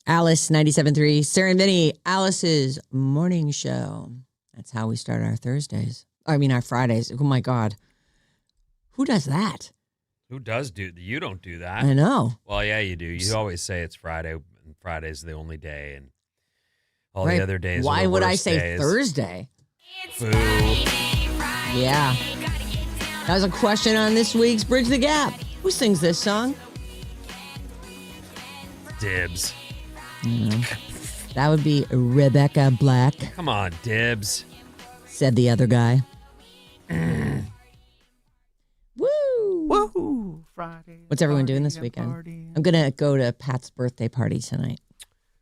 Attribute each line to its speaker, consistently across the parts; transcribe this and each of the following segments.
Speaker 1: Alice 97.3, Sarah Vinnie, Alice's morning show. That's how we start our Thursdays. Our Fridays. Oh my God. Who does that?
Speaker 2: Who does do? You don't do that.
Speaker 1: I know.
Speaker 2: Well, yeah, you do. You always say it's Friday, and Friday's the only day, and all
Speaker 1: Right.
Speaker 2: the other days.
Speaker 1: Why
Speaker 2: are the
Speaker 1: would I
Speaker 2: worst
Speaker 1: say
Speaker 2: days.
Speaker 1: Thursday?
Speaker 2: Boo.
Speaker 1: Yeah. That was a question on this week's Bridge the Gap. Who sings this song?
Speaker 2: Dibs.
Speaker 1: That would be Rebecca Black,
Speaker 2: Come on, Dibs.
Speaker 1: said the other guy. Woo!
Speaker 3: Woohoo! Friday.
Speaker 1: What's everyone doing
Speaker 3: party
Speaker 1: this
Speaker 3: and
Speaker 1: weekend?
Speaker 3: party.
Speaker 1: I'm going to go to Pat's birthday party tonight.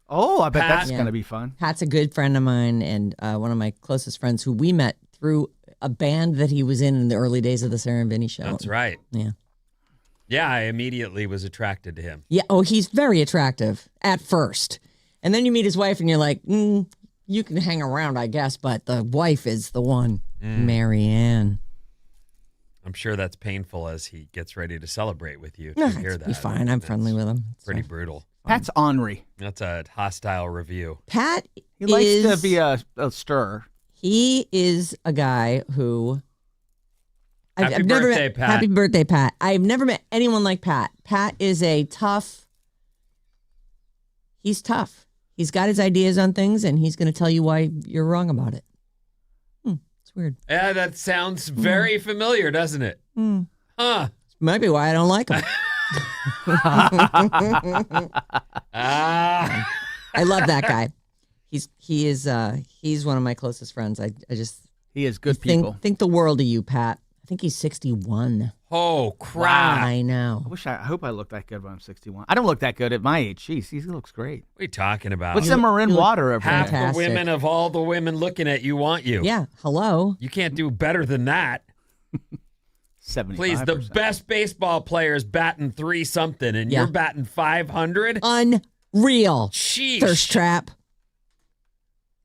Speaker 3: Oh, I bet
Speaker 2: Pat.
Speaker 3: that's
Speaker 1: Yeah.
Speaker 3: going to be fun.
Speaker 1: Pat's a good friend of mine and one of my closest friends who we met through a band that he was in the early days of the Sarah Vinnie show.
Speaker 2: That's right.
Speaker 1: Yeah.
Speaker 2: Yeah, I immediately was attracted to him.
Speaker 1: Yeah. Oh, he's very attractive at first. And then you meet his wife and you're like, you can hang around, I guess, but the wife is the one, Marianne.
Speaker 2: I'm sure that's painful as he gets ready to celebrate with you.
Speaker 1: No,
Speaker 2: To hear
Speaker 1: it's
Speaker 2: that,
Speaker 1: be fine. I'm friendly with him.
Speaker 2: Pretty brutal.
Speaker 3: Pat's ornery.
Speaker 2: That's a hostile review.
Speaker 1: Pat
Speaker 3: He likes
Speaker 1: is,
Speaker 3: to be a stirrer.
Speaker 1: He is a guy who...
Speaker 2: Happy
Speaker 1: never
Speaker 2: birthday,
Speaker 1: met,
Speaker 2: Pat.
Speaker 1: Happy birthday, Pat. I've never met anyone like Pat. Pat is a tough... He's tough. He's got his ideas on things, and he's going to tell you why you're wrong about it. It's weird.
Speaker 2: Yeah, that sounds very familiar, doesn't it? Huh.
Speaker 1: Might be why I don't like him.
Speaker 2: Ah.
Speaker 1: I love that guy. He's one of my closest friends. I just
Speaker 3: He is good people.
Speaker 1: think the world of you, Pat. I think he's 61.
Speaker 2: Oh, crap.
Speaker 1: I know.
Speaker 3: I hope I look that good when I'm 61. I don't look that good at my age. Jeez, he looks great.
Speaker 2: What are you talking about?
Speaker 3: What's the Marin water over
Speaker 2: Half
Speaker 3: there?
Speaker 2: the women of all the women looking at you want you.
Speaker 1: Yeah. Hello.
Speaker 2: You can't do better than that.
Speaker 3: 75%.
Speaker 2: Please, the best baseball player is batting 3-something, and
Speaker 1: Yeah.
Speaker 2: you're batting 500?
Speaker 1: Unreal.
Speaker 2: Sheesh.
Speaker 1: Thirst trap.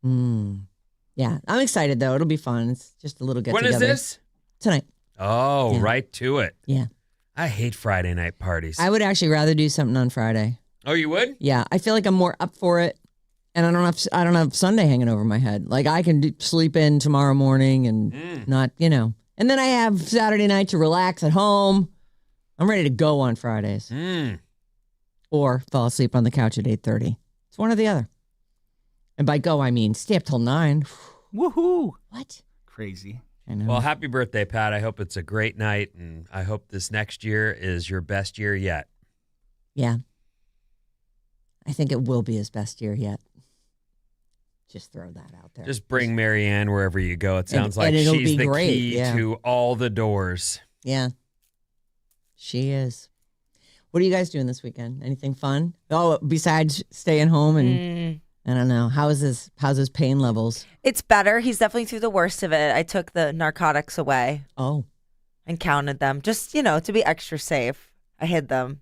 Speaker 1: Yeah. I'm excited though. It'll be fun. It's just a little get
Speaker 2: When
Speaker 1: together.
Speaker 2: is this?
Speaker 1: Tonight.
Speaker 2: Oh,
Speaker 1: Yeah.
Speaker 2: right to it.
Speaker 1: Yeah.
Speaker 2: I hate Friday night parties.
Speaker 1: I would actually rather do something on Friday.
Speaker 2: Oh, you would?
Speaker 1: Yeah. I feel like I'm more up for it. And I don't have Sunday hanging over my head. Like I can sleep in tomorrow morning and not, And then I have Saturday night to relax at home. I'm ready to go on Fridays. Or fall asleep on the couch at 8:30. It's one or the other. And by go, I mean stay up till 9.
Speaker 3: Woohoo!
Speaker 1: What?
Speaker 3: Crazy.
Speaker 1: I know.
Speaker 2: Well, happy birthday, Pat. I hope it's a great night, and I hope this next year is your best year yet.
Speaker 1: Yeah. I think it will be his best year yet. Just throw that out there.
Speaker 2: Just bring Marianne wherever you go. It sounds like
Speaker 1: and it'll
Speaker 2: she's
Speaker 1: be
Speaker 2: the
Speaker 1: great,
Speaker 2: key
Speaker 1: yeah.
Speaker 2: to all the doors.
Speaker 1: Yeah. She is. What are you guys doing this weekend? Anything fun? Oh, besides staying home and I don't know. How's his pain levels?
Speaker 4: It's better. He's definitely through the worst of it. I took the narcotics away
Speaker 1: Oh.
Speaker 4: and counted them just, to be extra safe. I hid them.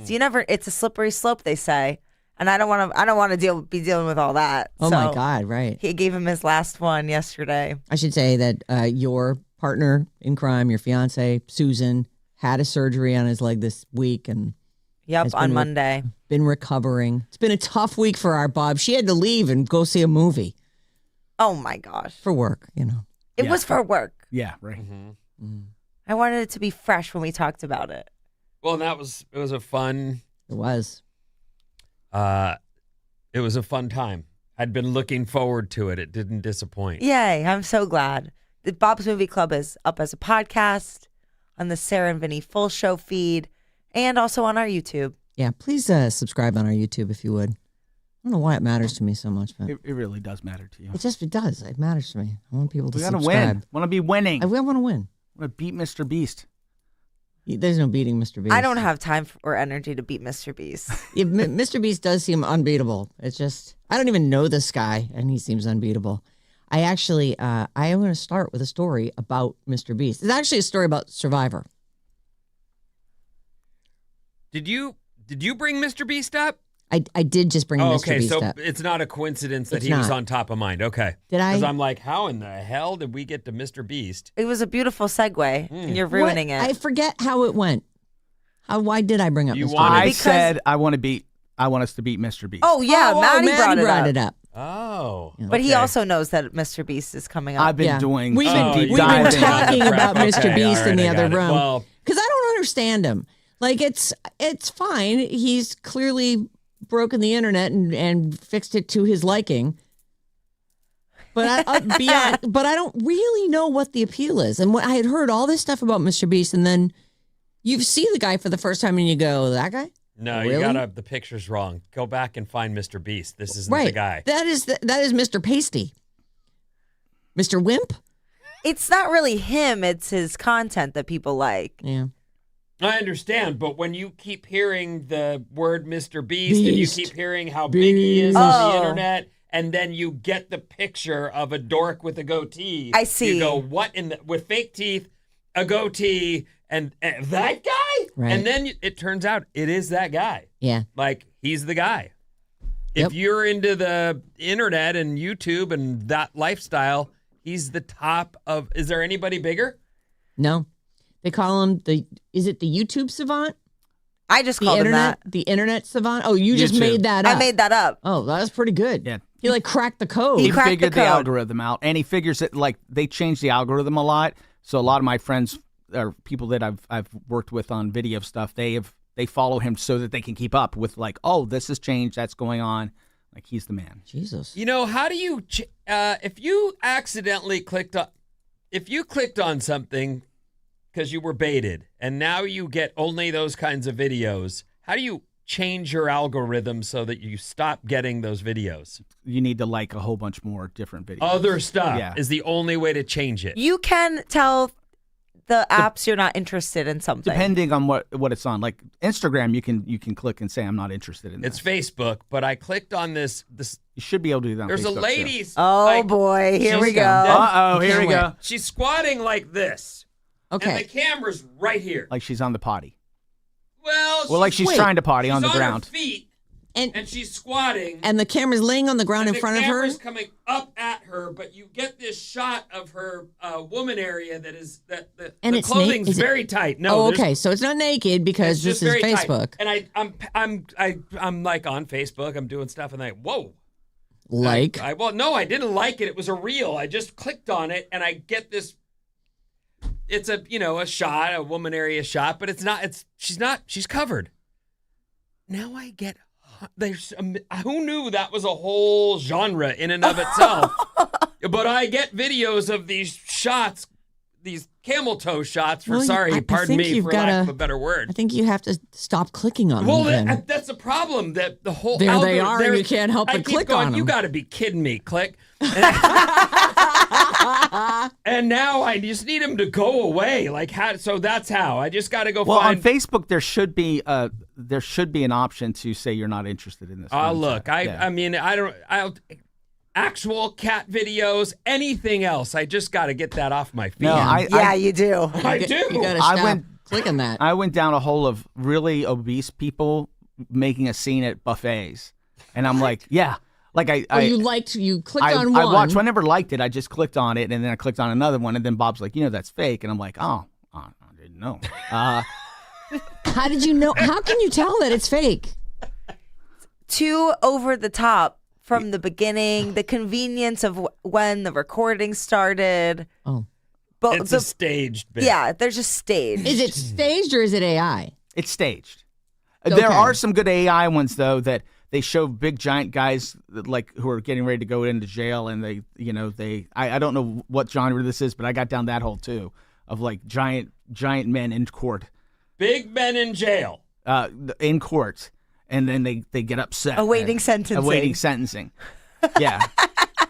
Speaker 4: So it's a slippery slope, they say. And I don't want to be dealing with all that.
Speaker 1: Oh
Speaker 4: So
Speaker 1: my God, right.
Speaker 4: He gave him his last one yesterday.
Speaker 1: I should say that your partner in crime, your fiance, Susan, had a surgery on his leg this week and
Speaker 4: Yep, on Monday.
Speaker 1: Been recovering. It's been a tough week for our Bob. She had to leave and go see a movie
Speaker 4: Oh my gosh.
Speaker 1: for work,
Speaker 4: It was for work.
Speaker 3: Yeah, right.
Speaker 4: I wanted it to be fresh when we talked about it.
Speaker 2: Well, and it was a fun
Speaker 1: It was.
Speaker 2: it was a fun time. I'd been looking forward to it. It didn't disappoint.
Speaker 4: Yay, I'm so glad. The Bob's Movie Club is up as a podcast on the Sarah and Vinnie Full Show feed and also on our YouTube.
Speaker 1: Yeah, please subscribe on our YouTube if you would. I don't know why it matters to me so much, but
Speaker 3: It really does matter to you.
Speaker 1: it does. It matters to me. I want people to
Speaker 3: We gotta
Speaker 1: subscribe.
Speaker 3: win. Want to be winning.
Speaker 1: I want to win.
Speaker 3: Want to beat Mr. Beast.
Speaker 1: There's no beating Mr. Beast.
Speaker 4: I don't have time or energy to beat Mr. Beast.
Speaker 1: Mr. Beast does seem unbeatable. It's just, I don't even know this guy, and he seems unbeatable. I actually, I am going to start with a story about Mr. Beast. It's actually a story about Survivor.
Speaker 2: Did you bring Mr. Beast up?
Speaker 1: I did just bring Mr. Beast
Speaker 2: so
Speaker 1: up.
Speaker 2: it's not a coincidence that
Speaker 1: It's
Speaker 2: he was
Speaker 1: not.
Speaker 2: on top of mind. Okay.
Speaker 1: Did I?
Speaker 2: Because I'm like, how in the hell did we get to Mr. Beast?
Speaker 4: It was a beautiful segue, and you're ruining
Speaker 1: I
Speaker 4: it.
Speaker 1: forget how it went. Why did I bring up
Speaker 2: You
Speaker 1: Mr.
Speaker 2: wanted-
Speaker 1: Beast?
Speaker 3: I said I want to beat I want us to beat Mr. Beast.
Speaker 4: Oh yeah, Maddie
Speaker 1: Maddie
Speaker 4: brought it up.
Speaker 2: Oh.
Speaker 4: But he also knows that Mr. Beast is coming up.
Speaker 3: I've been doing
Speaker 1: We've
Speaker 3: some
Speaker 1: been,
Speaker 3: deep
Speaker 1: we've been
Speaker 3: diving.
Speaker 1: talking about Mr.
Speaker 2: Okay,
Speaker 1: Beast
Speaker 2: all right,
Speaker 1: in the
Speaker 2: I
Speaker 1: other
Speaker 2: got it.
Speaker 1: room
Speaker 2: Well,
Speaker 1: because I don't understand him. Like it's fine. He's clearly broken the internet and fixed it to his liking. But but I don't really know what the appeal is. And I had heard all this stuff about Mr. Beast, and then you see the guy for the first time, and you go, "That guy."
Speaker 2: No,
Speaker 1: Really?
Speaker 2: the picture's wrong. Go back and find Mr. Beast. This isn't
Speaker 1: Right.
Speaker 2: the guy.
Speaker 1: That is Mr. Pasty. Mr. Wimp?
Speaker 4: It's not really him, it's his content that people like.
Speaker 1: Yeah.
Speaker 2: I understand, but when you keep hearing the word Mr. Beast and you
Speaker 1: Beast.
Speaker 2: keep hearing how big he is on
Speaker 4: Oh.
Speaker 2: the internet, and then you get the picture of a dork with a goatee.
Speaker 4: I see.
Speaker 2: You go, what with fake teeth, a goatee, and that guy?
Speaker 1: Right.
Speaker 2: And then it turns out it is that guy.
Speaker 1: Yeah.
Speaker 2: Like, he's the guy. If
Speaker 1: Yep.
Speaker 2: you're into the internet and YouTube and that lifestyle, he's the top of. Is there anybody bigger?
Speaker 1: No. They call him is it the YouTube savant?
Speaker 4: I just
Speaker 1: The
Speaker 4: called him
Speaker 1: internet?
Speaker 4: that.
Speaker 1: The internet savant? Oh, you just
Speaker 3: YouTube.
Speaker 1: made that up.
Speaker 4: I made that up.
Speaker 1: Oh, that was pretty good.
Speaker 3: Yeah.
Speaker 1: He like cracked the code.
Speaker 3: He
Speaker 4: cracked
Speaker 3: figured
Speaker 4: the
Speaker 3: the
Speaker 4: code.
Speaker 3: algorithm out, and he figures it like they changed the algorithm a lot. So a lot of my friends or people that I've worked with on video stuff, they follow him so that they can keep up with like, oh, this has changed, that's going on. Like he's the man.
Speaker 1: Jesus.
Speaker 2: You know, how do you if you accidentally clicked on something because you were baited and now you get only those kinds of videos, how do you change your algorithm so that you stop getting those videos?
Speaker 3: You need to like a whole bunch more different videos.
Speaker 2: Other stuff
Speaker 3: Yeah.
Speaker 2: is the only way to change it.
Speaker 4: You can tell the apps you're not interested in something.
Speaker 3: Depending on what it's on. Like Instagram, you can click and say I'm not interested in
Speaker 2: It's
Speaker 3: this.
Speaker 2: Facebook, but I clicked on this.
Speaker 3: You should be able to do that on
Speaker 2: There's a
Speaker 3: Facebook,
Speaker 2: lady.
Speaker 4: Oh
Speaker 2: like,
Speaker 4: boy, here we
Speaker 2: she's-
Speaker 4: go.
Speaker 3: Uh-oh, here we
Speaker 1: Can't
Speaker 3: go.
Speaker 2: She's squatting like this. And the
Speaker 1: Okay.
Speaker 2: camera's right here.
Speaker 3: Like she's on the potty.
Speaker 2: Well,
Speaker 3: Like she's
Speaker 1: Wait.
Speaker 3: trying to potty
Speaker 2: she's
Speaker 3: on the
Speaker 2: her
Speaker 3: ground.
Speaker 2: feet,
Speaker 1: And
Speaker 2: and she's squatting.
Speaker 1: and the camera's laying on the ground
Speaker 2: and
Speaker 1: in front
Speaker 2: the
Speaker 1: of her.
Speaker 2: camera's coming up at her, but you get this shot of her woman area that is that
Speaker 1: And
Speaker 2: the
Speaker 1: it's
Speaker 2: clothing's
Speaker 1: is it-
Speaker 2: very tight. No,
Speaker 1: Oh,
Speaker 2: there's-
Speaker 1: okay. So it's not naked because
Speaker 2: it's
Speaker 1: this
Speaker 2: just
Speaker 1: is
Speaker 2: very tight.
Speaker 1: Facebook.
Speaker 2: And I'm like on Facebook. I'm doing stuff, and whoa.
Speaker 1: Like
Speaker 2: No, I didn't like it. It was a reel. I just clicked on it, and I get this. It's a shot, a woman area shot, but it's not. She's covered. Now I get. Who knew that was a whole genre in and of itself? But I get videos of these shots, these camel toe shots.
Speaker 1: Well, I
Speaker 2: Pardon
Speaker 1: think
Speaker 2: me
Speaker 1: you've
Speaker 2: for lack
Speaker 1: gotta-
Speaker 2: of a better word.
Speaker 1: I think you have to stop clicking on
Speaker 2: Well,
Speaker 1: them. then.
Speaker 2: that's the problem. That the whole
Speaker 1: There they
Speaker 2: algorithm-
Speaker 1: are, and you can't help
Speaker 2: I
Speaker 1: but
Speaker 2: keep
Speaker 1: click
Speaker 2: going,
Speaker 1: on
Speaker 2: You
Speaker 1: them.
Speaker 2: got to be kidding me! Click. And now I just need him to go away. Like how? So that's how. I just got to go
Speaker 3: Well,
Speaker 2: find.
Speaker 3: on Facebook there should be an option to say you're not interested in this.
Speaker 2: Look,
Speaker 3: content.
Speaker 2: I mean, I'll actual cat videos, anything else. I just got to get that off my feet.
Speaker 3: No,
Speaker 4: Yeah, you do.
Speaker 2: I do.
Speaker 1: You gotta
Speaker 3: I
Speaker 1: stop
Speaker 3: went-
Speaker 1: clicking that.
Speaker 3: I went down a hole of really obese people making a scene at buffets, and I'm like, yeah, like you
Speaker 1: clicked
Speaker 3: I
Speaker 1: on one.
Speaker 3: watched. I never liked it. I just clicked on it, and then I clicked on another one, and then Bob's like, that's fake, and I'm like, I didn't know.
Speaker 1: How did you know? How can you tell that it's fake?
Speaker 4: Too over the top from the beginning, the convenience of when the recording started.
Speaker 1: Oh,
Speaker 4: But
Speaker 2: It's a staged bit.
Speaker 4: yeah, they're just staged.
Speaker 1: is it staged or is it AI?
Speaker 3: It's staged.
Speaker 1: Okay.
Speaker 3: There are some good AI ones though that they show big giant guys like who are getting ready to go into jail, and I don't know what genre this is, but I got down that hole too of like giant men in court.
Speaker 2: Big men in jail.
Speaker 3: In court, and then they get upset.
Speaker 4: Awaiting sentencing.
Speaker 3: Awaiting sentencing. Yeah.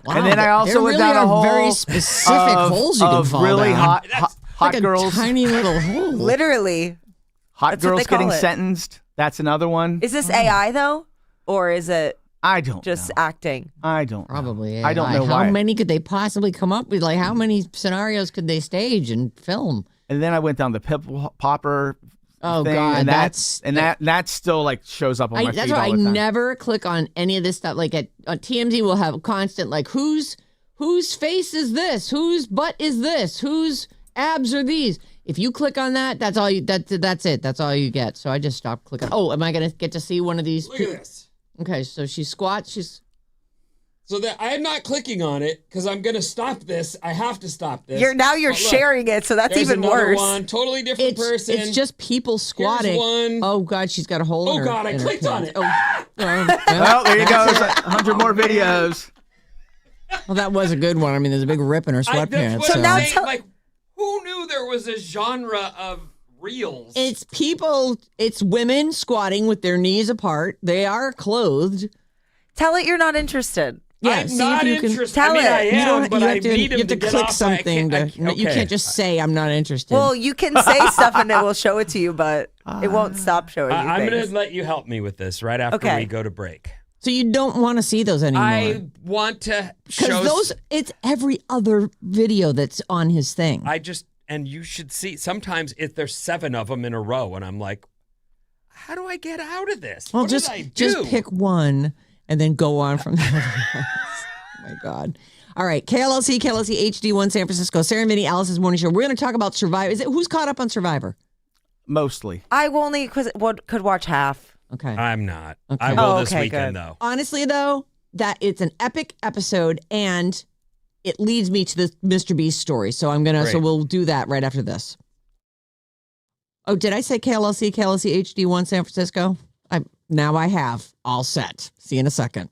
Speaker 1: Wow,
Speaker 3: And then I also
Speaker 1: there
Speaker 3: went
Speaker 1: really
Speaker 3: down a
Speaker 1: are
Speaker 3: hole
Speaker 1: very specific
Speaker 3: of,
Speaker 1: holes you can
Speaker 3: of
Speaker 1: fall
Speaker 3: really
Speaker 1: down.
Speaker 3: hot
Speaker 1: like a
Speaker 3: girls.
Speaker 1: tiny little hole.
Speaker 4: Literally.
Speaker 3: Hot
Speaker 4: That's what
Speaker 3: girls
Speaker 4: they call
Speaker 3: getting
Speaker 4: it.
Speaker 3: sentenced. That's another one.
Speaker 4: Is this AI though? Or is it
Speaker 3: I don't
Speaker 4: just
Speaker 3: know.
Speaker 4: acting?
Speaker 3: I don't know.
Speaker 1: Probably.
Speaker 3: I don't know
Speaker 1: How
Speaker 3: why.
Speaker 1: many could they possibly come up with? Like, how many scenarios could they stage and film?
Speaker 3: And then I went down the pimple popper.
Speaker 1: Oh
Speaker 3: thing,
Speaker 1: God,
Speaker 3: and
Speaker 1: that's
Speaker 3: that still like shows up on my
Speaker 1: that's
Speaker 3: feed
Speaker 1: why
Speaker 3: all
Speaker 1: I
Speaker 3: the time.
Speaker 1: never click on any of this stuff. Like at TMZ, will have constant like whose face is this? Whose butt is this? Whose abs are these? If you click on that, that's all you. That's it. That's all you get. So I just stopped clicking. Oh, am I gonna get to see one of these?
Speaker 2: Look at this.
Speaker 1: Okay, so she squats.
Speaker 2: So that I'm not clicking on it because I'm gonna stop this. I have to stop this.
Speaker 4: You're
Speaker 2: Look,
Speaker 4: sharing it, so that's
Speaker 2: there's
Speaker 4: even
Speaker 2: another
Speaker 4: worse.
Speaker 2: One, totally different person.
Speaker 1: It's just people squatting.
Speaker 2: Here's one.
Speaker 1: Oh God, she's got a hole.
Speaker 2: Oh
Speaker 1: in her,
Speaker 2: God, I
Speaker 1: in her
Speaker 2: clicked on
Speaker 1: pants.
Speaker 2: it.
Speaker 1: Oh,
Speaker 3: Well, there you go. 100 more videos.
Speaker 1: well, that was a good one. I mean, there's a big rip in her
Speaker 2: That's
Speaker 1: sweatpants.
Speaker 2: what
Speaker 1: So
Speaker 2: I'm
Speaker 4: now
Speaker 2: saying, like, who knew there was a genre of reels?
Speaker 1: it's people. It's women squatting with their knees apart. They are clothed.
Speaker 4: Tell it you're not interested.
Speaker 1: Yeah,
Speaker 2: I'm
Speaker 1: see
Speaker 2: not
Speaker 1: if you can
Speaker 2: interested.
Speaker 4: tell
Speaker 2: I mean,
Speaker 4: it.
Speaker 2: I
Speaker 1: You
Speaker 2: am,
Speaker 1: don't.
Speaker 2: but
Speaker 1: You
Speaker 2: I
Speaker 1: have to.
Speaker 2: need him
Speaker 1: You have to
Speaker 2: get
Speaker 1: click
Speaker 2: off.
Speaker 1: something. You
Speaker 2: Okay.
Speaker 1: can't just say I'm not interested.
Speaker 4: Well, you can say stuff and it will show it to you, but it won't stop showing you
Speaker 2: I'm
Speaker 4: things.
Speaker 2: gonna let you help me with this right after
Speaker 4: Okay.
Speaker 2: we go to break.
Speaker 1: so you don't want to see those anymore.
Speaker 2: I want to show.
Speaker 1: Because those, it's every other video that's on his thing.
Speaker 2: And you should see. Sometimes there's 7 of them in a row, and I'm like, how do I get out of this?
Speaker 1: well,
Speaker 2: What
Speaker 1: just
Speaker 2: did I do?
Speaker 1: just pick one and then go on from there. Oh my God. All right, KLLC HD1 San Francisco, Sarah Vinnie, Alice's Morning Show. We're going to talk about Survivor. Who's caught up on Survivor?
Speaker 3: Mostly.
Speaker 4: I only could watch half.
Speaker 1: Okay.
Speaker 2: I'm not.
Speaker 1: Okay.
Speaker 2: I will
Speaker 4: Oh,
Speaker 2: this
Speaker 4: okay,
Speaker 2: weekend
Speaker 4: good.
Speaker 2: though.
Speaker 1: Honestly, though, that it's an epic episode and it leads me to the Mr. Beast story. So
Speaker 2: Great.
Speaker 1: we'll do that right after this. Oh, did I say KLLC HD1 San Francisco? Now I have. All set. See you in a second.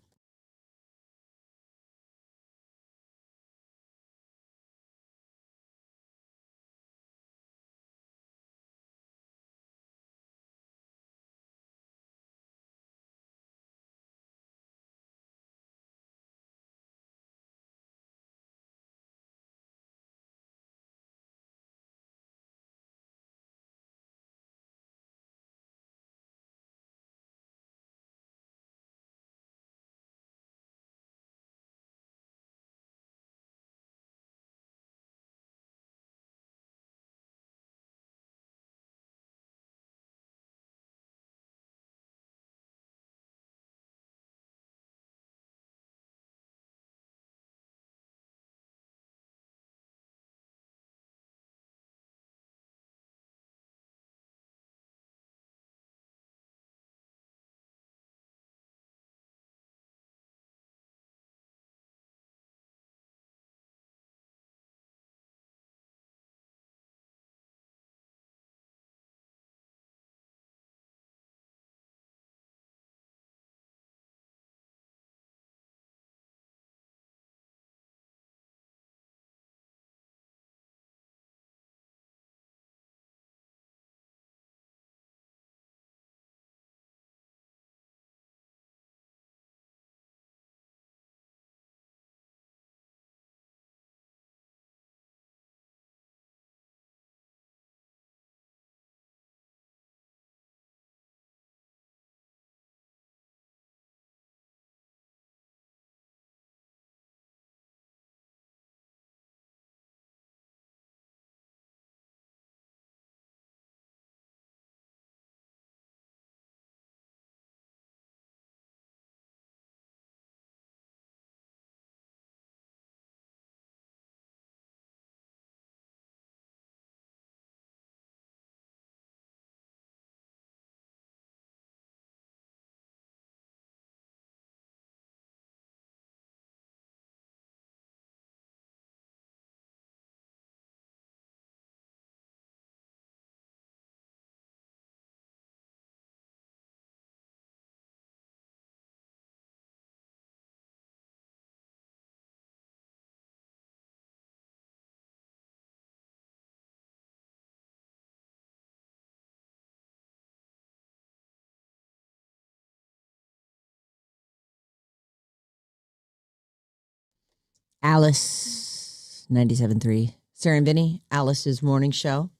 Speaker 1: Alice 97.3. Sarah and Vinnie, Alice's Morning Show.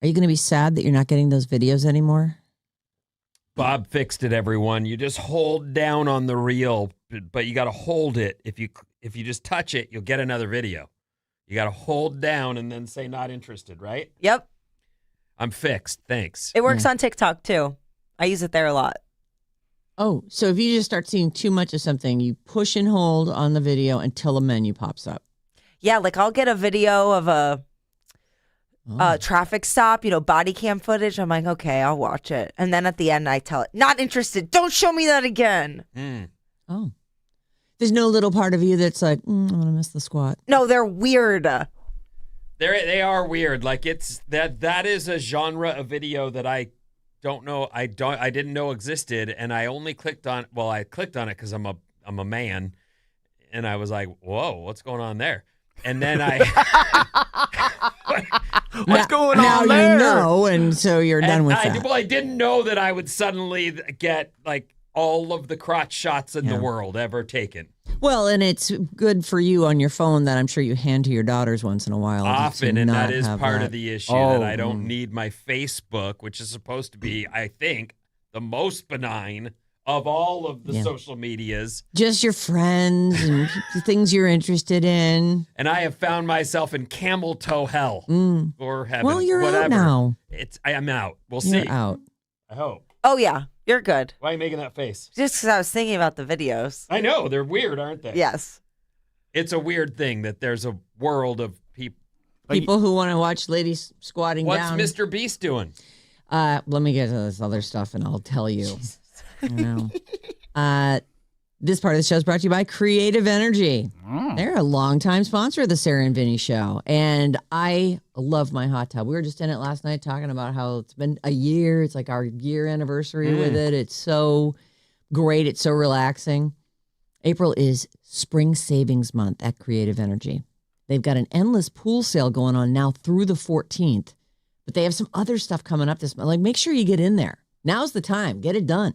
Speaker 1: Are you going to be sad that you're not getting those videos anymore?
Speaker 2: Bob fixed it, everyone. You just hold down on the reel, but you got to hold it. If you just touch it, you'll get another video. You got to hold down and then say not interested, right?
Speaker 4: Yep.
Speaker 2: I'm fixed. Thanks.
Speaker 4: It works on TikTok too. I use it there a lot.
Speaker 1: Oh, so if you just start seeing too much of something, you push and hold on the video until a menu pops up.
Speaker 4: Yeah, like I'll get a video of a traffic stop, body cam footage. I'm like, okay, I'll watch it. And then at the end, I tell it, not interested. Don't show me that again.
Speaker 1: Oh. There's no little part of you that's like, I want to miss the squat.
Speaker 4: No, they're weird.
Speaker 2: They are weird. Like that is a genre of video that I don't know. I didn't know existed, and I only clicked on. Well, I clicked on it because I'm a man, and I was like, whoa, what's going on there? And then
Speaker 3: What's going
Speaker 1: now
Speaker 3: on there?
Speaker 1: You know, and so you're done with that.
Speaker 2: Well, I didn't know that I would suddenly get like all of the crotch shots in the world ever taken.
Speaker 1: Well, and it's good for you on your phone that I'm sure you hand to your daughters once in a while.
Speaker 2: Often, and that is part
Speaker 1: that.
Speaker 2: of the issue that I don't need my Facebook, which is supposed to be, I think, the most benign of all of the social medias.
Speaker 1: Just your friends and the things you're interested in.
Speaker 2: And I have found myself in camel toe hell or heaven.
Speaker 1: Well, you're
Speaker 2: whatever.
Speaker 1: out now.
Speaker 2: I am out. We'll
Speaker 1: You're
Speaker 2: see.
Speaker 1: out.
Speaker 2: I hope.
Speaker 4: Oh, yeah. You're good.
Speaker 2: Why are you making that face?
Speaker 4: Just because I was thinking about the videos.
Speaker 2: I know. They're weird, aren't they?
Speaker 4: Yes.
Speaker 2: It's a weird thing that there's a world of people.
Speaker 1: People who want to watch ladies squatting
Speaker 2: What's
Speaker 1: down.
Speaker 2: Mr. Beast doing?
Speaker 1: Let me get to this other stuff and I'll tell you. This part of the show is brought to you by Creative Energy. They're a longtime sponsor of the Sarah and Vinnie show. And I love my hot tub. We were just in it last night talking about how it's been a year. It's like our year anniversary with it. It's so great. It's so relaxing. April is spring savings month at Creative Energy. They've got an endless pool sale going on now through the 14th. But they have some other stuff coming up this month. Like, make sure you get in there. Now's the time. Get it done.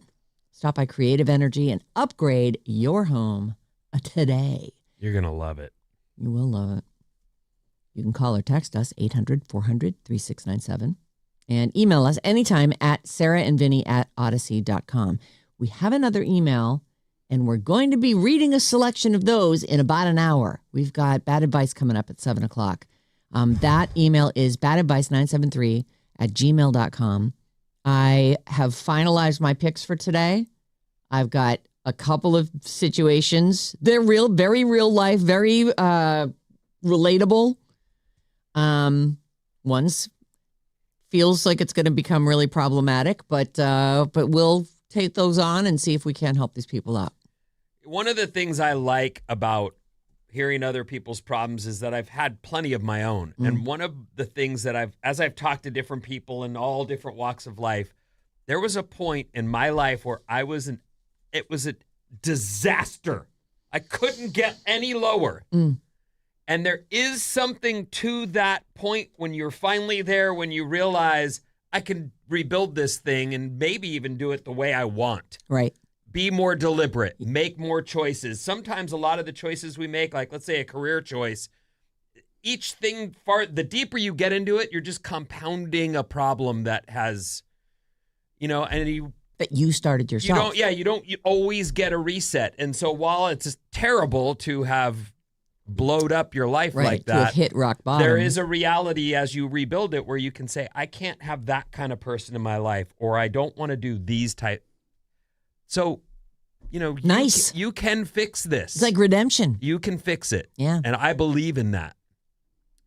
Speaker 1: Stop by Creative Energy and upgrade your home today.
Speaker 2: You're going to love it.
Speaker 1: You will love it. You can call or text us 800-400-3697 and email us anytime at sarahandvinny@odyssey.com. We have another email, and we're going to be reading a selection of those in about an hour. We've got Bad Advice coming up at 7 o'clock. That email is badadvice973@gmail.com. I have finalized my picks for today. I've got a couple of situations. They're real, very real life, very relatable. One's feels like it's going to become really problematic, but we'll take those on and see if we can help these people out.
Speaker 2: One of the things I like about hearing other people's problems is that I've had plenty of my own. And one of the things that as I've talked to different people in all different walks of life, there was a point in my life where it was a disaster. I couldn't get any lower. And there is something to that point when you're finally there, when you realize I can rebuild this thing and maybe even do it the way I want.
Speaker 1: Right.
Speaker 2: Be more deliberate, make more choices. Sometimes a lot of the choices we make, like let's say a career choice, each thing, the deeper you get into it, you're just compounding a problem that has, and
Speaker 1: that you started yourself.
Speaker 2: You always get a reset. And so while it's terrible to have blowed up your life like that,
Speaker 1: to have hit rock bottom,
Speaker 2: there is a reality as you rebuild it where you can say, I can't have that kind of person in my life, or I don't want to do these type. So,
Speaker 1: nice.
Speaker 2: You can fix this.
Speaker 1: It's like redemption.
Speaker 2: You can fix it.
Speaker 1: Yeah.
Speaker 2: And I believe in that.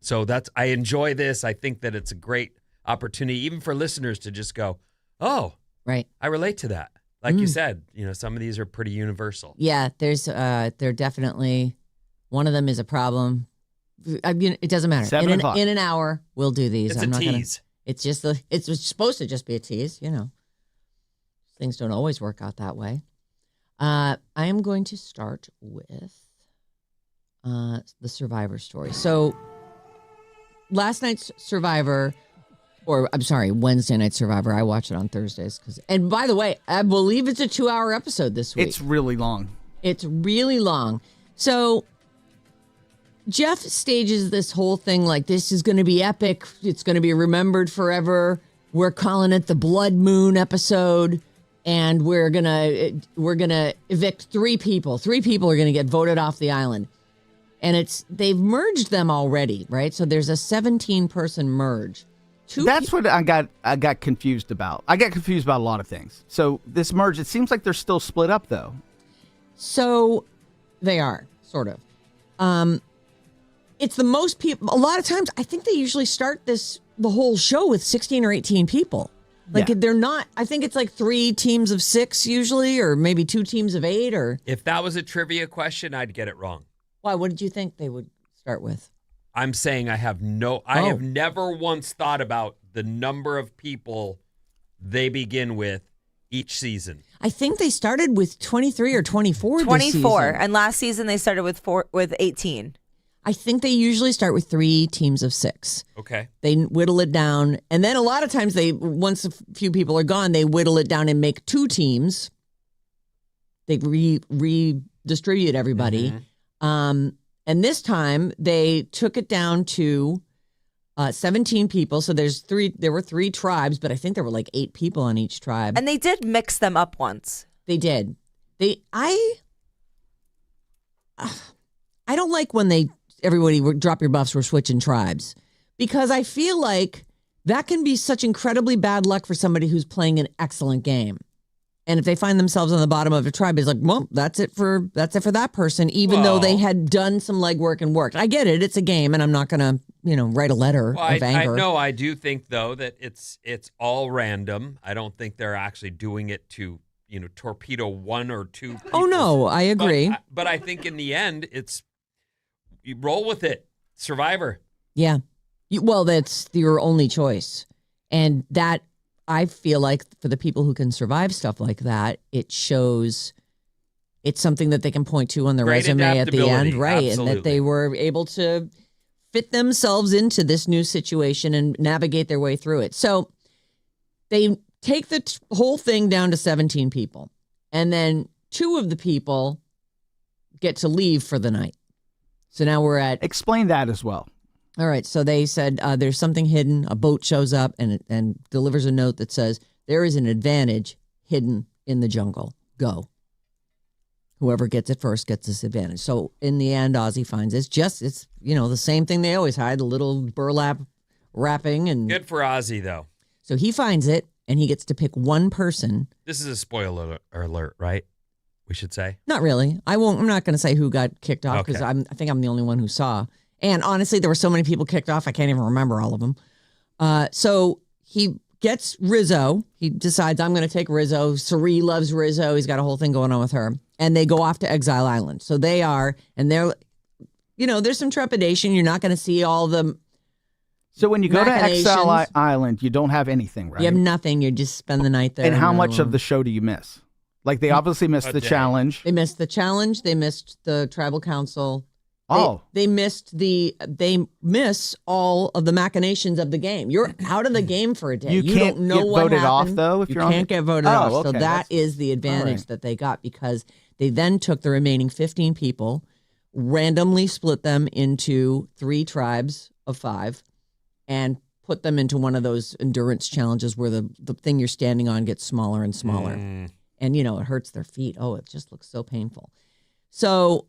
Speaker 2: So I enjoy this. I think that it's a great opportunity, even for listeners to just go, oh,
Speaker 1: right.
Speaker 2: I relate to that. Like you said, some of these are pretty universal.
Speaker 1: Yeah, they're definitely, one of them is a problem. It doesn't matter.
Speaker 3: 7 o'clock.
Speaker 1: In an hour, we'll do these.
Speaker 2: It's a tease.
Speaker 1: It's supposed to just be a tease, Things don't always work out that way. I am going to start with the Survivor story. So last night's Survivor, Wednesday night's Survivor, I watch it on Thursdays. And by the way, I believe it's a 2-hour episode this week.
Speaker 3: It's really long.
Speaker 1: It's really long. So Jeff stages this whole thing like this is going to be epic. It's going to be remembered forever. We're calling it the Blood Moon episode. And we're gonna evict 3 people. 3 people are gonna get voted off the island, and they've merged them already, right? So there's a 17-person merge.
Speaker 3: That's what I got confused about. I got confused about a lot of things. So this merge, it seems like they're still split up, though.
Speaker 1: So they are sort of. It's the most people. A lot of times, I think they usually start this the whole show with 16 or 18 people. Like they're not, I think it's like 3 teams of 6 usually, or maybe 2 teams of 8 or.
Speaker 2: If that was a trivia question, I'd get it wrong.
Speaker 1: Why? What did you think they would start with?
Speaker 2: I'm saying I have never once thought about the number of people they begin with each season.
Speaker 1: I think they started with 23 or 24
Speaker 4: 24.
Speaker 1: this season.
Speaker 4: And last season they started with 18.
Speaker 1: I think they usually start with 3 teams of 6.
Speaker 2: Okay.
Speaker 1: They whittle it down. And then a lot of times once a few people are gone, they whittle it down and make 2 teams. They redistribute everybody.
Speaker 2: Mm-hmm.
Speaker 1: And this time they took it down to 17 people. So there were 3 tribes, but I think there were like 8 people on each tribe.
Speaker 4: And they did mix them up once.
Speaker 1: They did. I don't like when everybody drop your buffs, we're switching tribes, because I feel like that can be such incredibly bad luck for somebody who's playing an excellent game. And if they find themselves on the bottom of a tribe, it's like, well, that's it for that person, even though they had done some legwork and worked. I get it. It's a game, and I'm not going to, write a letter of anger.
Speaker 2: I do think, though, that it's all random. I don't think they're actually doing it to, torpedo 1 or 2 people.
Speaker 1: Oh, no, I agree.
Speaker 2: But I think in the end, you roll with it. Survivor.
Speaker 1: Yeah. Well, that's your only choice. And that, I feel like for the people who can survive stuff like that, it shows it's something that they can point to on their resume at the end, right?
Speaker 2: Absolutely.
Speaker 1: And that they were able to fit themselves into this new situation and navigate their way through it. So they take the whole thing down to 17 people. And then 2 of the people get to leave for the night. So now we're at...
Speaker 3: Explain that as well.
Speaker 1: All right. So they said there's something hidden. A boat shows up and delivers a note that says, there is an advantage hidden in the jungle. Go. Whoever gets it first gets this advantage. So in the end, Ozzy finds it's the same thing they always hide, the little burlap wrapping. And
Speaker 2: good for Ozzy, though.
Speaker 1: So he finds it and he gets to pick one person.
Speaker 2: This is a spoiler alert, right? We should say.
Speaker 1: Not really. I'm not going to say who got kicked off because
Speaker 2: Okay.
Speaker 1: I think I'm the only one who saw. And honestly, there were so many people kicked off, I can't even remember all of them. So he gets Rizzo. He decides, I'm going to take Rizzo. Sari loves Rizzo. He's got a whole thing going on with her. And they go off to Exile Island. So they're, there's some trepidation. You're not going to see all the
Speaker 3: So when you go to Exile
Speaker 1: machinations.
Speaker 3: Island, you don't have anything, right?
Speaker 1: You have nothing. You just spend the night there.
Speaker 3: And how
Speaker 1: you're
Speaker 3: much of
Speaker 1: alone.
Speaker 3: the show do you miss? Like they obviously missed
Speaker 2: A
Speaker 3: the
Speaker 2: day.
Speaker 3: challenge.
Speaker 1: They missed the challenge. They missed the tribal council.
Speaker 3: Oh.
Speaker 1: They miss all of the machinations of the game. You're out of the game for a day.
Speaker 3: You can't
Speaker 1: don't know
Speaker 3: get
Speaker 1: what
Speaker 3: voted off,
Speaker 1: happened.
Speaker 3: though, if
Speaker 1: you
Speaker 3: you're on
Speaker 1: can't
Speaker 3: the-
Speaker 1: get voted
Speaker 3: Oh,
Speaker 1: off. So
Speaker 3: okay,
Speaker 1: that
Speaker 3: that's-
Speaker 1: is the advantage
Speaker 3: right.
Speaker 1: that they got, because they then took the remaining 15 people, randomly split them into 3 tribes of 5, and put them into one of those endurance challenges where the thing you're standing on gets smaller and smaller. And, it hurts their feet. Oh, it just looks so painful. So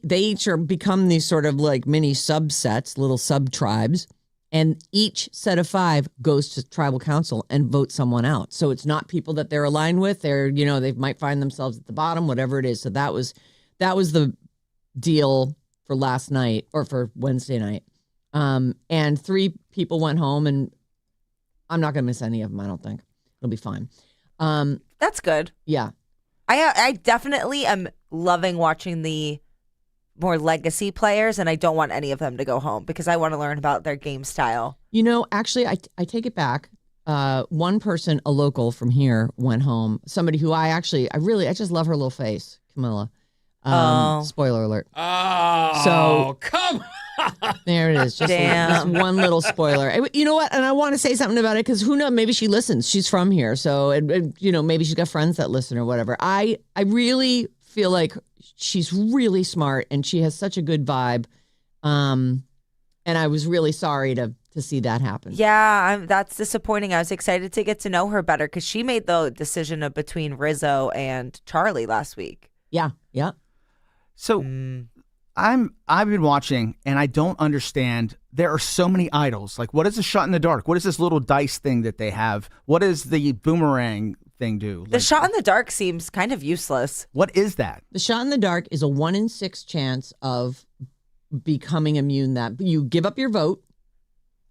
Speaker 1: they each become these sort of like mini subsets, little sub-tribes, and each set of 5 goes to tribal council and votes someone out. So it's not people that they're aligned with. They might find themselves at the bottom, whatever it is. So that was the deal for last night or for Wednesday night. And 3 people went home, and I'm not going to miss any of them, I don't think. It'll be fine.
Speaker 4: That's good.
Speaker 1: Yeah.
Speaker 4: I definitely am loving watching the more legacy players, and I don't want any of them to go home because I want to learn about their game style.
Speaker 1: Actually, I take it back. One person, a local from here, went home. Somebody who I just love her little face, Camilla. Spoiler alert.
Speaker 2: Oh,
Speaker 1: So-
Speaker 2: come on.
Speaker 1: There it is. Just
Speaker 4: Damn.
Speaker 1: one little spoiler. You know what? And I want to say something about it because who knows? Maybe she listens. She's from here. So, maybe she's got friends that listen or whatever. I really feel like she's really smart and she has such a good vibe. And I was really sorry to see that happen.
Speaker 4: Yeah, that's disappointing. I was excited to get to know her better because she made the decision between Rizzo and Charlie last week.
Speaker 1: Yeah. Yeah.
Speaker 3: So I've been watching and I don't understand. There are so many idols. Like, what is a shot in the dark? What is this little dice thing that they have? What does the boomerang thing do?
Speaker 4: The shot in the dark seems kind of useless.
Speaker 3: What is that?
Speaker 1: The shot in the dark is a 1 in 6 chance of becoming immune. That you give up your vote,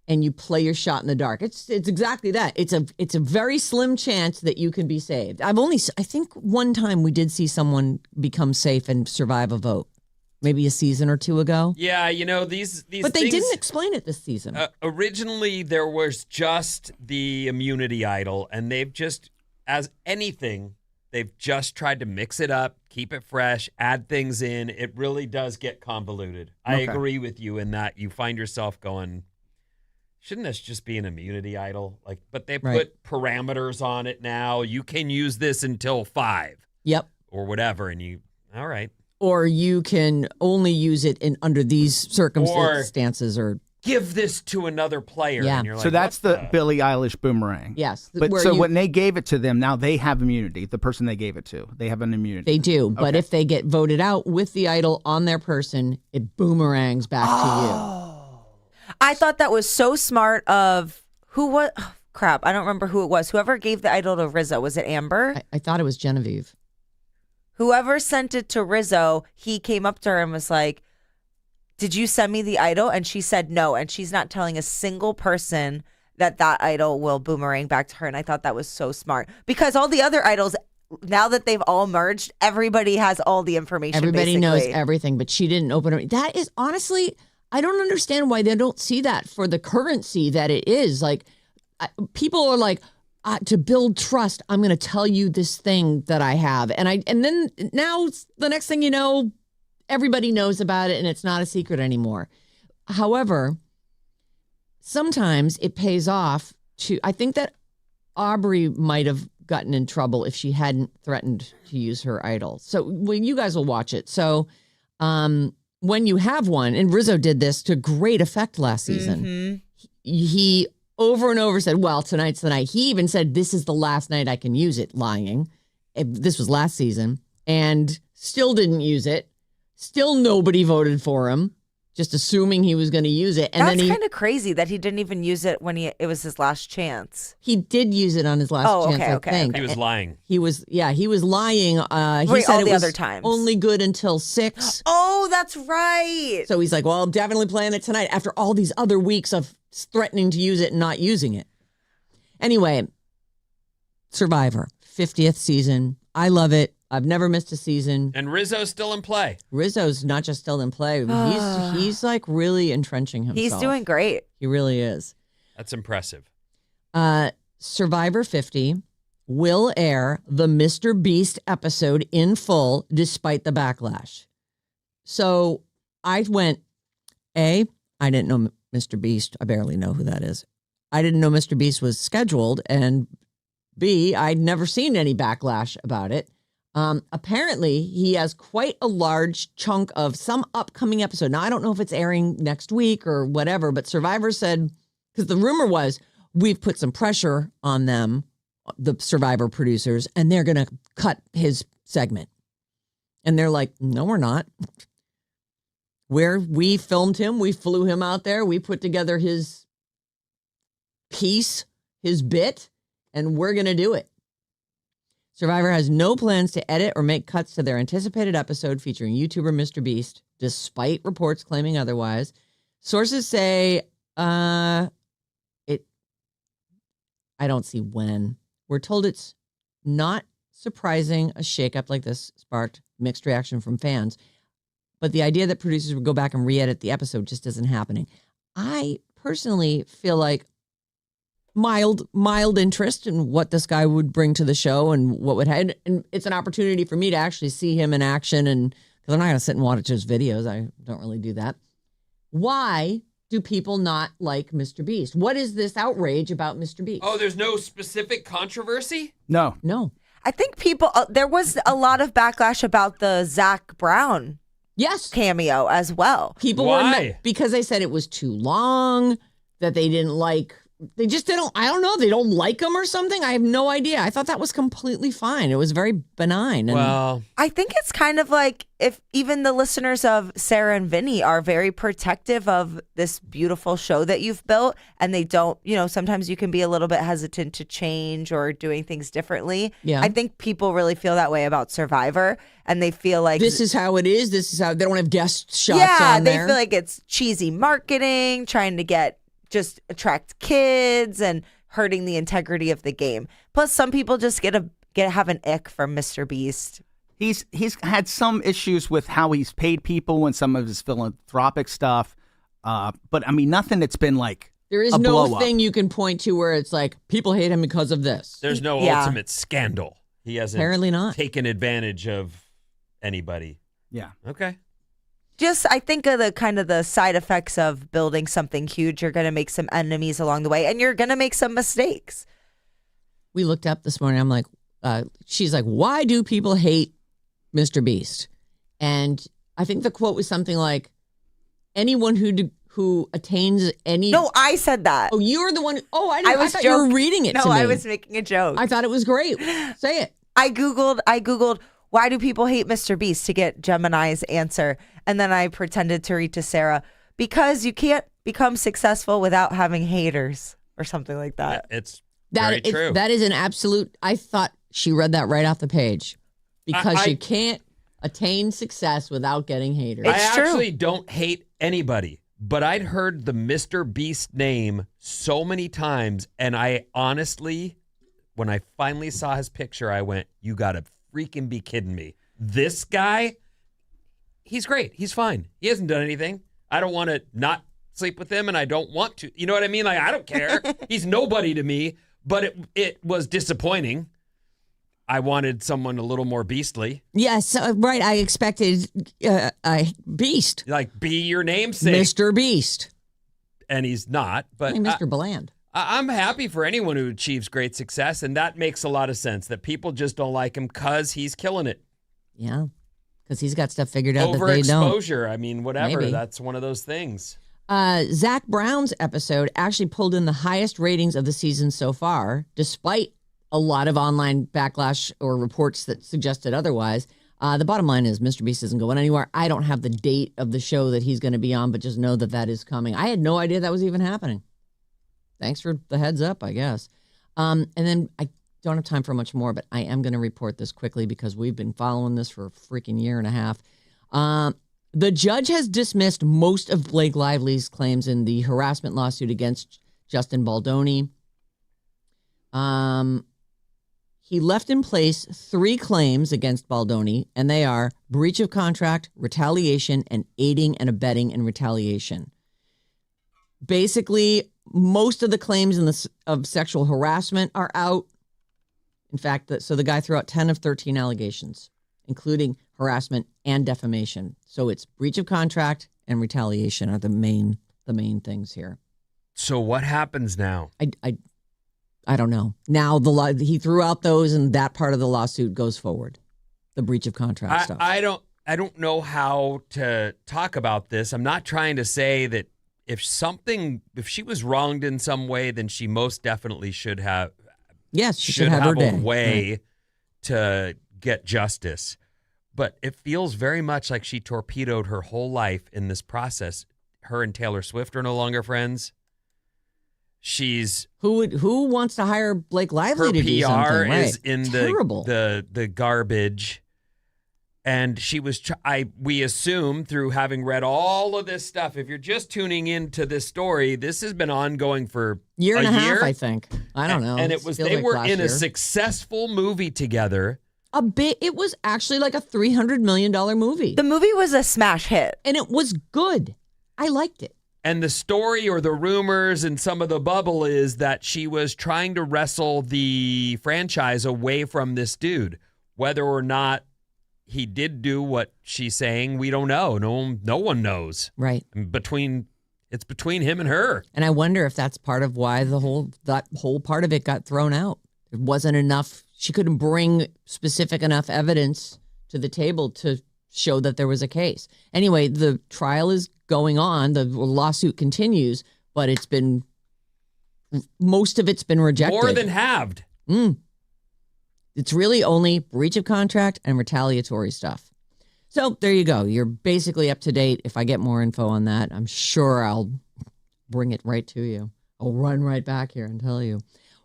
Speaker 1: and you play your shot in the dark. It's exactly that. It's a very slim chance that you can be saved. I think one time we did see someone become safe and survive a vote. Maybe a season or two ago.
Speaker 2: Yeah, these
Speaker 1: But they
Speaker 2: things,
Speaker 1: didn't explain it this season.
Speaker 2: Originally, there was just the immunity idol, and they've just, as anything, they've just tried to mix it up, keep it fresh, add things in. It really does get convoluted. I agree with you in that you find yourself going, shouldn't this just be an immunity idol? But they put parameters on it now. You can use this until 5.
Speaker 1: Yep.
Speaker 2: Or whatever, and all right.
Speaker 1: Or you can only use it under these circumstances, or
Speaker 2: give this to another player.
Speaker 1: Yeah.
Speaker 2: And you're like,
Speaker 3: So that's the Billie Eilish boomerang.
Speaker 1: yes.
Speaker 3: But when they gave it to them, now they have immunity. The person they gave it to, they have an immunity.
Speaker 1: They do, but if they get voted out with the idol on their person, it boomerangs back to you.
Speaker 4: I thought that was so smart of crap. I don't remember who it was. Whoever gave the idol to Rizzo, was it Amber?
Speaker 1: I thought it was Genevieve.
Speaker 4: Whoever sent it to Rizzo, he came up to her and was like, did you send me the idol? And she said no. And she's not telling a single person that idol will boomerang back to her. And I thought that was so smart. Because all the other idols, now that they've all merged, everybody has all the information.
Speaker 1: Everybody
Speaker 4: basically
Speaker 1: knows everything, but she didn't open it. That is honestly, I don't understand why they don't see that for the currency that it is. Like, people are like, to build trust, I'm going to tell you this thing that I have. And then now the next thing you know, everybody knows about it and it's not a secret anymore. However, sometimes it pays off I think that Aubrey might have gotten in trouble if she hadn't threatened to use her idol. So you guys will watch it. So when you have one, and Rizzo did this to great effect last season, he over and over said, well, tonight's the night. He even said, this is the last night I can use it, lying. This was last season. And still didn't use it. Still nobody voted for him, just assuming he was going to use it. And
Speaker 4: that's kind of crazy that he didn't even use it when it was his last chance.
Speaker 1: He did use it on his last chance, I think.
Speaker 2: He was lying.
Speaker 1: He was lying. He
Speaker 4: Wait,
Speaker 1: said
Speaker 4: all
Speaker 1: it
Speaker 4: the
Speaker 1: was
Speaker 4: other times.
Speaker 1: only good until 6.
Speaker 4: Oh, that's right.
Speaker 1: So he's like, well, I'm definitely playing it tonight after all these other weeks of threatening to use it and not using it. Anyway, Survivor, 50th season. I love it. I've never missed a season.
Speaker 2: And Rizzo's still in play.
Speaker 1: Rizzo's not just still in play. He's like really entrenching himself.
Speaker 4: He's doing great.
Speaker 1: He really is.
Speaker 2: That's impressive.
Speaker 1: Survivor 50 will air the Mr. Beast episode in full despite the backlash. So I went, I didn't know Mr. Beast. I barely know who that is. I didn't know Mr. Beast was scheduled. And B, I'd never seen any backlash about it. Apparently, he has quite a large chunk of some upcoming episode. Now, I don't know if it's airing next week or whatever, but Survivor said, because the rumor was, we've put some pressure on them, the Survivor producers, and they're going to cut his segment. And they're like, no, we're not. We filmed him, we flew him out there, we put together his piece, his bit, and we're going to do it. Survivor has no plans to edit or make cuts to their anticipated episode featuring YouTuber Mr. Beast, despite reports claiming otherwise. Sources say, I don't see when. We're told it's not surprising a shakeup like this sparked mixed reaction from fans, but the idea that producers would go back and re-edit the episode just isn't happening. I personally feel like mild interest in what this guy would bring to the show and what would happen. And it's an opportunity for me to actually see him in action, and because I'm not going to sit and watch his videos. I don't really do that. Why do people not like Mr. Beast? What is this outrage about Mr. Beast?
Speaker 2: Oh, there's no specific controversy?
Speaker 3: No.
Speaker 4: I think people, there was a lot of backlash about the Zach Brown cameo as well.
Speaker 1: People were because they said it was too long, that they didn't like. They just didn't, I don't know, they don't like him or something. I have no idea. I thought that was completely fine. It was very benign. And
Speaker 2: well,
Speaker 4: I think it's kind of like if even the listeners of Sarah and Vinnie are very protective of this beautiful show that you've built, and they don't, sometimes you can be a little bit hesitant to change or doing things differently.
Speaker 1: Yeah.
Speaker 4: I think people really feel that way about Survivor, and they feel like
Speaker 1: this is how it is. This is how they don't have guest shots on there.
Speaker 4: Yeah, they feel like it's cheesy marketing, trying to get just attract kids and hurting the integrity of the game. Plus, some people just have an ick from Mr. Beast.
Speaker 3: He's had some issues with how he's paid people and some of his philanthropic stuff. But I mean, nothing that's been like
Speaker 1: there is no thing you can point to where it's like people hate him because of this.
Speaker 2: There's no ultimate scandal. He hasn't
Speaker 1: apparently not
Speaker 2: taken advantage of anybody.
Speaker 3: Yeah.
Speaker 2: Okay.
Speaker 4: Just, I think of the kind of the side effects of building something huge. You're going to make some enemies along the way, and you're going to make some mistakes.
Speaker 1: We looked up this morning. I'm like, she's like, why do people hate Mr. Beast? And I think the quote was something like, anyone who attains any.
Speaker 4: No, I said that.
Speaker 1: Oh, you're the one. Oh, I thought
Speaker 4: joking.
Speaker 1: you were reading it.
Speaker 4: No,
Speaker 1: to me.
Speaker 4: I was making a joke.
Speaker 1: I thought it was great. Say it.
Speaker 4: I googled why do people hate Mr. Beast to get Gemini's answer, and then I pretended to read to Sarah because you can't become successful without having haters or something like that.
Speaker 2: It's very true.
Speaker 1: That is an absolute. I thought she read that right off the page because you can't attain success without getting haters.
Speaker 2: I actually don't hate anybody, but I'd heard the Mr. Beast name so many times, and I honestly, when I finally saw his picture, I went, you gotta freaking be kidding me. This guy, he's great. He's fine. He hasn't done anything. I don't want to not sleep with him, and I don't want to. You know what I mean? Like, I don't care. He's nobody to me, but it was disappointing. I wanted someone a little more beastly.
Speaker 1: Yes, right. I expected Beast.
Speaker 2: Like, be your namesake.
Speaker 1: Mr. Beast.
Speaker 2: And he's not. But
Speaker 1: hey, Mr. Bland.
Speaker 2: I'm happy for anyone who achieves great success, and that makes a lot of sense, that people just don't like him because he's killing it.
Speaker 1: Yeah, because he's got stuff figured out that they don't.
Speaker 2: Overexposure. I mean, whatever.
Speaker 1: Maybe.
Speaker 2: That's one of those things.
Speaker 1: Zach Brown's episode actually pulled in the highest ratings of the season so far, despite a lot of online backlash or reports that suggested otherwise. The bottom line is Mr. Beast isn't going anywhere. I don't have the date of the show that he's going to be on, but just know that that is coming. I had no idea that was even happening. Thanks for the heads up, I guess. And then I don't have time for much more, but I am going to report this quickly because we've been following this for a freaking year and a half. The judge has dismissed most of Blake Lively's claims in the harassment lawsuit against Justin Baldoni. He left in place 3 claims against Baldoni, and they are breach of contract, retaliation, and aiding and abetting in retaliation. Basically, most of the claims of sexual harassment are out. In fact, so the guy threw out 10 of 13 allegations, including harassment and defamation. So it's breach of contract and retaliation are the main things here.
Speaker 2: So what happens now?
Speaker 1: I don't know. Now he threw out those, and that part of the lawsuit goes forward. The breach of contract stuff.
Speaker 2: I don't know how to talk about this. I'm not trying to say that if she was wronged in some way, then she most definitely should have.
Speaker 1: Yes, she should have her day.
Speaker 2: A way to get justice. But it feels very much like she torpedoed her whole life in this process. Her and Taylor Swift are no longer friends. She's
Speaker 1: who wants to hire Blake Lively to do something?
Speaker 2: Her PR is
Speaker 1: right.
Speaker 2: in
Speaker 1: Terrible.
Speaker 2: the garbage. And she was, we assume through having read all of this stuff, if you're just tuning into this story, this has been ongoing for
Speaker 1: year and a half, I think. I don't know.
Speaker 2: And they were in a successful movie together.
Speaker 1: It was actually like a $300 million movie.
Speaker 4: The movie was a smash hit.
Speaker 1: And it was good. I liked it.
Speaker 2: And the story or the rumors and some of the bubble is that she was trying to wrestle the franchise away from this dude. Whether or not he did do what she's saying, we don't know. No one knows.
Speaker 1: Right.
Speaker 2: It's between him and her.
Speaker 1: And I wonder if that's part of why that whole part of it got thrown out. It wasn't enough. She couldn't bring specific enough evidence to the table to show that there was a case. Anyway, the trial is going on. The lawsuit continues, but most of it's been rejected.
Speaker 2: More than halved.
Speaker 1: It's really only breach of contract and retaliatory stuff. So there you go. You're basically up to date. If I get more info on that, I'm sure I'll bring it right to you. I'll run right back here and tell you.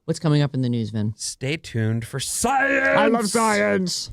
Speaker 1: What's coming up in the news, Vin?
Speaker 2: Stay tuned for science.
Speaker 1: I love science.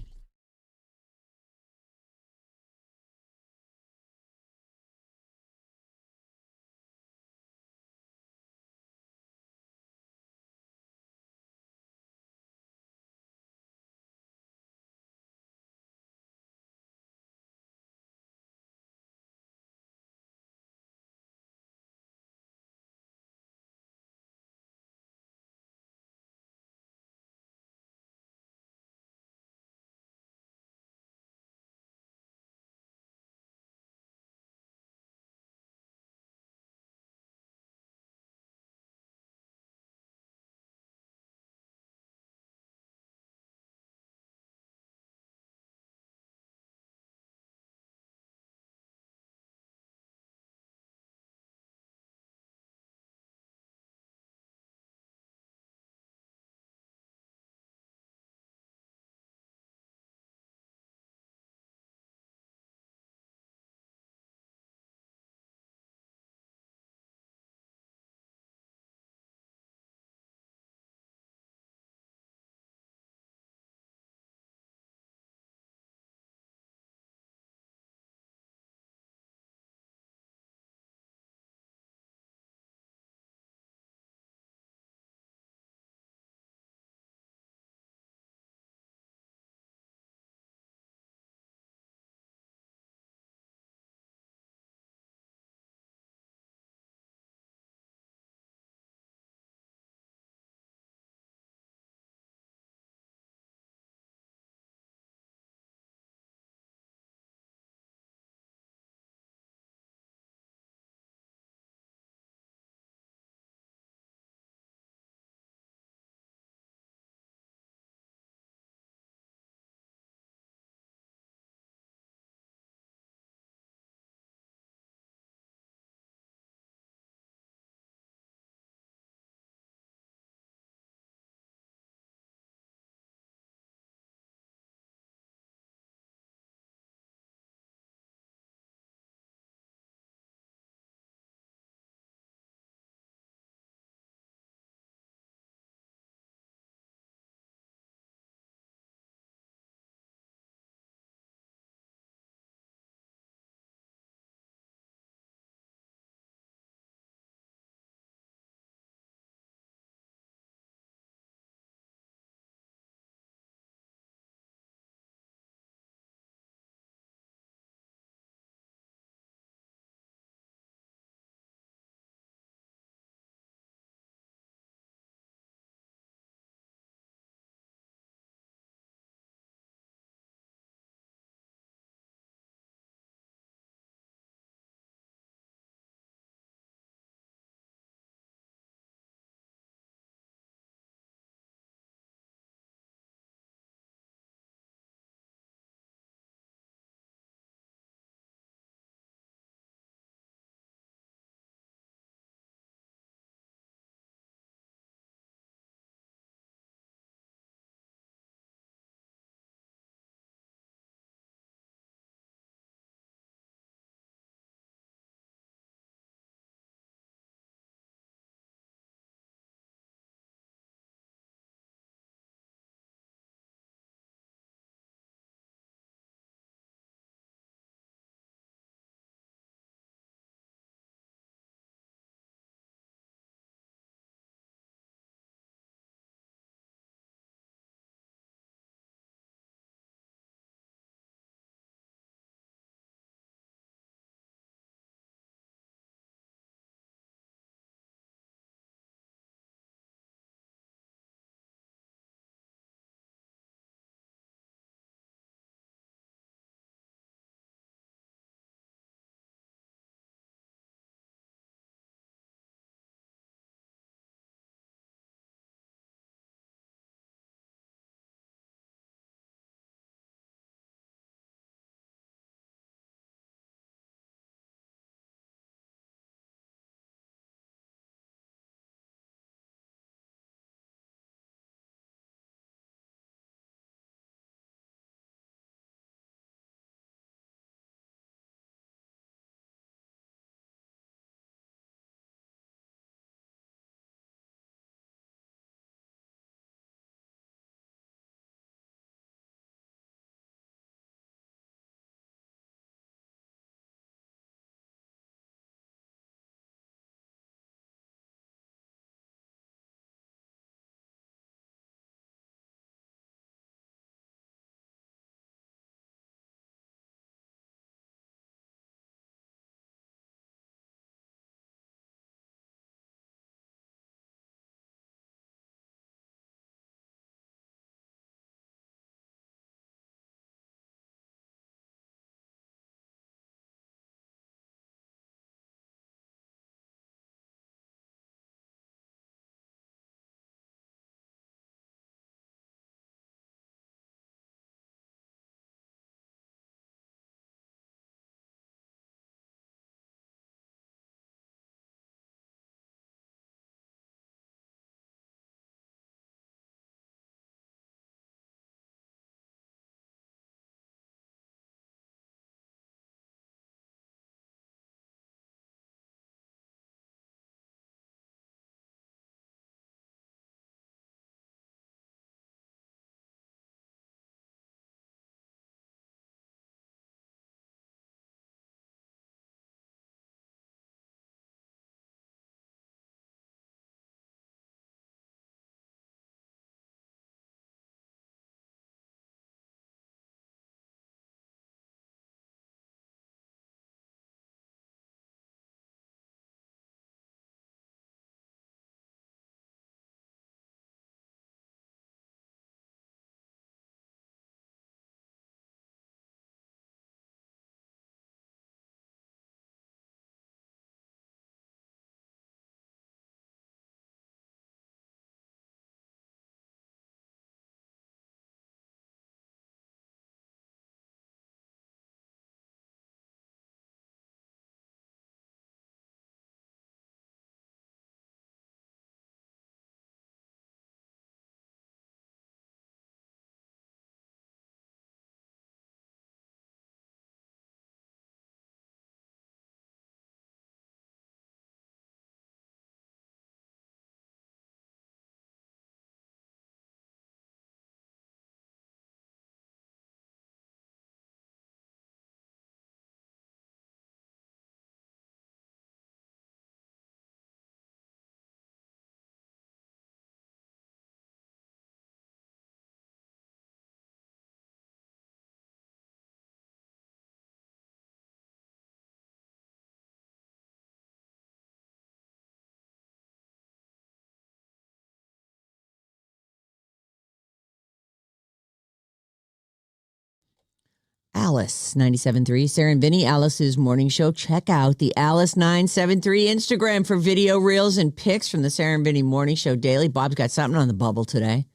Speaker 1: Alice 97.3, Sarah Vinnie, Alice's morning show. Check out the Alice 973 Instagram for video reels and pics from the Sarah Vinnie morning show daily. Bob's got something on the bubble today.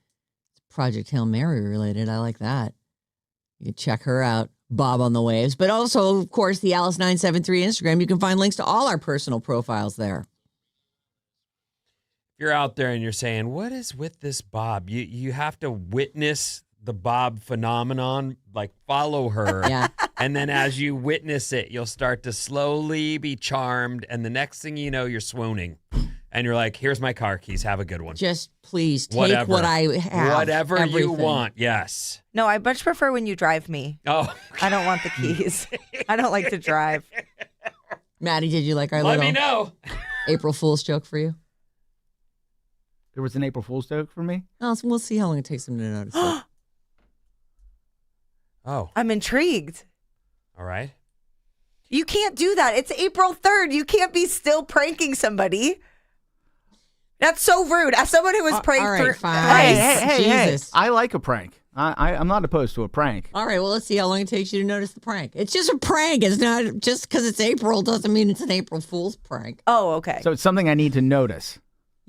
Speaker 1: It's Project Hail Mary related. I like that. You can check her out, Bob on the Waves. But also, of course, the Alice 973 Instagram. You can find links to all our personal profiles there.
Speaker 2: If you're out there and you're saying, what is with this Bob? You have to witness the Bob phenomenon, like follow her.
Speaker 1: Yeah.
Speaker 2: And then as you witness it, you'll start to slowly be charmed. And the next thing you know, you're swooning. And you're like, here's my car keys. Have a good one.
Speaker 1: Just please take
Speaker 2: Whatever.
Speaker 1: what I have.
Speaker 2: Whatever
Speaker 1: everything.
Speaker 2: you want. Yes.
Speaker 4: No, I much prefer when you drive me.
Speaker 2: Oh,
Speaker 4: I don't want the keys. I don't like to drive.
Speaker 1: Maddie, did you like our
Speaker 2: let
Speaker 1: little
Speaker 2: me know.
Speaker 1: April Fool's joke for you?
Speaker 3: There was an April Fool's joke for me?
Speaker 1: Oh, so we'll see how long it takes them to notice it.
Speaker 2: Oh,
Speaker 4: I'm intrigued.
Speaker 2: all right.
Speaker 4: You can't do that. It's April 3rd. You can't be still pranking somebody. That's so rude. As someone who was pranked
Speaker 1: all right,
Speaker 4: for
Speaker 1: fine.
Speaker 3: Hey.
Speaker 1: Jesus.
Speaker 3: I like a prank. I'm not opposed to a prank.
Speaker 1: All right, well, let's see how long it takes you to notice the prank. It's just a prank. It's not just because it's April doesn't mean it's an April Fool's prank.
Speaker 4: Oh, okay.
Speaker 3: So it's something I need to notice.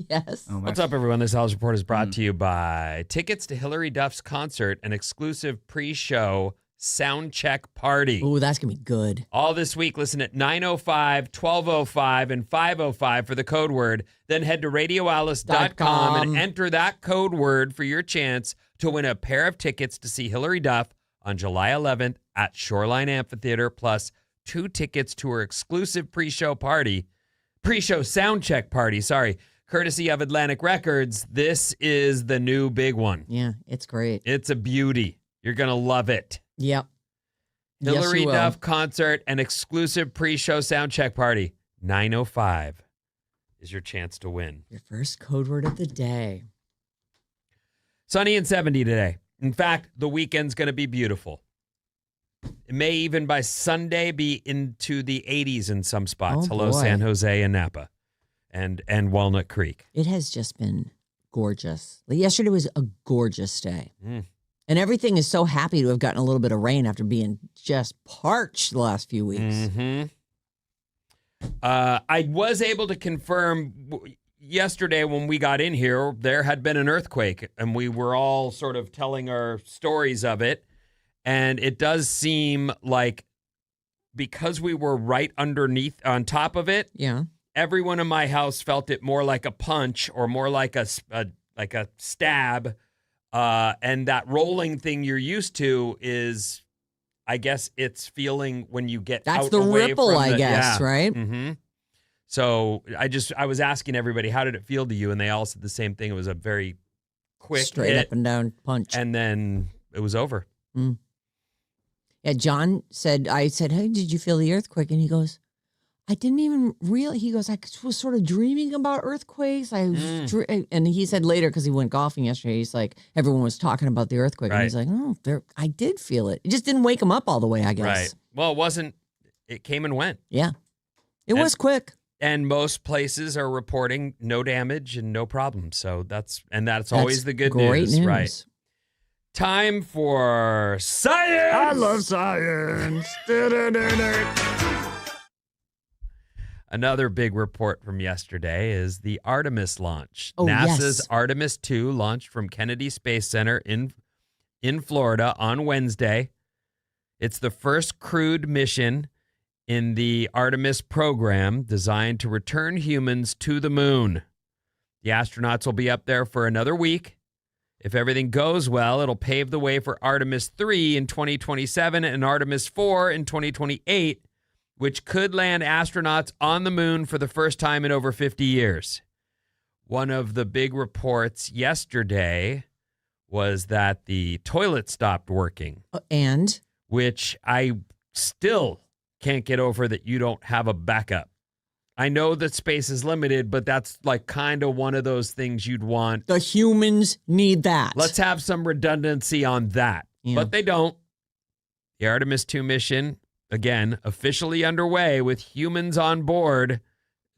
Speaker 1: Yes.
Speaker 3: Oh,
Speaker 2: What's up, everyone? This Alice Report is brought to you by tickets to Hillary Duff's concert, an exclusive pre-show sound check party.
Speaker 1: Ooh, that's going to be good.
Speaker 2: All this week, listen at 9:05, 12:05, and 5:05 for the code word. Then head to radioalice.com and enter that code word for your chance to win a pair of tickets to see Hillary Duff on July 11th at Shoreline Amphitheater, plus 2 tickets to her exclusive pre-show sound check party, courtesy of Atlantic Records. This is the new big one.
Speaker 1: Yeah, it's great.
Speaker 2: It's a beauty. You're going to love it.
Speaker 1: Yep.
Speaker 2: Hillary
Speaker 1: Yes, you will.
Speaker 2: Duff concert and exclusive pre-show sound check party. 9:05 is your chance to win.
Speaker 1: Your first code word of the day.
Speaker 2: Sunny and 70 today. In fact, the weekend's going to be beautiful. It may even by Sunday be into the 80s in some spots.
Speaker 1: Oh,
Speaker 2: Hello,
Speaker 1: boy.
Speaker 2: San Jose and Napa and Walnut Creek.
Speaker 1: It has just been gorgeous. Like, yesterday was a gorgeous day.
Speaker 2: Mm.
Speaker 1: And everything is so happy to have gotten a little bit of rain after being just parched the last few weeks.
Speaker 2: Mm-hmm. I was able to confirm yesterday when we got in here, there had been an earthquake, and we were all sort of telling our stories of it. And it does seem like because we were right underneath, on top of it,
Speaker 1: Yeah.
Speaker 2: everyone in my house felt it more like a punch or more like a stab. And that rolling thing you're used to is, I guess it's feeling when you get
Speaker 1: That's
Speaker 2: out
Speaker 1: the
Speaker 2: away
Speaker 1: ripple,
Speaker 2: from
Speaker 1: I
Speaker 2: the-
Speaker 1: guess,
Speaker 2: yeah.
Speaker 1: right?
Speaker 2: Mm-hmm. So I was asking everybody, how did it feel to you? And they all said the same thing. It was a very quick
Speaker 1: Straight
Speaker 2: hit,
Speaker 1: up and down punch.
Speaker 2: and then it was over.
Speaker 1: Yeah, John said, I said, hey, did you feel the earthquake? And he goes, I didn't even he goes, I was sort of dreaming about earthquakes. And he said later, because he went golfing yesterday, he's like, everyone was talking about the earthquake. And
Speaker 2: Right.
Speaker 1: he's like, oh, I did feel it. It just didn't wake him up all the way, I guess.
Speaker 2: Right. Well, it came and went.
Speaker 1: Yeah. It was quick.
Speaker 2: And most places are reporting no damage and no problems. So that's always the good
Speaker 1: great
Speaker 2: news, right? Time for science.
Speaker 1: I love science.
Speaker 2: Another big report from yesterday is the Artemis launch.
Speaker 1: Oh,
Speaker 2: NASA's
Speaker 1: yes.
Speaker 2: Artemis 2 launched from Kennedy Space Center in Florida on Wednesday. It's the first crewed mission in the Artemis program designed to return humans to the moon. The astronauts will be up there for another week. If everything goes well, it'll pave the way for Artemis 3 in 2027 and Artemis 4 in 2028, which could land astronauts on the moon for the first time in over 50 years. One of the big reports yesterday was that the toilet stopped working,
Speaker 1: And
Speaker 2: which I still can't get over that you don't have a backup. I know that space is limited, but that's like kind of one of those things you'd want.
Speaker 1: the humans need that.
Speaker 2: Let's have some redundancy on that.
Speaker 1: Yeah.
Speaker 2: But they don't. The Artemis 2 mission, again, officially underway with humans on board.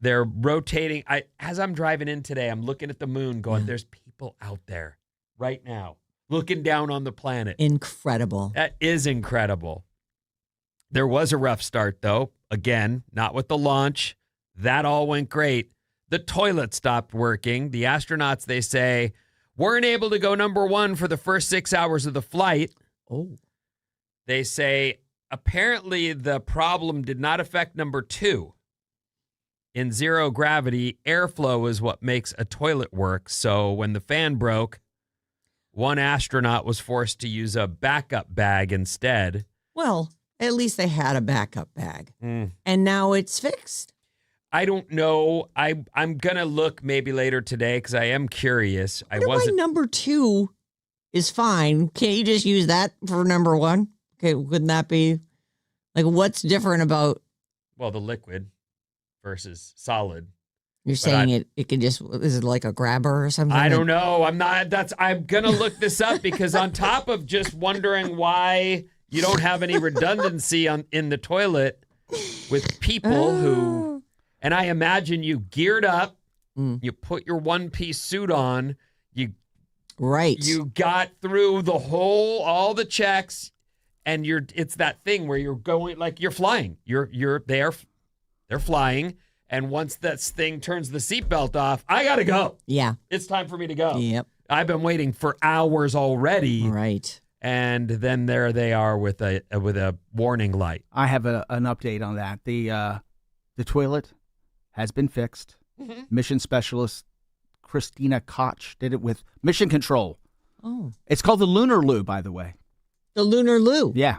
Speaker 2: They're rotating. As I'm driving in today, I'm looking at the moon going, there's people out there right now looking down on the planet.
Speaker 1: Incredible.
Speaker 2: That is incredible. There was a rough start, though. Again, not with the launch. That all went great. The toilet stopped working. The astronauts, they say, weren't able to go number one for the first 6 hours of the flight.
Speaker 1: Oh.
Speaker 2: They say apparently the problem did not affect number two. In zero gravity, airflow is what makes a toilet work. So when the fan broke, one astronaut was forced to use a backup bag instead.
Speaker 1: Well, at least they had a backup bag.
Speaker 2: Mm.
Speaker 1: And now it's fixed.
Speaker 2: I don't know. I'm going to look maybe later today because I am curious.
Speaker 1: I wasn't. Why number two is fine. Can't you just use that for number one? Okay, wouldn't that be like what's different about?
Speaker 2: Well, the liquid versus solid.
Speaker 1: You're saying it can just, is it like a grabber or something?
Speaker 2: I don't know. I'm going to look this up because on top of just wondering why you don't have any redundancy in the toilet with people who, and I imagine you geared up, you put your one-piece suit on, you got through all the checks, and it's that thing where you're going, like you're flying. They're flying. And once that thing turns the seatbelt off, I got to go. Yeah. It's time for me to go. Yep. I've been waiting for hours already.
Speaker 1: Right.
Speaker 2: And then there they are with a warning light.
Speaker 3: I have an update on that. The toilet has been fixed. Mm-hmm. Mission specialist Christina Koch did it with Mission Control. Oh. It's called the Lunar Loo, by the way.
Speaker 1: The Lunar Loo.
Speaker 3: Yeah.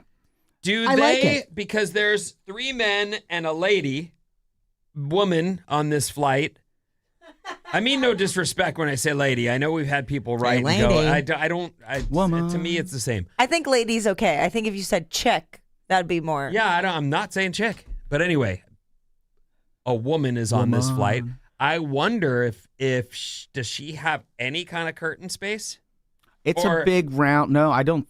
Speaker 1: Like it.
Speaker 2: Because there's 3 men and a woman on this flight. I mean no disrespect when I say lady. I know we've had people write and go. Woman. To me, it's the same.
Speaker 4: I think lady's okay. I think if you said chick, that'd be more.
Speaker 2: Yeah, I'm not saying chick. But anyway, a woman is on this flight. I wonder if does she have any kind of curtain space?
Speaker 3: It's a big round. No, I don't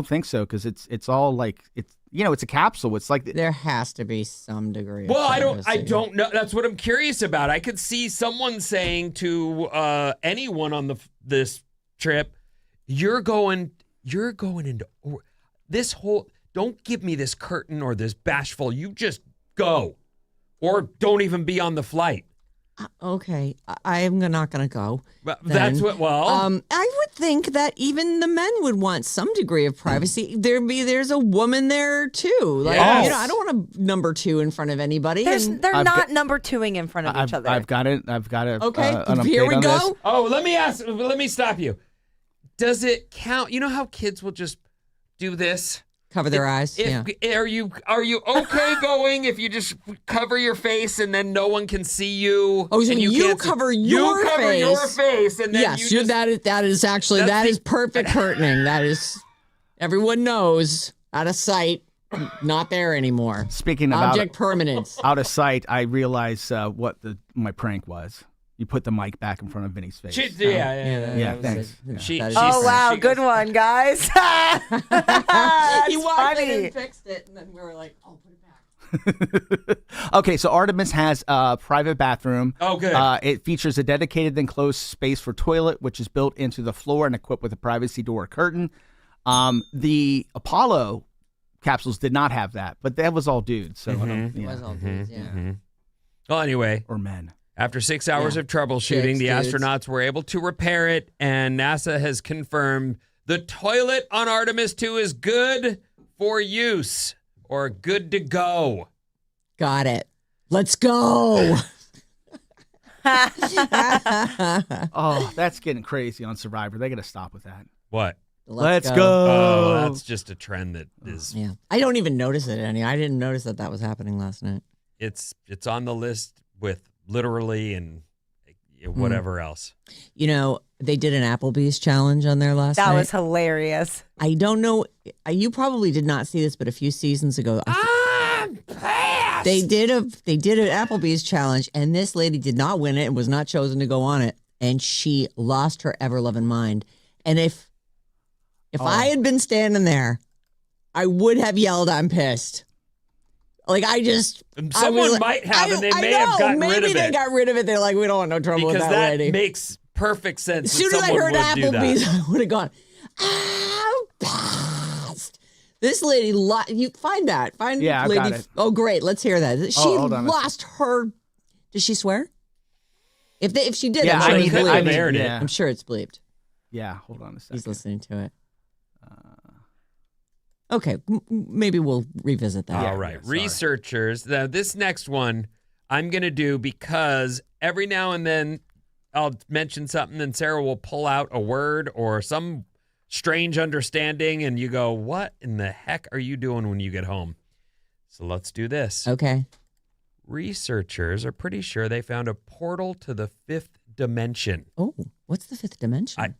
Speaker 3: think so because it's all like it's. It's a capsule. It's like
Speaker 1: there has to be some degree of
Speaker 2: privacy. I don't know. That's what I'm curious about. I could see someone saying to anyone on this trip, you're going into this whole, don't give me this curtain or this bashful. You just go or don't even be on the flight.
Speaker 1: Okay, I am not going to go.
Speaker 2: But that's what. Well,
Speaker 1: I would think that even the men would want some degree of privacy. There's a woman there too. Like I don't want a number two in front of anybody.
Speaker 4: They're not number twoing in front of each other.
Speaker 3: I've got it.
Speaker 1: Okay, here we go.
Speaker 3: This.
Speaker 2: Oh, let me stop you. Does it count? You know how kids will just do this.
Speaker 1: Cover their eyes.
Speaker 2: Are you okay going if you just cover your face and then no one can see you?
Speaker 1: Oh, so you cover your face.
Speaker 2: You cover your face and then
Speaker 1: yes, that is perfect curtaining. That is, everyone knows, out of sight, not there anymore.
Speaker 3: Speaking of
Speaker 1: object permanence,
Speaker 3: out of sight, I realize what my prank was. You put the mic back in front of Vinny's face.
Speaker 2: Yeah,
Speaker 3: thanks.
Speaker 4: Wow, good one, guys.
Speaker 1: He walked in and fixed it, and then we were like, oh, put it back.
Speaker 3: Okay, so Artemis has a private bathroom.
Speaker 2: Oh, good.
Speaker 3: It features a dedicated enclosed space for toilet, which is built into the floor and equipped with a privacy door curtain. The Apollo capsules did not have that, but that was all dudes. So
Speaker 1: it was all dudes,
Speaker 2: Well, anyway.
Speaker 3: Or men.
Speaker 2: After 6 hours of troubleshooting, the astronauts were able to repair it, and NASA has confirmed the toilet on Artemis 2 is good for use or good to go.
Speaker 1: Got it. Let's go.
Speaker 3: Oh, that's getting crazy on Survivor. They got to stop with that.
Speaker 2: What?
Speaker 3: Let's go.
Speaker 2: Oh, that's just a trend that is.
Speaker 1: Yeah. I don't even notice it any. I didn't notice that was happening last night.
Speaker 2: It's on the list with literally and whatever else.
Speaker 1: They did an Applebee's challenge on there last night.
Speaker 4: That was hilarious.
Speaker 1: I don't know. You probably did not see this, but a few seasons ago, they did an Applebee's challenge, and this lady did not win it and was not chosen to go on it, and she lost her ever-loving mind. And if I had been standing there, I would have yelled, "I'm pissed." Like,
Speaker 2: someone might have, and they may have gotten rid of it.
Speaker 1: Maybe they got rid of it. They're like, we don't want no trouble with that lady.
Speaker 2: Because that makes perfect sense.
Speaker 1: As soon as I heard Applebee's, I would have gone, I'm pissed. This lady, you find that. Find
Speaker 3: Yeah, I've
Speaker 1: lady.
Speaker 3: got it.
Speaker 1: Oh, great. Let's hear that. She
Speaker 3: hold on a
Speaker 1: lost her. Does she swear? If she did,
Speaker 3: Yeah,
Speaker 1: I'm sure
Speaker 2: I
Speaker 1: it's
Speaker 2: could
Speaker 1: bleeped.
Speaker 2: have aired it.
Speaker 3: yeah.
Speaker 1: I'm sure it's bleeped.
Speaker 3: Yeah, hold on a second.
Speaker 1: He's listening to it. Okay, maybe we'll revisit that.
Speaker 2: All right.
Speaker 3: sorry.
Speaker 2: Researchers, now this next one I'm going to do because every now and then I'll mention something and Sarah will pull out a word or some strange understanding and you go, what in the heck are you doing when you get home? So let's do this.
Speaker 1: Okay.
Speaker 2: Researchers are pretty sure they found a portal to the fifth dimension.
Speaker 1: Oh, what's the fifth dimension?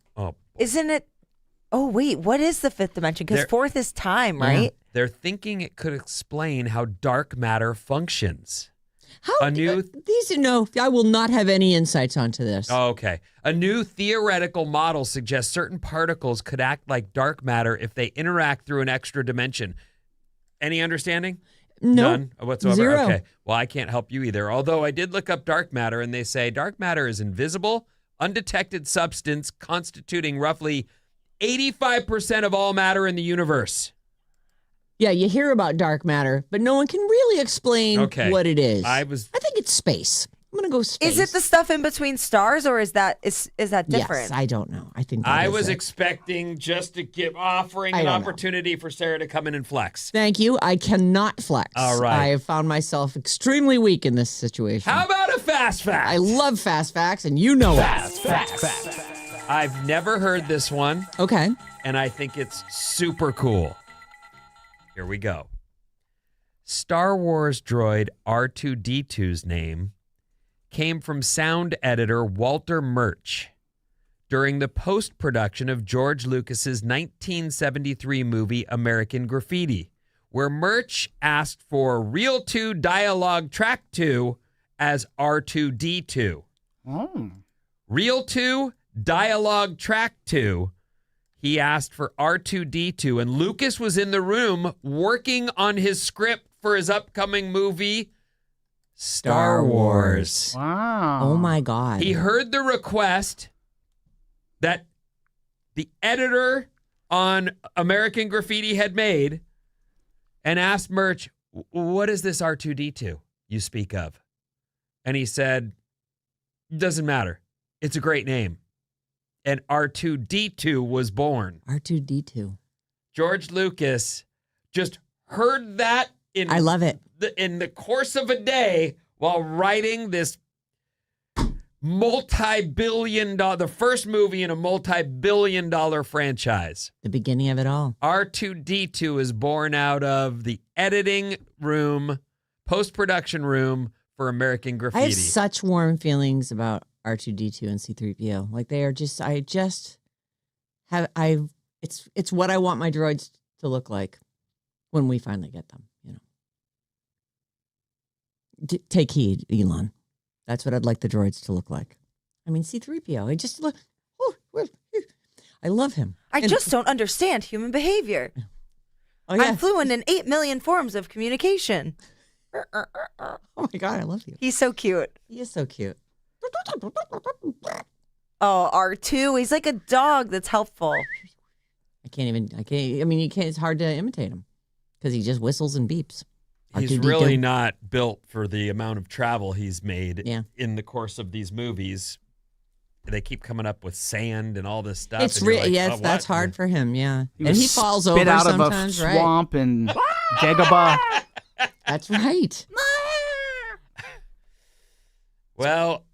Speaker 4: Isn't it? Oh, wait. What is the fifth dimension? Because
Speaker 2: There-
Speaker 4: fourth is time,
Speaker 1: Yeah.
Speaker 4: right?
Speaker 2: They're thinking it could explain how dark matter functions.
Speaker 1: How
Speaker 2: a new-
Speaker 1: these? No, I will not have any insights onto this.
Speaker 2: Oh, okay. A new theoretical model suggests certain particles could act like dark matter if they interact through an extra dimension. Any understanding?
Speaker 1: No.
Speaker 2: None whatsoever?
Speaker 1: Zero.
Speaker 2: Okay. Well, I can't help you either. Although I did look up dark matter, and they say dark matter is invisible, undetected substance constituting roughly 85% of all matter in the universe.
Speaker 1: Yeah, you hear about dark matter, but no one can really explain
Speaker 2: Okay.
Speaker 1: what it is.
Speaker 2: I
Speaker 1: think it's space. I'm gonna go space.
Speaker 4: Is it the stuff in between stars, or is that different?
Speaker 1: Yes, I don't know. I think that
Speaker 2: I
Speaker 1: is
Speaker 2: was
Speaker 1: it.
Speaker 2: expecting just to offering
Speaker 1: I
Speaker 2: an
Speaker 1: don't know.
Speaker 2: opportunity for Sarah to come in and flex.
Speaker 1: Thank you. I cannot flex.
Speaker 2: All right.
Speaker 1: I have found myself extremely weak in this situation.
Speaker 2: How about a fast fact?
Speaker 1: I love fast facts, and you know it.
Speaker 2: I've never heard this one,
Speaker 1: Okay.
Speaker 2: and I think it's super cool. Here we go. Star Wars droid R2-D2's name came from sound editor Walter Murch during the post-production of George Lucas's 1973 movie American Graffiti, where Murch asked for Reel 2 Dialogue Track 2 as R2-D2.
Speaker 3: Oh.
Speaker 2: Reel 2 Dialogue Track 2, he asked for R2-D2, and Lucas was in the room working on his script for his upcoming movie, Star Wars.
Speaker 3: Wow.
Speaker 1: Oh my God.
Speaker 2: He heard the request that the editor on American Graffiti had made and asked Murch, what is this R2-D2 you speak of? And he said, doesn't matter. It's a great name. And R2-D2 was born.
Speaker 1: R2-D2.
Speaker 2: George Lucas just heard that
Speaker 1: I love it.
Speaker 2: in the course of a day while writing this multi-billion-dollar, the first movie in a multi-billion-dollar franchise.
Speaker 1: The beginning of it all.
Speaker 2: R2-D2 is born out of the editing room, post-production room for American Graffiti.
Speaker 1: I have such warm feelings about R2-D2 and C-3PO. Like they are just, it's what I want my droids to look like when we finally get them, you know. Take heed, Elon. That's what I'd like the droids to look like. I mean, C-3PO, I just look, I love him.
Speaker 4: I just don't understand human behavior.
Speaker 1: Oh, yeah.
Speaker 4: I'm fluent in 8 million forms of communication.
Speaker 1: Oh my God, I love you.
Speaker 4: He's so cute.
Speaker 1: He is so cute.
Speaker 4: Oh, R2, he's like a dog that's helpful.
Speaker 1: I mean, you can't, it's hard to imitate him because he just whistles and beeps.
Speaker 2: He's
Speaker 1: R2-D2.
Speaker 2: really not built for the amount of travel he's made
Speaker 1: Yeah.
Speaker 2: in the course of these movies. They keep coming up with sand and all this stuff.
Speaker 1: It's
Speaker 2: and you're
Speaker 1: real.
Speaker 2: like,
Speaker 1: Yes,
Speaker 2: "Oh, what?"
Speaker 1: that's hard for him. Yeah, and
Speaker 3: was
Speaker 1: he falls
Speaker 3: spit
Speaker 1: over
Speaker 3: out
Speaker 1: sometimes.
Speaker 3: of a
Speaker 1: Right?
Speaker 3: swamp and Dagobah.
Speaker 1: That's right.
Speaker 2: Well,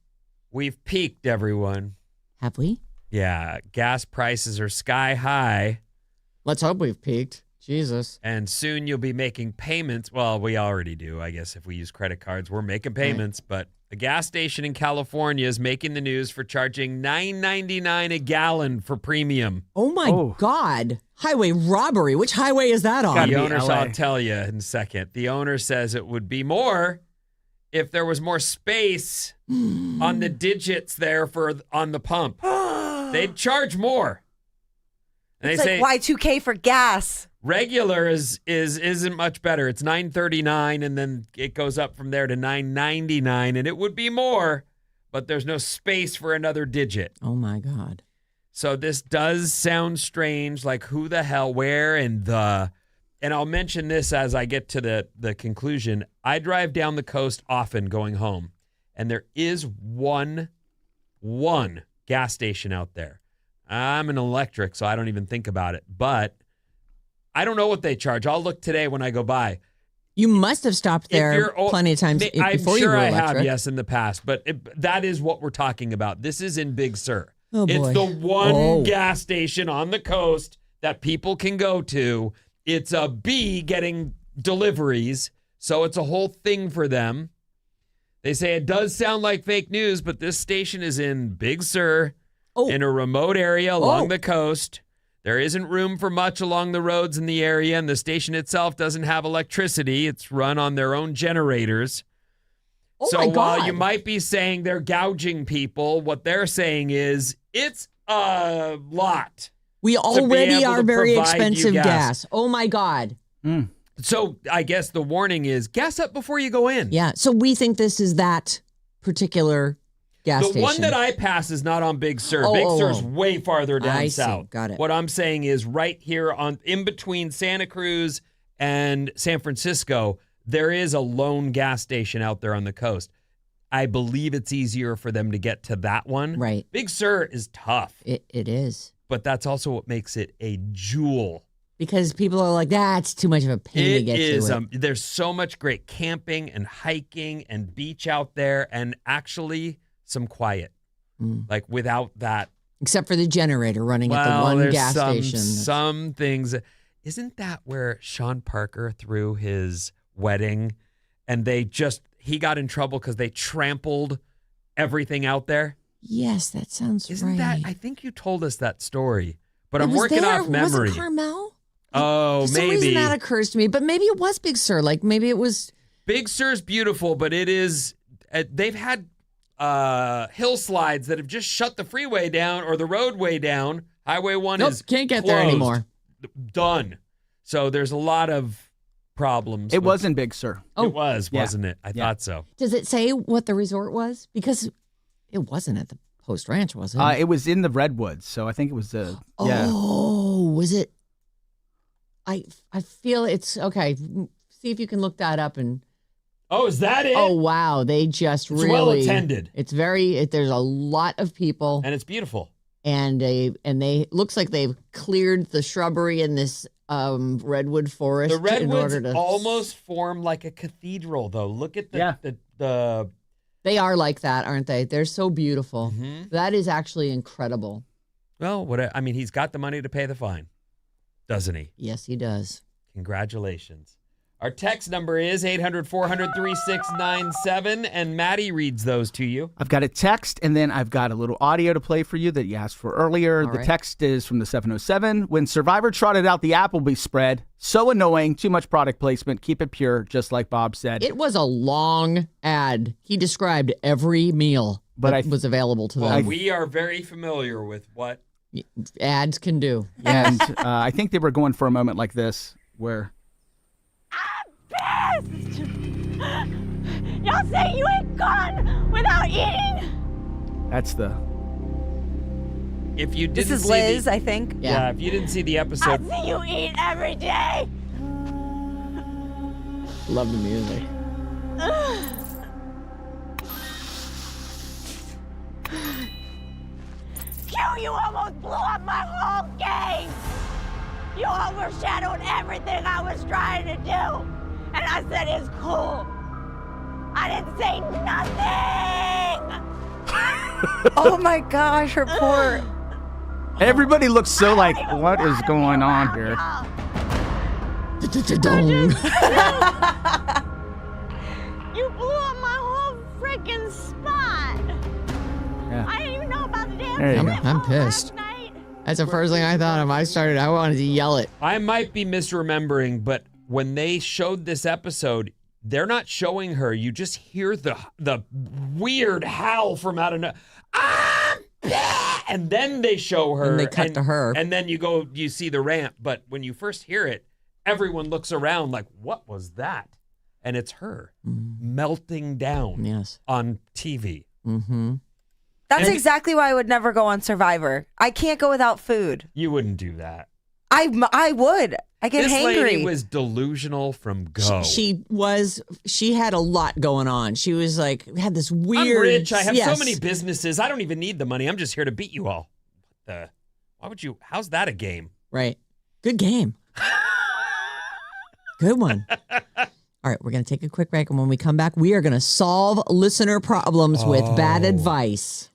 Speaker 2: we've peaked, everyone.
Speaker 1: Have we?
Speaker 2: Yeah, gas prices are sky high,
Speaker 1: Let's hope we've peaked. Jesus.
Speaker 2: and soon you'll be making payments. Well, we already do. I guess if we use credit cards, we're making payments. But a gas station in California is making the news for charging $9.99 a gallon for premium.
Speaker 1: Oh my
Speaker 3: Oh.
Speaker 1: God. Highway robbery. Which highway is that on?
Speaker 3: Gotta
Speaker 2: The
Speaker 3: be
Speaker 2: owner,
Speaker 3: LA.
Speaker 2: I'll tell you in a second. The owner says it would be more if there was more space on the digits there on the pump. They'd charge more. And
Speaker 4: It's
Speaker 2: they
Speaker 4: like
Speaker 2: say
Speaker 4: Y2K for gas.
Speaker 2: regular isn't much better. It's $9.39 and then it goes up from there to $9.99 and it would be more, but there's no space for another digit.
Speaker 1: Oh my God.
Speaker 2: So this does sound strange, like who the hell, where in the and I'll mention this as I get to the conclusion. I drive down the coast often going home, and there is one gas station out there. I'm an electric, so I don't even think about it. But I don't know what they charge. I'll look today when I go by.
Speaker 1: You must have stopped there plenty of times
Speaker 2: I'm
Speaker 1: before
Speaker 2: sure
Speaker 1: you were
Speaker 2: I
Speaker 1: electric.
Speaker 2: have, yes, in the past. But that is what we're talking about. This is in Big Sur.
Speaker 1: Oh, boy.
Speaker 2: It's the one gas station on the coast that people can go to. It's a bee getting deliveries, so it's a whole thing for them. They say it does sound like fake news, but this station is in Big Sur, in a remote area along the coast. There isn't room for much along the roads in the area, and the station itself doesn't have electricity. It's run on their own generators. So while you might be saying they're gouging people, what they're saying is it's a lot.
Speaker 1: We already are very
Speaker 2: provide you
Speaker 1: expensive
Speaker 2: gas.
Speaker 1: gas. Oh, my God.
Speaker 2: So I guess the warning is gas up before you go in.
Speaker 1: Yeah. So we think this is that particular gas
Speaker 2: The
Speaker 1: station.
Speaker 2: one that I pass is not on Big Sur.
Speaker 1: Oh,
Speaker 2: Big
Speaker 1: oh,
Speaker 2: Sur's
Speaker 1: oh.
Speaker 2: way farther down
Speaker 1: I see.
Speaker 2: south.
Speaker 1: Got it.
Speaker 2: What I'm saying is right here in between Santa Cruz and San Francisco, there is a lone gas station out there on the coast. I believe it's easier for them to get to that one.
Speaker 1: Right.
Speaker 2: Big Sur is tough,
Speaker 1: It is.
Speaker 2: but that's also what makes it a jewel.
Speaker 1: Because people are like, that's too much of a pain to get to.
Speaker 2: There's so much great camping and hiking and beach out there, and actually some quiet. Like without that.
Speaker 1: Except for the generator running at the one
Speaker 2: there's
Speaker 1: gas station.
Speaker 2: Some things. Isn't that where Sean Parker threw his wedding and he got in trouble because they trampled everything out there?
Speaker 1: Yes, that sounds
Speaker 2: Isn't
Speaker 1: right.
Speaker 2: that? I think you told us that story, but
Speaker 1: It
Speaker 2: I'm
Speaker 1: was
Speaker 2: working
Speaker 1: there.
Speaker 2: off memory.
Speaker 1: Was it Carmel?
Speaker 2: Oh,
Speaker 1: For some
Speaker 2: maybe.
Speaker 1: reason that occurs to me, but maybe it was Big Sur. Like maybe it was.
Speaker 2: Big Sur's beautiful, but it is. They've had hill slides that have just shut the freeway down or the roadway down. Highway 1
Speaker 1: Nope,
Speaker 2: is
Speaker 1: can't get
Speaker 2: closed.
Speaker 1: there anymore.
Speaker 2: Done. So there's a lot of problems.
Speaker 3: It was in Big Sur.
Speaker 2: It was,
Speaker 3: Yeah.
Speaker 2: wasn't it? I thought so.
Speaker 1: Does it say what the resort was? Because it wasn't at the Post Ranch, was it?
Speaker 3: It was in the Redwoods, so I think it was yeah.
Speaker 1: Oh, was it? I feel it's okay. See if you can look that up and.
Speaker 2: Oh, is that it?
Speaker 1: Oh wow, they just
Speaker 2: It's
Speaker 1: really
Speaker 2: well attended.
Speaker 1: It's there's a lot of people,
Speaker 2: And it's beautiful.
Speaker 1: and they looks like they've cleared the shrubbery in this redwood forest.
Speaker 2: The redwoods
Speaker 1: in order to,
Speaker 2: almost form like a cathedral, though. Look at the
Speaker 1: They are like that, aren't they? They're so beautiful.
Speaker 2: Mhm.
Speaker 1: That is actually incredible.
Speaker 2: Well, he's got the money to pay the fine, doesn't he?
Speaker 1: Yes, he does.
Speaker 2: Congratulations. Our text number is 800-400-3697, and Maddie reads those to you.
Speaker 3: I've got a text, and then I've got a little audio to play for you that you asked for earlier.
Speaker 1: All
Speaker 3: The
Speaker 1: right.
Speaker 3: text is from the 707. When Survivor trotted out the Applebee's spread, so annoying, too much product placement, keep it pure, just like Bob said.
Speaker 1: It was a long ad. He described every meal that was available to
Speaker 2: Well,
Speaker 1: them.
Speaker 2: we are very familiar with what
Speaker 1: Ads can do.
Speaker 3: And I think they were going for a moment like this, where...
Speaker 5: Y'all say you ain't gone without eating?
Speaker 3: That's the...
Speaker 2: If you didn't
Speaker 4: This is
Speaker 2: see
Speaker 4: Liz, I think.
Speaker 2: Yeah, if you didn't see the
Speaker 5: I
Speaker 2: episode,
Speaker 5: see you eat every day.
Speaker 1: Love the music.
Speaker 5: You almost blew up my whole game. You overshadowed everything I was trying to do. And I said it's cool. I didn't say nothing.
Speaker 4: Oh my gosh, her poor.
Speaker 3: Everybody looks so like, what is going on here?
Speaker 5: You blew up my whole freaking spot.
Speaker 3: Yeah.
Speaker 5: I didn't even know about the damn
Speaker 3: There you
Speaker 5: slip
Speaker 3: go.
Speaker 1: I'm
Speaker 5: hole last
Speaker 1: pissed.
Speaker 5: night.
Speaker 1: That's the first thing I thought of. I wanted to yell it.
Speaker 2: I might be misremembering, but when they showed this episode, they're not showing her. You just hear the weird howl from out of nowhere. And then they show her.
Speaker 1: And they cut to her.
Speaker 2: And then you see the ramp. But when you first hear it, everyone looks around like, what was that? And it's her melting down
Speaker 1: Yes.
Speaker 2: on TV.
Speaker 1: Mm-hmm.
Speaker 4: That's
Speaker 2: And-
Speaker 4: exactly why I would never go on Survivor. I can't go without food.
Speaker 2: You wouldn't do that.
Speaker 4: I would. I get
Speaker 2: This
Speaker 4: hangry.
Speaker 2: lady was delusional from go.
Speaker 1: She had a lot going on. She was like, had this weird.
Speaker 2: I'm rich. I have so
Speaker 1: yes.
Speaker 2: many businesses. I don't even need the money. I'm just here to beat you all. Why would you? How's that a game?
Speaker 1: Right. Good game. Good one. All right, we're going to take a quick break. And when we come back, we are going to solve listener problems with bad advice.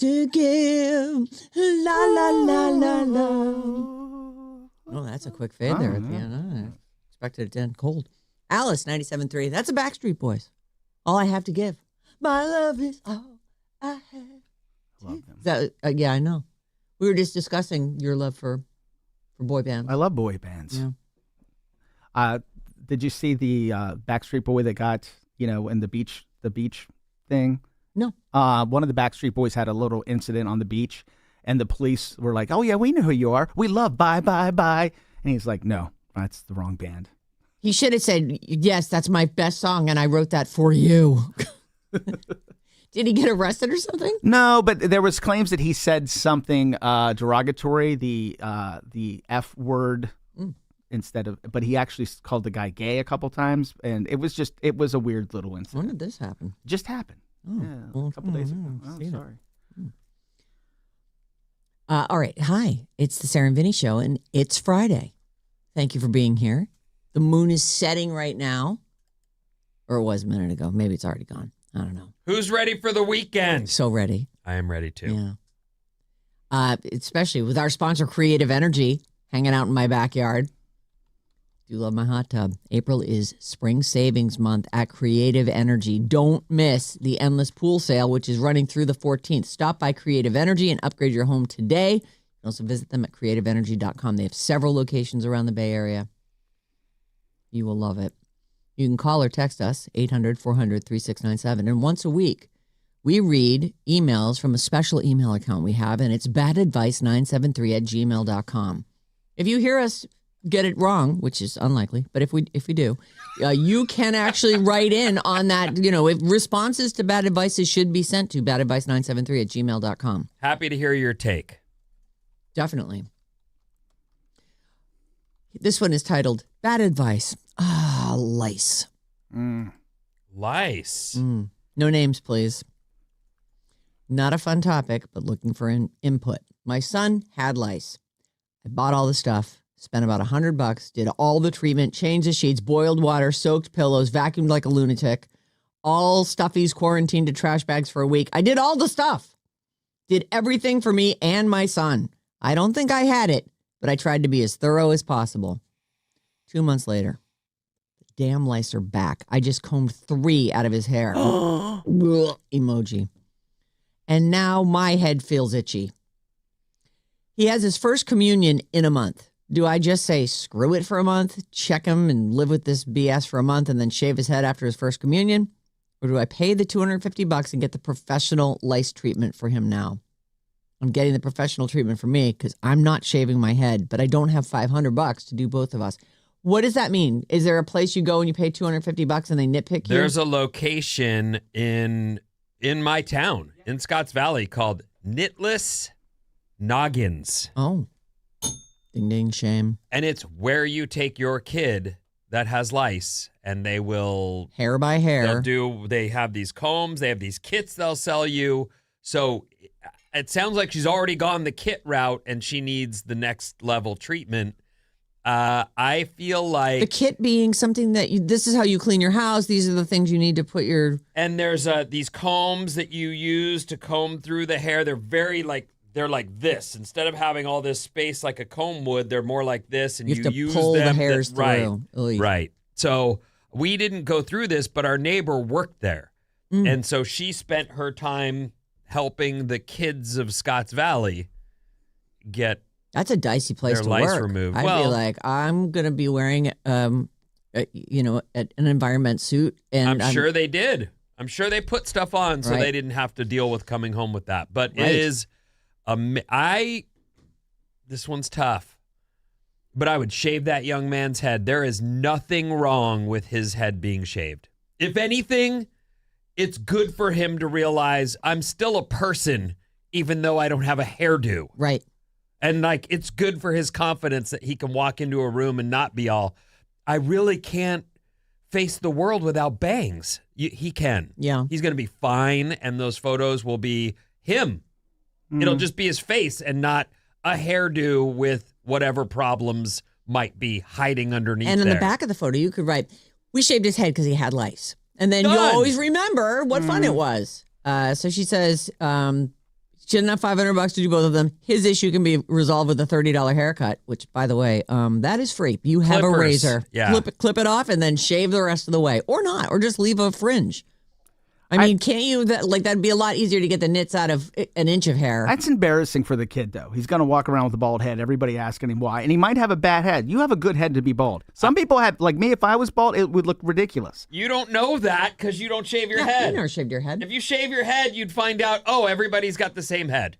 Speaker 1: to give. La la la la la. Oh, that's a quick fade there at the end. I expected it to end cold. Alice, 97.3. That's a Backstreet Boys. All I have to give. My love is all I have.
Speaker 3: Love them.
Speaker 1: That, yeah, I know. We were just discussing your love for boy bands.
Speaker 3: I love boy bands.
Speaker 1: Yeah.
Speaker 3: Did you see the Backstreet Boy that got, in the beach thing?
Speaker 1: No.
Speaker 3: One of the Backstreet Boys had a little incident on the beach, and the police were like, "Oh yeah, we know who you are. We love Bye Bye Bye." And he's like, "No, that's the wrong band."
Speaker 1: He should have said, "Yes, that's my best song, and I wrote that for you." Did he get arrested or something?
Speaker 3: No, but there was claims that he said something derogatory, the F word instead of, but he actually called the guy gay a couple times, and it was a weird little incident.
Speaker 1: When did this happen?
Speaker 3: Just happened.
Speaker 1: Oh,
Speaker 3: a couple days ago. Oh, sorry.
Speaker 1: All right. Hi, it's the Sarah Vinnie Show, and it's Friday. Thank you for being here. The moon is setting right now, or it was a minute ago. Maybe it's already gone. I don't know.
Speaker 2: Who's ready for the weekend?
Speaker 1: So ready.
Speaker 2: I am ready too.
Speaker 1: Yeah. Especially with our sponsor, Creative Energy, hanging out in my backyard. Do love my hot tub. April is spring savings month at Creative Energy. Don't miss the endless pool sale, which is running through the 14th. Stop by Creative Energy and upgrade your home today. You can also visit them at creativeenergy.com. They have several locations around the Bay Area. You will love it. You can call or text us, 800-400-3697. And once a week, we read emails from a special email account we have, and it's badadvice973@gmail.com. If you hear us get it wrong, which is unlikely, but if we do, you can actually write in on that. If responses to bad advices should be sent to badadvice973@gmail.com.
Speaker 2: Happy to hear your take.
Speaker 1: Definitely. This one is titled Bad Advice. Lice.
Speaker 2: Lice.
Speaker 1: No names, please. Not a fun topic, but looking for an input. My son had lice. I bought all the stuff, spent about $100, did all the treatment, changed the sheets, boiled water, soaked pillows, vacuumed like a lunatic, all stuffies quarantined to trash bags for a week. I did all the stuff. Did everything for me and my son. I don't think I had it, but I tried to be as thorough as possible. 2 months later, the damn lice are back. I just combed 3 out of his hair. Emoji. And now my head feels itchy. He has his first communion in a month. Do I just say, screw it for a month, check him and live with this BS for a month and then shave his head after his first communion? Or do I pay the $250 and get the professional lice treatment for him now? I'm getting the professional treatment for me because I'm not shaving my head, but I don't have $500 to do both of us. What does that mean? Is there a place you go and you pay $250 and they nitpick you?
Speaker 2: There's a location in my town in Scotts Valley called Knitless Noggins.
Speaker 1: Oh. Ding, ding, shame.
Speaker 2: And it's where you take your kid that has lice and they will...
Speaker 1: Hair by hair.
Speaker 2: They have these combs, they have these kits they'll sell you. So it sounds like she's already gone the kit route and she needs the next level treatment. I feel like...
Speaker 1: The kit being something that this is how you clean your house. These are the things you need to put your...
Speaker 2: And there's these combs that you use to comb through the hair. They're they're like this. Instead of having all this space like a comb would, they're more like this. And
Speaker 1: you have to
Speaker 2: use
Speaker 1: pull
Speaker 2: them
Speaker 1: the hairs through.
Speaker 2: Right. So we didn't go through this, but our neighbor worked there. And so she spent her time helping the kids of Scotts Valley get...
Speaker 1: That's a dicey place
Speaker 2: their
Speaker 1: to
Speaker 2: lice
Speaker 1: work.
Speaker 2: removed.
Speaker 1: I'd be like, I'm going to be wearing, an environment suit. And
Speaker 2: I'm sure they did. I'm sure they put stuff on so
Speaker 1: Right.
Speaker 2: they didn't have to deal with coming home with that. But
Speaker 1: Right.
Speaker 2: it is, this one's tough. But I would shave that young man's head. There is nothing wrong with his head being shaved. If anything, it's good for him to realize I'm still a person, even though I don't have a hairdo.
Speaker 1: Right.
Speaker 2: And it's good for his confidence that he can walk into a room and not be all, I really can't face the world without bangs. He can.
Speaker 1: Yeah.
Speaker 2: He's going to be fine, and those photos will be him. It'll just be his face and not a hairdo with whatever problems might be hiding underneath
Speaker 1: And in
Speaker 2: there.
Speaker 1: the back of the photo, you could write, we shaved his head because he had lice. And then
Speaker 2: Done.
Speaker 1: you'll always remember what fun it was. So she says, She doesn't have $500 to do both of them. His issue can be resolved with a $30 haircut, which, by the way, that is free. You have
Speaker 2: Clippers.
Speaker 1: a razor.
Speaker 2: Yeah.
Speaker 1: Clip it off and then shave the rest of the way. Or not. Or just leave a fringe. I mean, can't you? That'd be a lot easier to get the nits out of an inch of hair.
Speaker 3: That's embarrassing for the kid, though. He's going to walk around with a bald head, everybody asking him why. And he might have a bad head. You have a good head to be bald. Some people have, like me, if I was bald, it would look ridiculous.
Speaker 2: You don't know that because you don't shave your
Speaker 1: You
Speaker 2: head.
Speaker 1: never shaved your head.
Speaker 2: If you shave your head, you'd find out, oh, everybody's got the same head.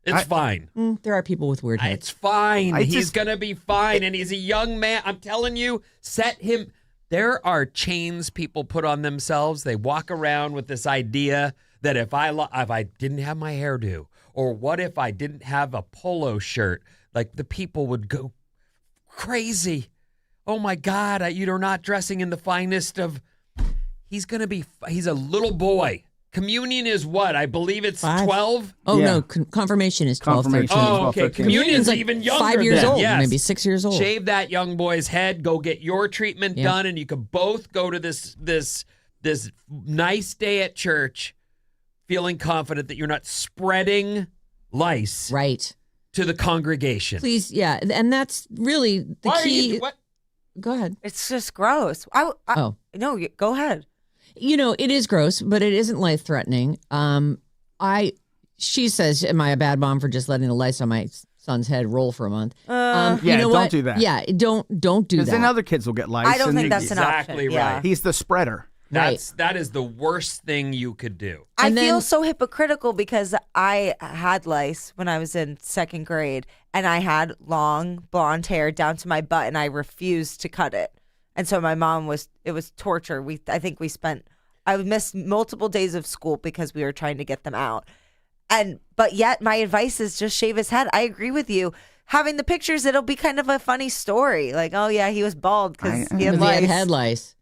Speaker 2: It's fine.
Speaker 1: There are people with weird heads.
Speaker 2: It's fine. He's
Speaker 3: just-
Speaker 2: going to be fine. And he's a young man. I'm telling you, set him. There are chains people put on themselves. They walk around with this idea that if I didn't have my hairdo, or what if I didn't have a polo shirt, like the people would go crazy. Oh my God, you're not dressing in the finest of. He's a little boy. Communion is what? I believe it's
Speaker 1: 5.
Speaker 2: 12.
Speaker 1: Oh,
Speaker 3: Yeah.
Speaker 1: no. Confirmation is 12, 13.
Speaker 3: Confirmation.
Speaker 2: Oh, okay.
Speaker 3: 13.
Speaker 2: Communion's
Speaker 1: like
Speaker 2: even younger
Speaker 1: 5 years
Speaker 2: then.
Speaker 1: old,
Speaker 2: Yes.
Speaker 1: maybe 6 years old.
Speaker 2: Shave that young boy's head. Go get your treatment
Speaker 1: Yeah.
Speaker 2: done, and you can both go to this nice day at church, feeling confident that you're not spreading lice
Speaker 1: Right.
Speaker 2: to the congregation.
Speaker 1: Please, yeah. And that's really the
Speaker 2: Why are
Speaker 1: key.
Speaker 2: you? What?
Speaker 1: Go ahead.
Speaker 4: It's just gross. No, go ahead.
Speaker 1: You know, it is gross, but it isn't life-threatening. She says, am I a bad mom for just letting the lice on my son's head roll for a month?
Speaker 3: Yeah,
Speaker 1: you know
Speaker 3: don't
Speaker 1: what?
Speaker 3: do that.
Speaker 1: Yeah, don't do
Speaker 3: Because
Speaker 1: that.
Speaker 3: then other kids will get lice.
Speaker 4: I don't
Speaker 3: and
Speaker 4: think that's an option.
Speaker 2: Exactly
Speaker 4: Yeah.
Speaker 2: right.
Speaker 3: He's the spreader.
Speaker 2: That is the worst thing you could do.
Speaker 4: I
Speaker 1: And
Speaker 4: feel
Speaker 1: then-
Speaker 4: so hypocritical because I had lice when I was in 2nd grade, and I had long blonde hair down to my butt, and I refused to cut it. And so my mom it was torture. I missed multiple days of school because we were trying to get them out. But yet my advice is just shave his head. I agree with you. Having the pictures, it'll be kind of a funny story. Like, oh yeah, he was bald because he had
Speaker 1: Because he had
Speaker 4: lice.
Speaker 1: head lice.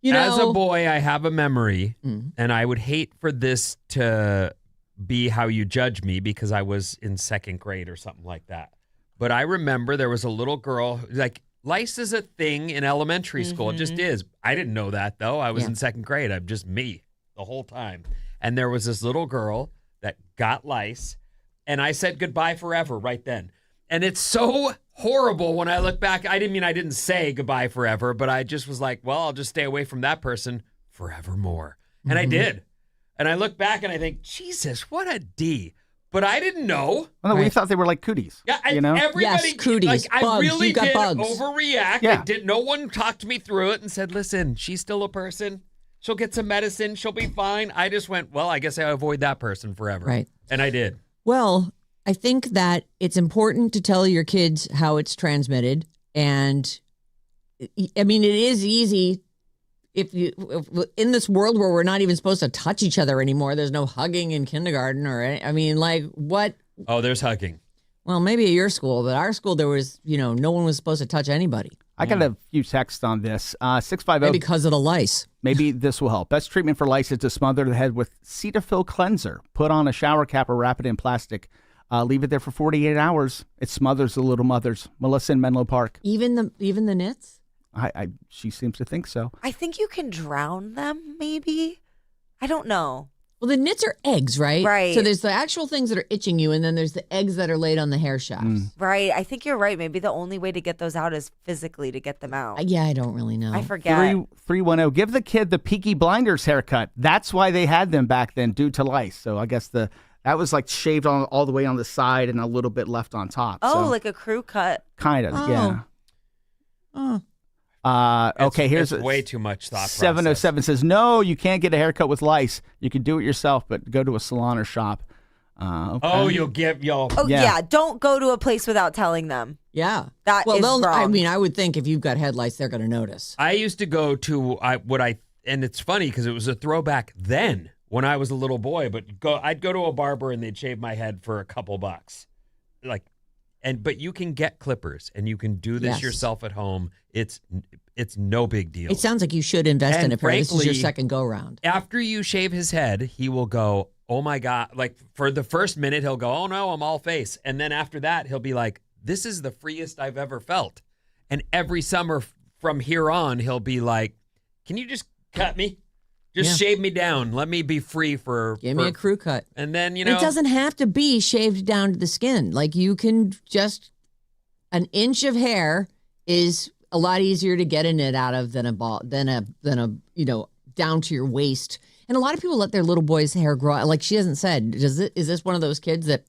Speaker 1: You know,
Speaker 2: As a boy, I have a memory,
Speaker 1: Mm.
Speaker 2: and I would hate for this to be how you judge me because I was in 2nd grade or something like that. But I remember there was a little girl, like, lice is a thing in elementary school. It just is. I didn't know that, though. I was
Speaker 1: Yeah.
Speaker 2: in 2nd grade. I'm just me the whole time. And there was this little girl that got lice, and I said goodbye forever right then. And it's so horrible when I look back. I didn't say goodbye forever, but I just was like, well, I'll just stay away from that person forevermore. And I did. And I look back and I think, Jesus, what a D. But I didn't know.
Speaker 3: Well, no, we
Speaker 1: Right.
Speaker 3: thought they were like cooties.
Speaker 2: Yeah,
Speaker 3: you know?
Speaker 2: everybody,
Speaker 1: Yes, cooties,
Speaker 2: like, I
Speaker 1: bugs.
Speaker 2: really
Speaker 1: You got
Speaker 2: did
Speaker 1: bugs.
Speaker 2: overreact.
Speaker 3: Yeah.
Speaker 2: No one talked me through it and said, listen, she's still a person. She'll get some medicine. She'll be fine. I just went, well, I guess I avoid that person forever.
Speaker 1: Right.
Speaker 2: And I did.
Speaker 1: Well, I think that it's important to tell your kids how it's transmitted. And I mean, it is easy if in this world where we're not even supposed to touch each other anymore, there's no hugging in kindergarten what?
Speaker 2: Oh, there's hugging.
Speaker 1: Well, maybe at your school, but our school, there was, no one was supposed to touch anybody.
Speaker 3: I got a few texts on this. 650.
Speaker 1: Maybe because of the lice.
Speaker 3: Maybe this will help. Best treatment for lice is to smother the head with Cetaphil cleanser. Put on a shower cap or wrap it in plastic. Leave it there for 48 hours. It smothers the little mothers. Melissa in Menlo Park.
Speaker 1: Even the nits?
Speaker 3: She seems to think so.
Speaker 4: I think you can drown them, maybe. I don't know.
Speaker 1: Well, the nits are eggs, right?
Speaker 4: Right.
Speaker 1: So there's the actual things that are itching you, and then there's the eggs that are laid on the hair shafts.
Speaker 4: Right. I think you're right. Maybe the only way to get those out is physically to get them out.
Speaker 1: Yeah, I don't really know.
Speaker 4: I forget.
Speaker 3: 310. Give the kid the Peaky Blinders haircut. That's why they had them back then, due to lice. So I guess that was like shaved all the way on the side and a little bit left on top.
Speaker 4: Oh,
Speaker 3: so,
Speaker 4: like a crew cut.
Speaker 3: kind of,
Speaker 1: Oh.
Speaker 3: yeah.
Speaker 1: Oh.
Speaker 3: Okay, here's
Speaker 2: it's way too much thought process.
Speaker 3: 707 says, no, you can't get a haircut with lice. You can do it yourself, but go to a salon or shop. Okay.
Speaker 2: Oh,
Speaker 4: Oh, yeah. Don't go to a place without telling them.
Speaker 1: Yeah.
Speaker 4: That
Speaker 1: well,
Speaker 4: is
Speaker 1: they'll. I
Speaker 4: wrong.
Speaker 1: mean, I would think if you've got head lice, they're going to notice.
Speaker 2: I used to go to and it's funny because it was a throwback then when I was a little boy. But I'd go to a barber and they'd shave my head for a couple bucks, but you can get clippers and you can do this
Speaker 1: Yes.
Speaker 2: yourself at home. It's no big deal.
Speaker 1: It sounds like you should invest
Speaker 2: And
Speaker 1: in a pair. This is your
Speaker 2: frankly,
Speaker 1: second go round.
Speaker 2: After you shave his head, he will go, oh my God. Like for the first minute, he'll go, oh no, I'm all face. And then after that, he'll be like, this is the freest I've ever felt. And every summer from here on, he'll be like, can you just cut me? Just shave me down. Let me be free for.
Speaker 1: Give me a crew cut.
Speaker 2: And then,
Speaker 1: It doesn't have to be shaved down to the skin. Like you can just, an inch of hair is a lot easier to get a knit out of than a ball, than a down to your waist. And a lot of people let their little boy's hair grow. Like she hasn't said, is this one of those kids that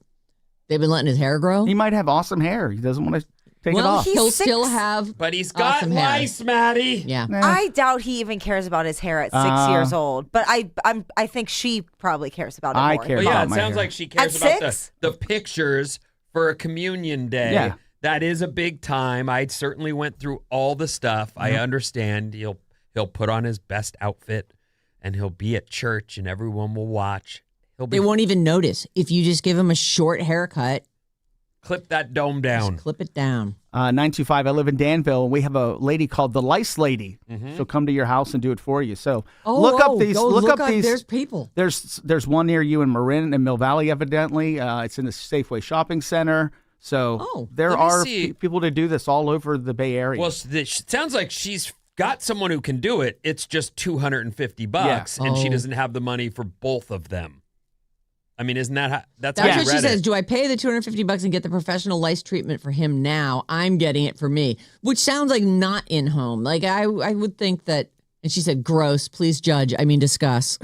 Speaker 1: they've been letting his hair grow?
Speaker 3: He might have awesome hair. He doesn't want to take it off.
Speaker 1: He'll still have
Speaker 2: But he's got
Speaker 1: awesome
Speaker 2: lice,
Speaker 1: hair.
Speaker 2: Maddie.
Speaker 1: Yeah.
Speaker 4: I doubt he even cares about his hair at 6 years old. But I think she probably cares about it more.
Speaker 3: I care
Speaker 2: But yeah,
Speaker 3: about
Speaker 2: it
Speaker 3: my
Speaker 2: sounds
Speaker 3: hair.
Speaker 2: like she cares
Speaker 4: At
Speaker 2: about
Speaker 4: 6?
Speaker 2: the pictures for a communion day.
Speaker 3: Yeah.
Speaker 2: That is a big time. I certainly went through all the stuff. I understand. He'll put on his best outfit and he'll be at church and everyone will watch.
Speaker 1: They won't even notice if you just give him a short haircut.
Speaker 2: Clip that dome down.
Speaker 1: Just clip it down.
Speaker 3: 925. I live in Danville, and we have a lady called the Lice Lady. She'll come to your house and do it for you. So look up these. Look up these.
Speaker 1: There's people.
Speaker 3: There's one near you in Marin and Mill Valley, evidently. It's in the Safeway Shopping Center. So there
Speaker 2: let me
Speaker 3: are
Speaker 2: see.
Speaker 3: people to do this all over the Bay Area.
Speaker 2: Well, it sounds like she's got someone who can do it. It's just $250, and she doesn't have the money for both of them. I mean, isn't that that's how
Speaker 1: That's
Speaker 2: you
Speaker 1: what she
Speaker 2: read
Speaker 1: says.
Speaker 2: it.
Speaker 1: Do I pay the $250 and get the professional lice treatment for him now? I'm getting it for me, which sounds like not in home. Like I would think that. And she said, "Gross. Please judge. I mean, discuss."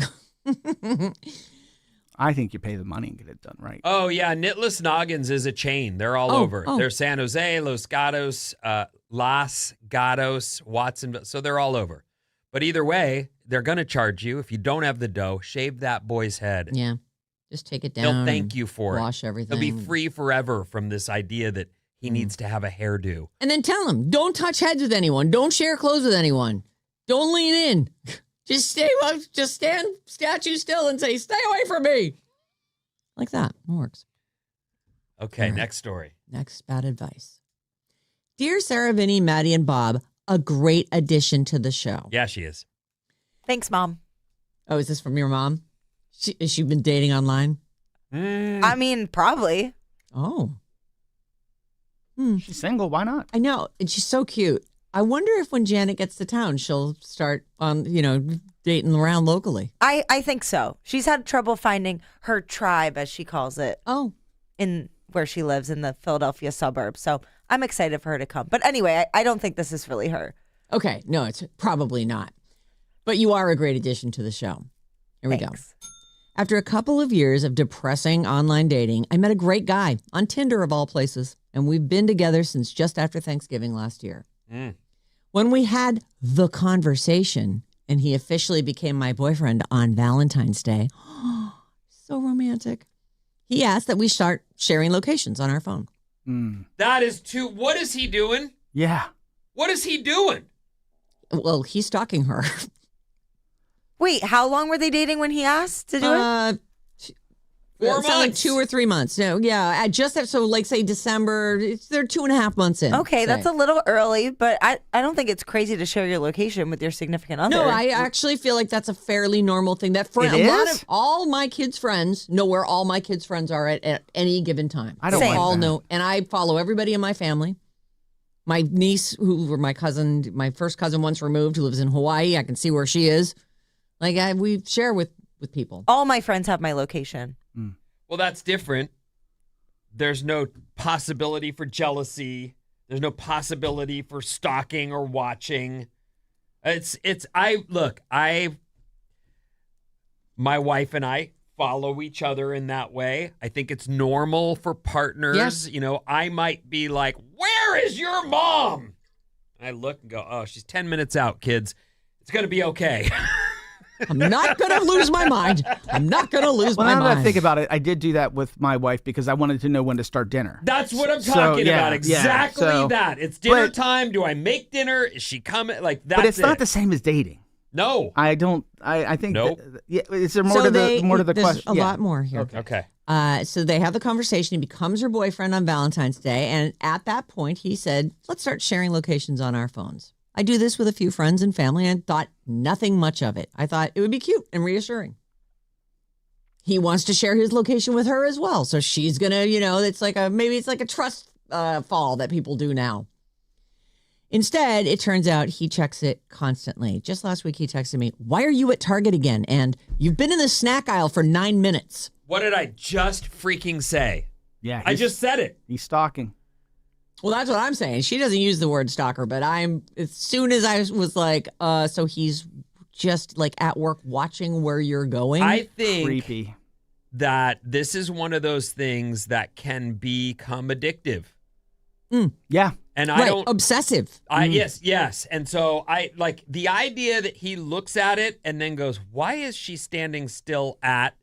Speaker 3: I think you pay the money and get it done right.
Speaker 2: Oh, yeah. Knitless Noggins is a chain. They're all over. They're San Jose, Los Gatos, Las Gatos, Watsonville. So they're all over. But either way, they're going to charge you. If you don't have the dough, shave that boy's head.
Speaker 1: Yeah, just take it down.
Speaker 2: He'll thank you for
Speaker 1: wash
Speaker 2: it.
Speaker 1: everything.
Speaker 2: He'll be free forever from this idea that he needs to have a hairdo.
Speaker 1: And then tell him, don't touch heads with anyone. Don't share clothes with anyone. Don't lean in. Just stand statue still and say, "Stay away from me." Like that. It works.
Speaker 2: Okay,
Speaker 1: right.
Speaker 2: next story.
Speaker 1: Next bad advice. Dear Sarah, Vinnie, Maddie, and Bob, a great addition to the show.
Speaker 2: Yeah, she is.
Speaker 4: Thanks, Mom.
Speaker 1: Oh, is this from your mom? Has she been dating online?
Speaker 4: I mean, probably.
Speaker 1: Oh.
Speaker 3: She's single. Why not?
Speaker 1: I know. And she's so cute. I wonder if when Janet gets to town, she'll start on, dating around locally.
Speaker 4: I think so. She's had trouble finding her tribe, as she calls it,
Speaker 1: Oh.
Speaker 4: in where she lives in the Philadelphia suburbs. So I'm excited for her to come. But anyway, I don't think this is really her.
Speaker 1: Okay. No, it's probably not. But you are a great addition to the show. Here we go.
Speaker 4: Thanks.
Speaker 1: After a couple of years of depressing online dating, I met a great guy on Tinder of all places, and we've been together since just after Thanksgiving last year. When we had the conversation and he officially became my boyfriend on Valentine's Day, so romantic, he asked that we start sharing locations on our phone.
Speaker 2: That is too. What is he doing?
Speaker 3: Yeah.
Speaker 2: What is he doing?
Speaker 1: Well, he's stalking her.
Speaker 4: Wait, how long were they dating when he asked to do it?
Speaker 2: 4
Speaker 1: It sounds like
Speaker 2: months.
Speaker 1: 2 or 3 months. No, yeah, I just have, so like say December, they're 2.5 months in.
Speaker 4: Okay, that's
Speaker 1: say.
Speaker 4: a little early, but I don't think it's crazy to share your location with your significant other.
Speaker 1: No, I actually feel like that's a fairly normal thing. That for
Speaker 3: It
Speaker 1: a lot
Speaker 3: is?
Speaker 1: of all my kids' friends know where all my kids' friends are at any given time.
Speaker 3: I don't
Speaker 1: They
Speaker 3: like
Speaker 1: all
Speaker 3: that.
Speaker 1: know, and I follow everybody in my family. My niece, or my cousin, my first cousin once removed, who lives in Hawaii, I can see where she is. Like we share with people.
Speaker 4: All my friends have my location.
Speaker 2: Well, that's different. There's no possibility for jealousy. There's no possibility for stalking or watching. My wife and I follow each other in that way. I think it's normal for partners.
Speaker 1: Yes.
Speaker 2: I might be like, "Where is your mom?" And I look and go, "Oh, she's 10 minutes out, kids. It's going to be okay."
Speaker 1: I'm not going to lose my mind. I'm not going to lose
Speaker 3: Well,
Speaker 1: my
Speaker 3: now
Speaker 1: mind.
Speaker 3: that I think about it, I did do that with my wife because I wanted to know when to start dinner.
Speaker 2: That's what I'm
Speaker 3: So,
Speaker 2: talking
Speaker 3: yeah,
Speaker 2: about.
Speaker 3: yeah.
Speaker 2: Exactly
Speaker 3: So-
Speaker 2: that. It's dinner
Speaker 3: but-
Speaker 2: time. Do I make dinner? Is she coming? Like that's
Speaker 3: But it's not
Speaker 2: it.
Speaker 3: the same as dating.
Speaker 2: No.
Speaker 3: I don't. I think.
Speaker 2: Nope.
Speaker 3: Yeah. Is there more to the
Speaker 1: there's
Speaker 3: question?
Speaker 1: a
Speaker 3: Yeah.
Speaker 1: lot more here.
Speaker 2: Okay.
Speaker 1: So they have the conversation. He becomes her boyfriend on Valentine's Day. And at that point, he said, let's start sharing locations on our phones. I do this with a few friends and family and thought nothing much of it. I thought it would be cute and reassuring. He wants to share his location with her as well. So she's going to, it's like maybe it's like a trust fall that people do now. Instead, it turns out he checks it constantly. Just last week, he texted me, "Why are you at Target again? And you've been in the snack aisle for 9 minutes."
Speaker 2: What did I just freaking say?
Speaker 3: Yeah,
Speaker 2: I just said it.
Speaker 3: He's stalking.
Speaker 1: Well, that's what I'm saying. She doesn't use the word stalker, but as soon as I was like, so he's just like at work watching where you're going.
Speaker 2: I think
Speaker 3: Creepy.
Speaker 2: that this is one of those things that can become addictive.
Speaker 3: Yeah.
Speaker 2: And I don't
Speaker 1: obsessive.
Speaker 2: Yes. And so I like the idea that he looks at it and then goes, "Why is she standing still at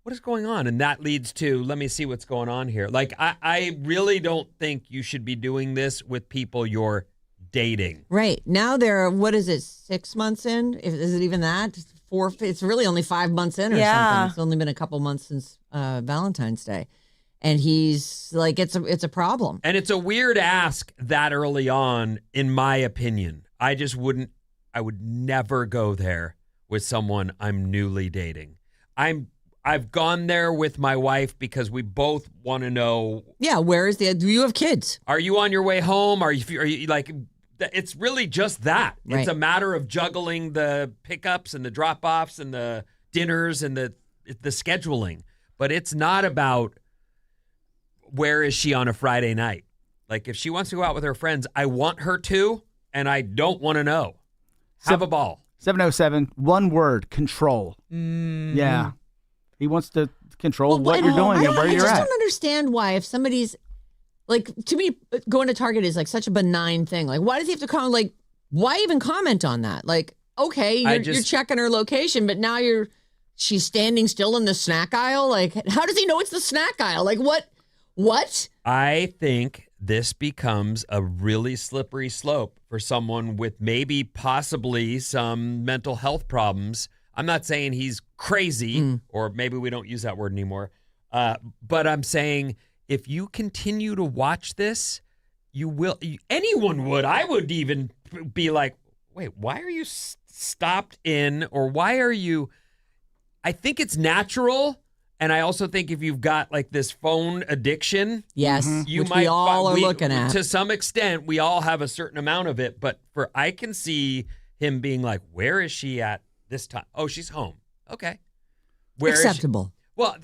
Speaker 2: what is going on?" And that leads to, let me see what's going on here. Like, I really don't think you should be doing this with people you're dating.
Speaker 1: Right. Now they're, what is it, 6 months in? Is it even that? It's really only 5 months in or something. It's only been a couple months since Valentine's Day. And he's like, it's a problem.
Speaker 2: And it's a weird ask that early on, in my opinion. I would never go there with someone I'm newly dating. I've gone there with my wife because we both want to know.
Speaker 1: Yeah, do you have kids?
Speaker 2: Are you on your way home? Are you like, it's really just that.
Speaker 1: Right.
Speaker 2: It's a matter of juggling the pickups and the drop-offs and the dinners and the scheduling. But it's not about where is she on a Friday night. Like, if she wants to go out with her friends, I want her to, and I don't want to know. Have a ball.
Speaker 3: 707, one word, control. Yeah. He wants to control what you're doing and where you're at.
Speaker 1: I just don't understand why, if somebody's, like, to me, going to Target is like such a benign thing. Like, why does he have to comment? Like, why even comment on that? Like, okay, you're checking her location, but now she's standing still in the snack aisle. Like, how does he know it's the snack aisle? Like, what? I
Speaker 2: think this becomes a really slippery slope for someone with maybe possibly some mental health problems. I'm not saying he's crazy, or maybe we don't use that word anymore. But I'm saying if you continue to watch this, anyone would. I would even be like, wait, why are you stopped in, or why are you? I think it's natural. And I also think if you've got like this phone addiction,
Speaker 1: yes,
Speaker 2: you
Speaker 1: which
Speaker 2: might
Speaker 1: we all are looking at.
Speaker 2: To some extent, we all have a certain amount of it. But I can see him being like, "Where is she at this time? Oh, she's home. Okay, where
Speaker 1: acceptable."
Speaker 2: Well,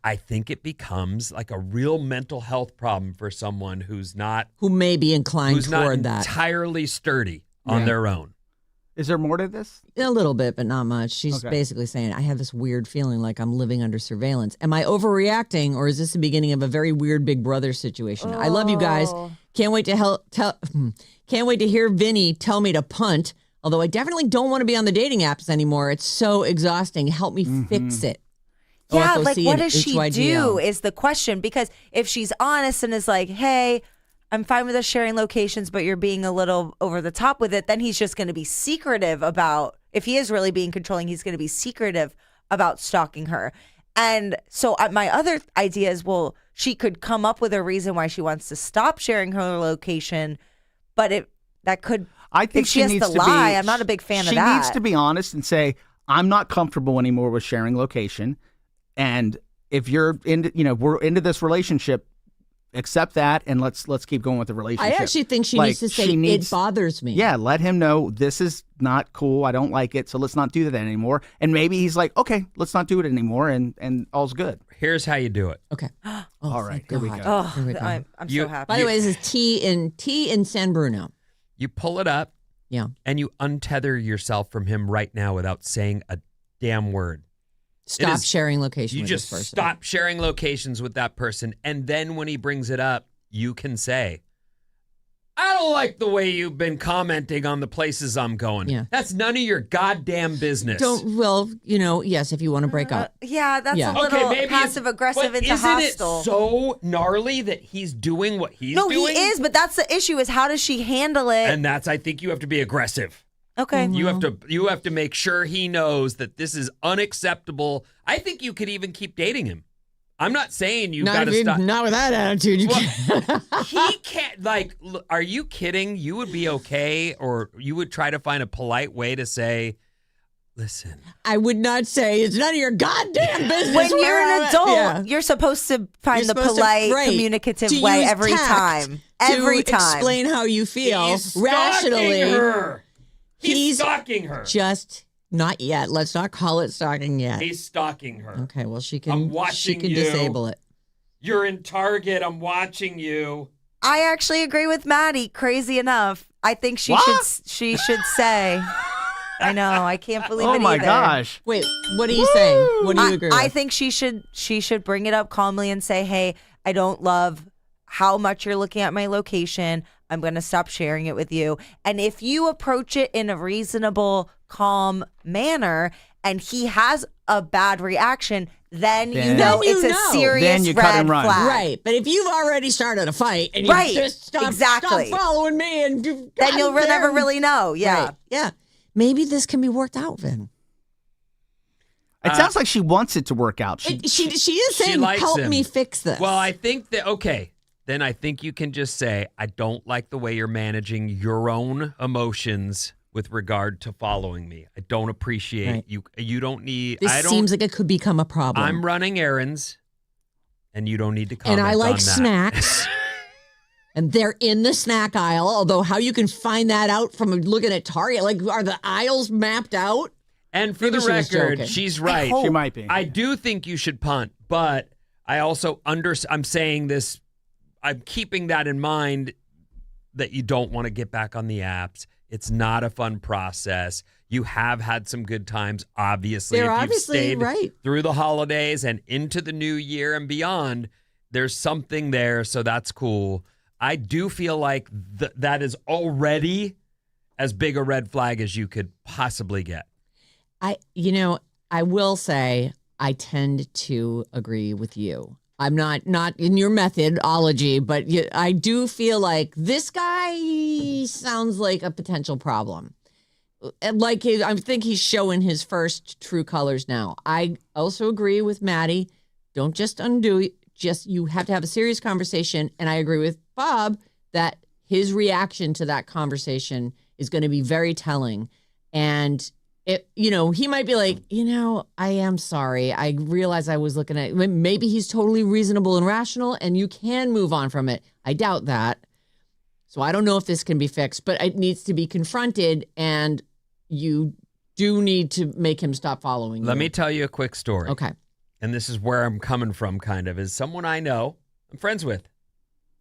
Speaker 2: I think it becomes like a real mental health problem for someone who
Speaker 1: may be inclined toward that,
Speaker 2: entirely sturdy on their own.
Speaker 3: Is there more to this?
Speaker 1: A little bit, but not much. She's basically saying, I have this weird feeling like I'm living under surveillance. Am I overreacting, or is this the beginning of a very weird Big Brother situation? I love you guys. Can't wait to hear Vinnie tell me to punt, although I definitely don't want to be on the dating apps anymore. It's so exhausting. Help me fix it.
Speaker 4: Yeah, like, what does she do is the question. Because if she's honest and is like, hey, I'm fine with us sharing locations, but you're being a little over the top with it, then he's just going to be secretive about, if he is really being controlling, he's going to be secretive about stalking her. And so my other idea is, well, she could come up with a reason why she wants to stop sharing her location, but I think she has to lie. I'm not a big fan of that.
Speaker 3: She needs to be honest and say, I'm not comfortable anymore with sharing location. And if you're we're into this relationship, accept that, and let's keep going with the relationship.
Speaker 1: I actually think she needs to say, it bothers me.
Speaker 3: Yeah, let him know this is not cool. I don't like it, so let's not do that anymore. And maybe he's like, okay, let's not do it anymore, and all's good.
Speaker 2: Here's how you do it.
Speaker 1: Okay.
Speaker 3: All right, here we go.
Speaker 4: I'm so happy.
Speaker 1: By the way, this is T in San Bruno.
Speaker 2: You pull it up, and you untether yourself from him right now without saying a damn word.
Speaker 1: Stop sharing location with this person.
Speaker 2: You just stop sharing locations with that person. And then when he brings it up, you can say, I don't like the way you've been commenting on the places I'm going.
Speaker 1: Yeah.
Speaker 2: That's none of your goddamn business.
Speaker 1: Yes, if you want to break up.
Speaker 4: That's a little passive aggressive into hostile.
Speaker 2: Isn't it so gnarly that he's doing what he's doing?
Speaker 4: No, he is, but that's the issue, is how does she handle it?
Speaker 2: And I think you have to be aggressive.
Speaker 4: Okay.
Speaker 2: You have to make sure he knows that this is unacceptable. I think you could even keep dating him. I'm not saying you've got to stop.
Speaker 1: Not with that attitude. You can't.
Speaker 2: He can't. Like, are you kidding? You would be okay, or you would try to find a polite way to say, listen.
Speaker 1: I would not say it's none of your goddamn business.
Speaker 4: When you're an adult, you're supposed to find the polite, communicative way every time. Every
Speaker 1: to
Speaker 4: time.
Speaker 1: explain how you feel
Speaker 2: He's
Speaker 1: rationally.
Speaker 2: stalking her. He's
Speaker 1: He's
Speaker 2: stalking her.
Speaker 1: Just not yet. Let's not call it stalking yet.
Speaker 2: He's stalking her.
Speaker 1: Okay, well she
Speaker 2: I'm
Speaker 1: can
Speaker 2: watching you.
Speaker 1: disable it.
Speaker 2: You're in Target. I'm watching you.
Speaker 4: I actually agree with Maddie. Crazy enough, I think she should say. I know. I can't believe it
Speaker 3: Oh my
Speaker 4: either.
Speaker 3: gosh.
Speaker 1: Wait, what are you saying? What do you agree with?
Speaker 4: I think she should bring it up calmly and say, "Hey, I don't love how much you're looking at my location. I'm going to stop sharing it with you." And if you approach it in a reasonable, calm manner and he has a bad reaction, then you know
Speaker 1: Then you
Speaker 4: it's
Speaker 1: know.
Speaker 4: a serious
Speaker 3: Then you cut
Speaker 4: red
Speaker 3: and run.
Speaker 4: flag.
Speaker 1: Right, but if you've already started a fight and you
Speaker 4: Right,
Speaker 1: just stop
Speaker 4: exactly.
Speaker 1: following me and
Speaker 4: Then you'll never really know. Yeah.
Speaker 1: Right, yeah. Maybe this can be worked out, Vin.
Speaker 3: It sounds like she wants it to work out.
Speaker 1: She is saying,
Speaker 2: likes
Speaker 1: help
Speaker 2: him.
Speaker 1: me fix this.
Speaker 2: Well, I think that, okay, then I think you can just say, I don't like the way you're managing your own emotions with regard to following me. I don't appreciate
Speaker 1: Right.
Speaker 2: you. You don't need,
Speaker 1: this seems like it could become a problem.
Speaker 2: I'm running errands and you don't need to comment
Speaker 1: and I like
Speaker 2: on that.
Speaker 1: snacks. And they're in the snack aisle, although how you can find that out from looking at Target. Like, are the aisles mapped out?
Speaker 2: And for
Speaker 1: Maybe
Speaker 2: the
Speaker 1: she was
Speaker 2: record,
Speaker 1: joking.
Speaker 2: she's right.
Speaker 3: She might be.
Speaker 2: I do think you should punt, but I also I'm saying this, I'm keeping that in mind that you don't want to get back on the apps. It's not a fun process. You have had some good times, obviously.
Speaker 1: They're
Speaker 2: if you've
Speaker 1: obviously
Speaker 2: stayed
Speaker 1: right.
Speaker 2: through the holidays and into the new year and beyond. There's something there, so that's cool. I do feel like that is already as big a red flag as you could possibly get.
Speaker 1: I will say I tend to agree with you. I'm not in your methodology, but I do feel like this guy sounds like a potential problem. Like I think he's showing his first true colors now. I also agree with Maddie. Don't just undo it. You have to have a serious conversation. And I agree with Bob that his reaction to that conversation is going to be very telling. And he might be like, I am sorry. I realize I was looking at, maybe he's totally reasonable and rational and you can move on from it. I doubt that. So I don't know if this can be fixed, but it needs to be confronted and you do need to make him stop following you.
Speaker 2: Let me tell you a quick story.
Speaker 1: Okay.
Speaker 2: And this is where I'm coming from, kind of, is someone I know, I'm friends with,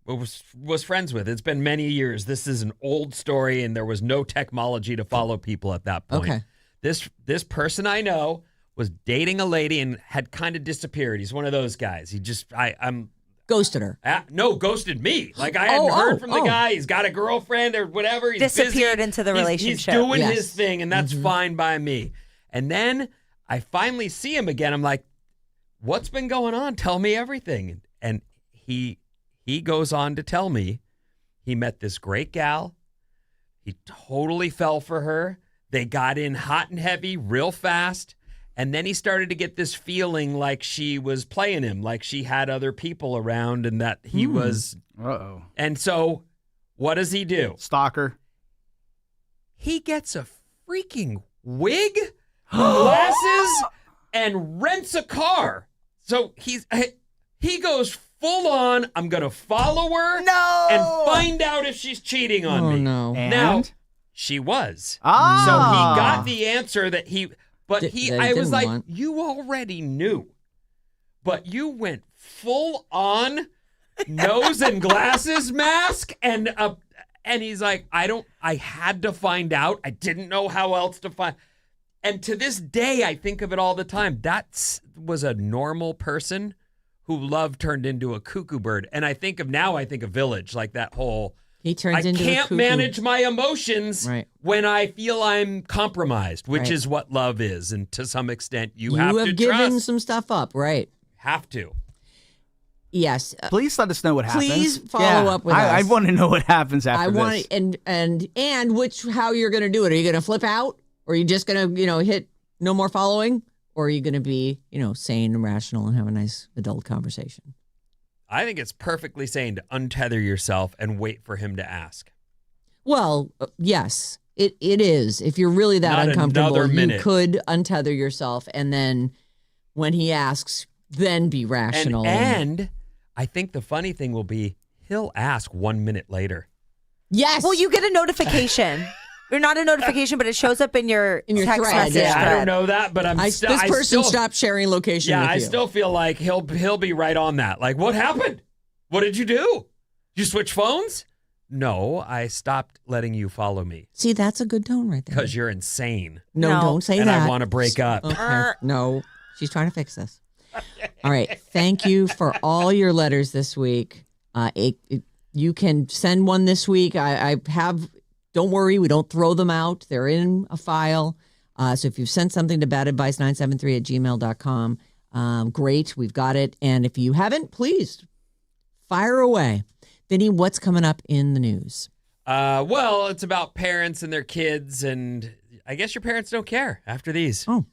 Speaker 2: was friends with. It's been many years. This is an old story, and there was no technology to follow people at that point.
Speaker 1: Okay.
Speaker 2: This person I know was dating a lady and had kind of disappeared. He's one of those guys. He just, I'm
Speaker 1: Ghosted her.
Speaker 2: no, ghosted me. Like I hadn't heard from the
Speaker 1: oh.
Speaker 2: guy. He's got a girlfriend or whatever. He's
Speaker 4: Disappeared
Speaker 2: busy.
Speaker 4: into the
Speaker 2: He's
Speaker 4: relationship.
Speaker 2: doing
Speaker 1: Yes.
Speaker 2: his thing, and that's fine by me. And then I finally see him again. I'm like, what's been going on? Tell me everything. And he goes on to tell me he met this great gal. He totally fell for her. They got in hot and heavy real fast. And then he started to get this feeling like she was playing him, like she had other people around and that he was.
Speaker 3: Uh-oh.
Speaker 2: And so what does he do?
Speaker 3: Stalker.
Speaker 2: He gets a freaking wig, glasses, and rents a car. So he goes full on, I'm going to follow her and find out if she's cheating on me.
Speaker 1: No.
Speaker 3: And?
Speaker 2: Now, she was.
Speaker 3: Ah.
Speaker 2: So he got the answer that but
Speaker 1: That
Speaker 2: I
Speaker 1: he
Speaker 2: was
Speaker 1: didn't
Speaker 2: like,
Speaker 1: want.
Speaker 2: you already knew, but you went full on nose and glasses mask and he's like, I had to find out. I didn't know how else to find. And to this day, I think of it all the time. That was a normal person who love turned into a cuckoo bird. And I think of Village, like that whole,
Speaker 1: He turns
Speaker 2: I
Speaker 1: into a
Speaker 2: can't
Speaker 1: cuckoo.
Speaker 2: manage my emotions
Speaker 1: Right.
Speaker 2: when I feel I'm compromised, which
Speaker 1: Right.
Speaker 2: is what love is. And to some extent, you
Speaker 1: You
Speaker 2: have
Speaker 1: have
Speaker 2: to
Speaker 1: given
Speaker 2: trust.
Speaker 1: some stuff up, right?
Speaker 2: Have to.
Speaker 1: Yes.
Speaker 3: Please let us know what happens.
Speaker 1: Please follow up with
Speaker 3: I
Speaker 1: us.
Speaker 3: want to know what happens after
Speaker 1: I want
Speaker 3: this.
Speaker 1: and how you're going to do it. Are you going to flip out, or are you just going to hit no more following, or are you going to be sane and rational and have a nice adult conversation?
Speaker 2: I think it's perfectly sane to untether yourself and wait for him to ask.
Speaker 1: Well, yes, it is. If you're really that
Speaker 2: Not
Speaker 1: uncomfortable,
Speaker 2: another
Speaker 1: you
Speaker 2: minute.
Speaker 1: could untether yourself, and then when he asks, then be rational.
Speaker 2: And I think the funny thing will be he'll ask 1 minute later.
Speaker 1: Yes.
Speaker 4: Well, you get a notification. Or not a notification, but it shows up in your text
Speaker 1: thread.
Speaker 4: message
Speaker 1: Yeah,
Speaker 2: I
Speaker 4: thread.
Speaker 2: don't know that, but
Speaker 1: this person stopped sharing location
Speaker 2: Yeah,
Speaker 1: with
Speaker 2: I
Speaker 1: you.
Speaker 2: still feel like he'll be right on that. Like, what happened? What did you do? You switch phones? No, I stopped letting you follow me
Speaker 1: See, that's a good tone right there.
Speaker 2: because you're insane.
Speaker 1: No,
Speaker 4: No.
Speaker 1: don't say
Speaker 2: And
Speaker 1: that.
Speaker 2: I want to break up.
Speaker 1: Okay. No, she's trying to fix this. All right. Thank you for all your letters this week. You can send one this week. I have, don't worry, we don't throw them out. They're in a file. So if you've sent something to badadvice973@gmail.com, great. We've got it. And if you haven't, please fire away. Vinny, what's coming up in the news?
Speaker 2: Well, it's about parents and their kids, and I guess your parents don't care after these.
Speaker 1: Oh.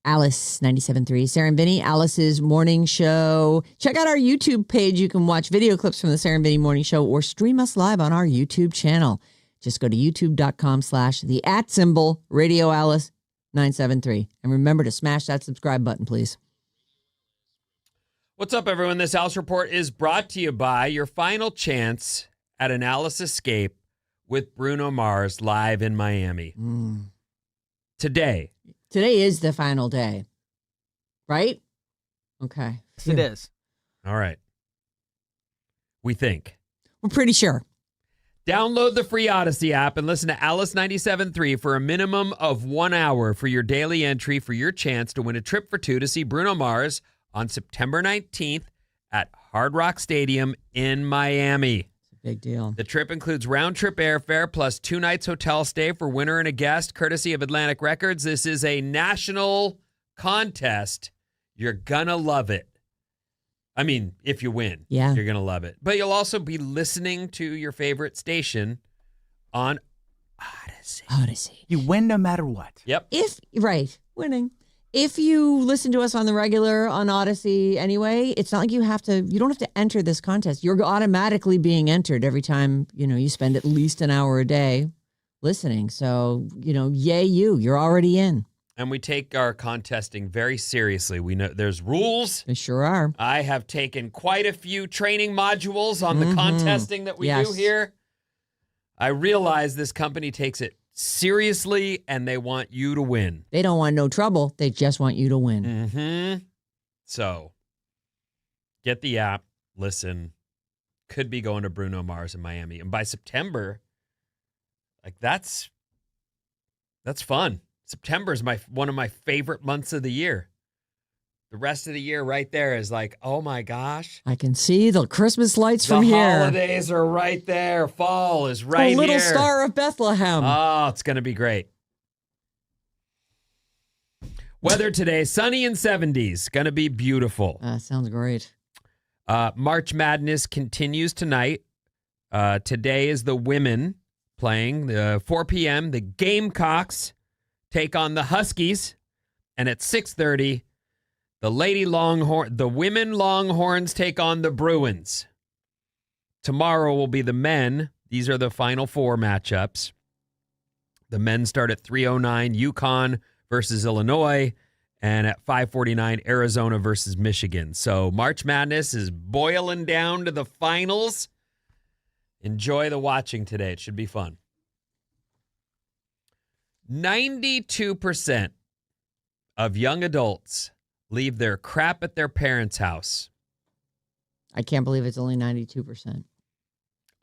Speaker 1: Alice 97.3. Sarah and Vinnie, Alice's morning show. Check out our YouTube page. You can watch video clips from the Sarah and Vinnie morning show or stream us live on our YouTube channel. Just go to youtube.com/the Radio Alice 973. And remember to smash that subscribe button, please.
Speaker 2: What's up, everyone? This Alice Report is brought to you by your final chance at an Alice escape with Bruno Mars live in Miami. Today
Speaker 1: is the final day, right? Okay.
Speaker 3: Yes, it is.
Speaker 2: All right. We think.
Speaker 1: We're pretty sure.
Speaker 2: Download the free Odyssey app and listen to Alice 97.3 for a minimum of 1 hour for your daily entry for your chance to win a trip for two to see Bruno Mars on September 19th at Hard Rock Stadium in Miami.
Speaker 1: Big deal.
Speaker 2: The trip includes round-trip airfare plus 2 nights hotel stay for winner and a guest, courtesy of Atlantic Records. This is a national contest. You're going to love it. I mean, if you win, you're going to love it. But you'll also be listening to your favorite station on Odyssey.
Speaker 3: You win no matter what.
Speaker 2: Yep.
Speaker 1: Winning. If you listen to us on the regular on Odyssey anyway, it's not like you don't have to enter this contest. You're automatically being entered every time, you spend at least an hour a day listening. So, yay you're already in.
Speaker 2: And we take our contesting very seriously. We know there's rules.
Speaker 1: They sure are.
Speaker 2: I have taken quite a few training modules on the contesting that we do here. I realize this company takes it seriously, and they want you to win.
Speaker 1: They don't want no trouble. They just want you to win.
Speaker 2: Mm-hmm. So, get the app, listen. Could be going to Bruno Mars in Miami. And by September, that's fun. September is one of my favorite months of the year. The rest of the year right there is like, oh my gosh.
Speaker 1: I can see the Christmas lights from here.
Speaker 2: The holidays are right there. Fall is right here.
Speaker 1: The little star of Bethlehem.
Speaker 2: Oh, it's going to be great. Weather today, sunny and 70s. Going to be beautiful.
Speaker 1: Sounds great.
Speaker 2: March Madness continues tonight. Today is the women playing. 4 p.m., the Gamecocks take on the Huskies. And at 6:30, the women Longhorns take on the Bruins. Tomorrow will be the men. These are the final 4 matchups. The men start at 3:09, UConn versus Illinois, and at 5:49, Arizona versus Michigan. So March Madness is boiling down to the finals. Enjoy the watching today. It should be fun. 92% of young adults leave their crap at their parents' house.
Speaker 1: I can't believe it's only 92%.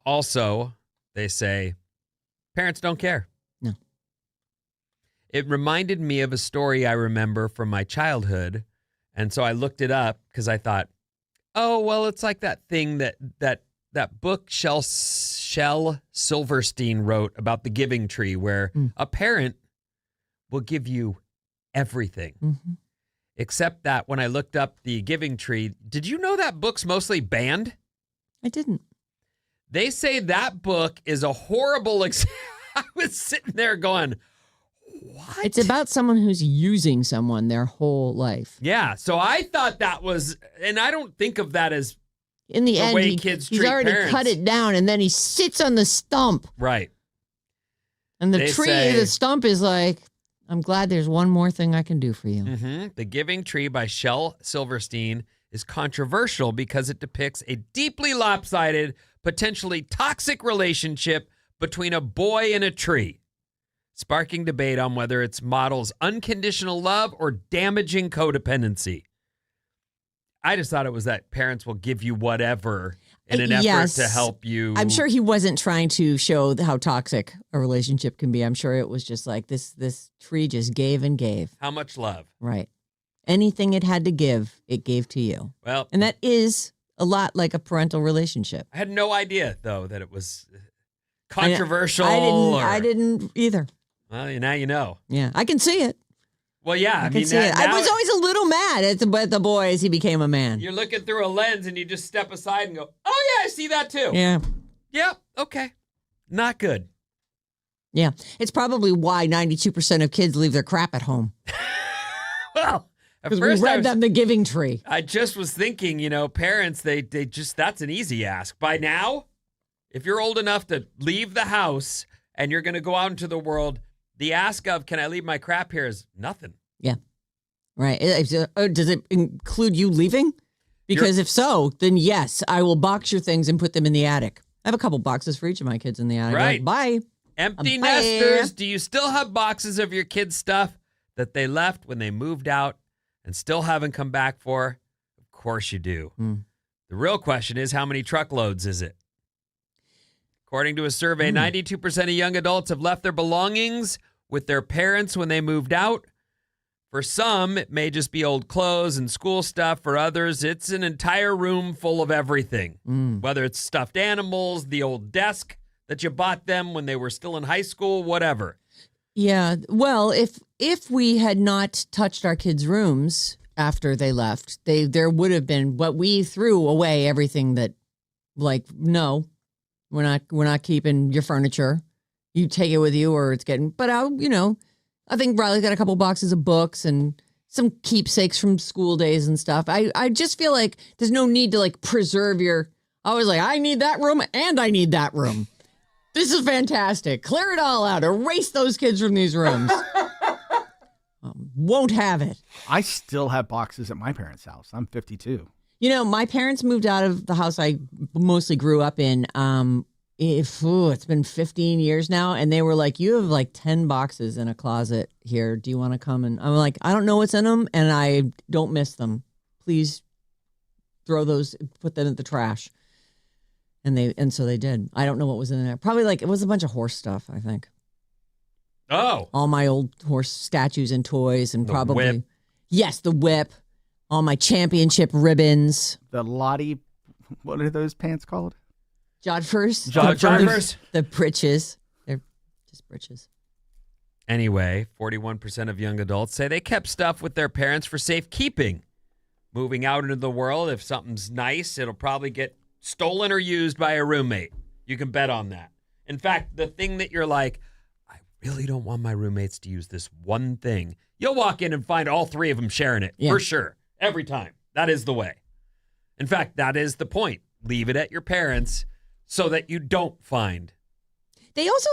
Speaker 2: Also, they say parents don't care.
Speaker 1: No.
Speaker 2: It reminded me of a story I remember from my childhood. And so I looked it up because I thought, oh, well, it's like that thing that book Shel Silverstein wrote about the giving tree, where a parent will give you everything.
Speaker 1: Mm-hmm.
Speaker 2: Except that when I looked up the giving tree, did you know that book's mostly banned?
Speaker 1: I didn't.
Speaker 2: They say that book is a horrible I was sitting there going, what?
Speaker 1: It's about someone who's using someone their whole life.
Speaker 2: Yeah, so I thought that was, and I don't think of that as
Speaker 1: in the end,
Speaker 2: way kids
Speaker 1: he's
Speaker 2: treat
Speaker 1: already
Speaker 2: parents.
Speaker 1: cut it down, and then he sits on the stump.
Speaker 2: Right.
Speaker 1: And the
Speaker 2: the
Speaker 1: stump is like, I'm glad there's one more thing I can do for you.
Speaker 2: Mm-hmm. The Giving Tree by Shel Silverstein is controversial because it depicts a deeply lopsided, potentially toxic relationship between a boy and a tree, sparking debate on whether it models unconditional love or damaging codependency. I just thought it was that parents will give you whatever in an effort to help you.
Speaker 1: I'm sure he wasn't trying to show how toxic a relationship can be. I'm sure it was just like this tree just gave and gave.
Speaker 2: How much love?
Speaker 1: Right. Anything it had to give, it gave to you.
Speaker 2: Well,
Speaker 1: and that is a lot like a parental relationship.
Speaker 2: I had no idea, though, that it was controversial.
Speaker 1: I didn't either.
Speaker 2: Well, now you know.
Speaker 1: Yeah, I can see it.
Speaker 2: Well, yeah.
Speaker 1: I can see it. I was always a little mad at the boy as he became a man.
Speaker 2: You're looking through a lens and you just step aside and go, oh, yeah, I see that too.
Speaker 1: Yeah.
Speaker 2: Yep. Okay. Not good.
Speaker 1: Yeah. It's probably why 92% of kids leave their crap at home.
Speaker 2: Well, At
Speaker 1: Because we
Speaker 2: first,
Speaker 1: read them The Giving Tree.
Speaker 2: I just was thinking, parents, they just, that's an easy ask. By now, if you're old enough to leave the house and you're going to go out into the world, the ask of, can I leave my crap here is nothing.
Speaker 1: Yeah. Right. Does it include you leaving? Because if so, then yes, I will box your things and put them in the attic. I have a couple boxes for each of my kids in the attic.
Speaker 2: Right.
Speaker 1: Like, bye.
Speaker 2: Empty
Speaker 1: Bye.
Speaker 2: nesters, do you still have boxes of your kids' stuff that they left when they moved out and still haven't come back for? Of course you do. The real question is, how many truckloads is it? According to a survey, 92% of young adults have left their belongings with their parents when they moved out. For some, it may just be old clothes and school stuff. For others, it's an entire room full of everything, whether it's stuffed animals, the old desk that you bought them when they were still in high school, whatever.
Speaker 1: Yeah. Well, if we had not touched our kids' rooms after they left, there would have been, but we threw away everything that, like, no, we're not keeping your furniture. You take it with you, or it's getting. But I think Riley's got a couple boxes of books and some keepsakes from school days and stuff. I just feel like there's no need to like preserve your. I was like, I need that room and I need that room. This is fantastic. Clear it all out. Erase those kids from these rooms. Won't have it.
Speaker 3: I still have boxes at my parents' house. I'm 52.
Speaker 1: My parents moved out of the house I mostly grew up in. It's been 15 years now, and they were like, you have like 10 boxes in a closet here. Do you want to come? And I'm like, I don't know what's in them, and I don't miss them. Please put them in the trash. And so they did. I don't know what was in there. Probably it was a bunch of horse stuff, I think.
Speaker 2: Oh.
Speaker 1: All my old horse statues and toys, and
Speaker 2: The whip.
Speaker 1: Yes, the whip. All my championship ribbons.
Speaker 3: The Lottie, what are those pants called?
Speaker 1: Jodhpurs.
Speaker 2: Jodhpurs.
Speaker 1: The breeches. They're just breeches.
Speaker 2: Anyway, 41% of young adults say they kept stuff with their parents for safekeeping. Moving out into the world, if something's nice, it'll probably get stolen or used by a roommate. You can bet on that. In fact, the thing that you're like, I really don't want my roommates to use this one thing. You'll walk in and find all three of them sharing it.
Speaker 1: Yeah.
Speaker 2: For sure. Every time. That is the way. In fact, that is the point. Leave it at your parents so that you don't find.
Speaker 1: They also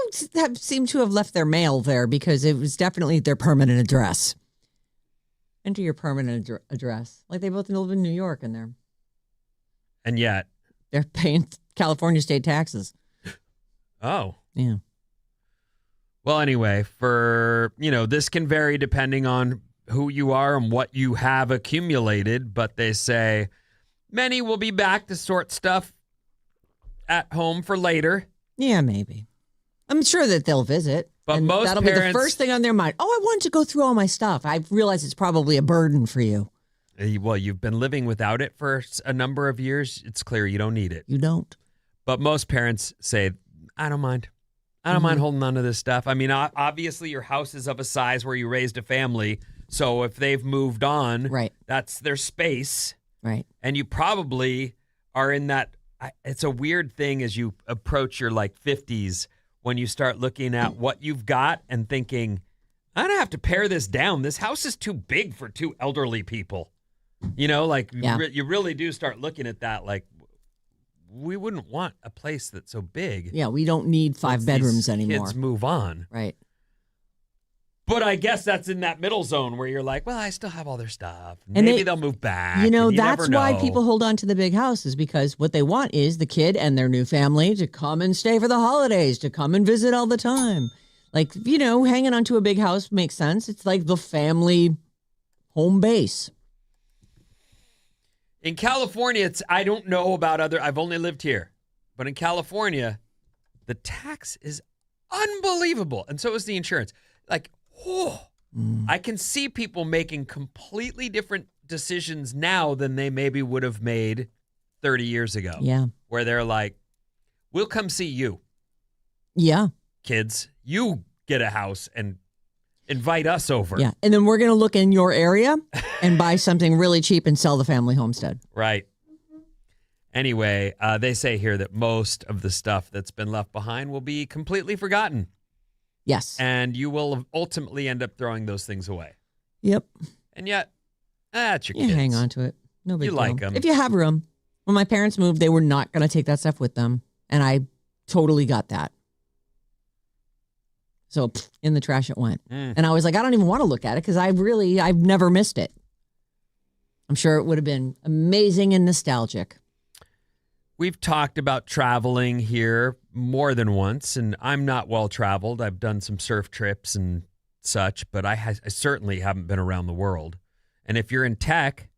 Speaker 1: seem to have left their mail there because it was definitely their permanent address. Enter your permanent address. Like they both live in New York and
Speaker 2: And yet.
Speaker 1: they're paying California state taxes.
Speaker 2: Oh.
Speaker 1: Yeah.
Speaker 2: Well, anyway, this can vary depending on who you are and what you have accumulated, but they say many will be back to sort stuff at home for later.
Speaker 1: Yeah, maybe. I'm sure that they'll visit.
Speaker 2: But
Speaker 1: and
Speaker 2: most
Speaker 1: that'll be the
Speaker 2: parents-
Speaker 1: first thing on their mind. Oh, I wanted to go through all my stuff. I realize it's probably a burden for you.
Speaker 2: Well, you've been living without it for a number of years. It's clear you don't need it.
Speaker 1: You don't.
Speaker 2: But most parents say, I don't mind. I don't mind holding on to this stuff. I mean, obviously your house is of a size where you raised a family. So if they've moved on,
Speaker 1: Right.
Speaker 2: that's their space.
Speaker 1: Right.
Speaker 2: And you probably are in that. It's a weird thing as you approach your 50s when you start looking at what you've got and thinking, I don't have to pare this down. This house is too big for two elderly people.
Speaker 1: Yeah.
Speaker 2: You really do start looking at that like, we wouldn't want a place that's so big.
Speaker 1: Yeah, we don't need 5
Speaker 2: once
Speaker 1: bedrooms
Speaker 2: these
Speaker 1: anymore.
Speaker 2: Kids move on.
Speaker 1: Right.
Speaker 2: But I guess that's in that middle zone where you're like, well, I still have all their stuff.
Speaker 1: And
Speaker 2: Maybe they'll move back.
Speaker 1: You know,
Speaker 2: and
Speaker 1: that's
Speaker 2: never
Speaker 1: why
Speaker 2: know.
Speaker 1: people hold on to the big house is because what they want is the kid and their new family to come and stay for the holidays, to come and visit all the time. Hanging onto a big house makes sense. It's like the family home base.
Speaker 2: In California, I don't know about I've only lived here, but in California, the tax is unbelievable. And so is the insurance. I can see people making completely different decisions now than they maybe would have made 30 years ago.
Speaker 1: Yeah.
Speaker 2: Where they're like, we'll come see you,
Speaker 1: Yeah.
Speaker 2: kids. You get a house and invite us over.
Speaker 1: Yeah. And then we're going to look in your area and buy something really cheap and sell the family homestead.
Speaker 2: Right. Anyway, they say here that most of the stuff that's been left behind will be completely forgotten.
Speaker 1: Yes.
Speaker 2: And you will ultimately end up throwing those things away.
Speaker 1: Yep.
Speaker 2: And yet, That's your
Speaker 1: You
Speaker 2: kids.
Speaker 1: hang on to it. No big
Speaker 2: You
Speaker 1: deal.
Speaker 2: like 'em.
Speaker 1: If you have room. When my parents moved, they were not going to take that stuff with them. And I totally got that. So in the trash it went. And I was like, I don't even want to look at it because I've never missed it. I'm sure it would have been amazing and nostalgic.
Speaker 2: We've talked about traveling here more than once, and I'm not well traveled. I've done some surf trips and such, but I certainly haven't been around the world. And if you're in tech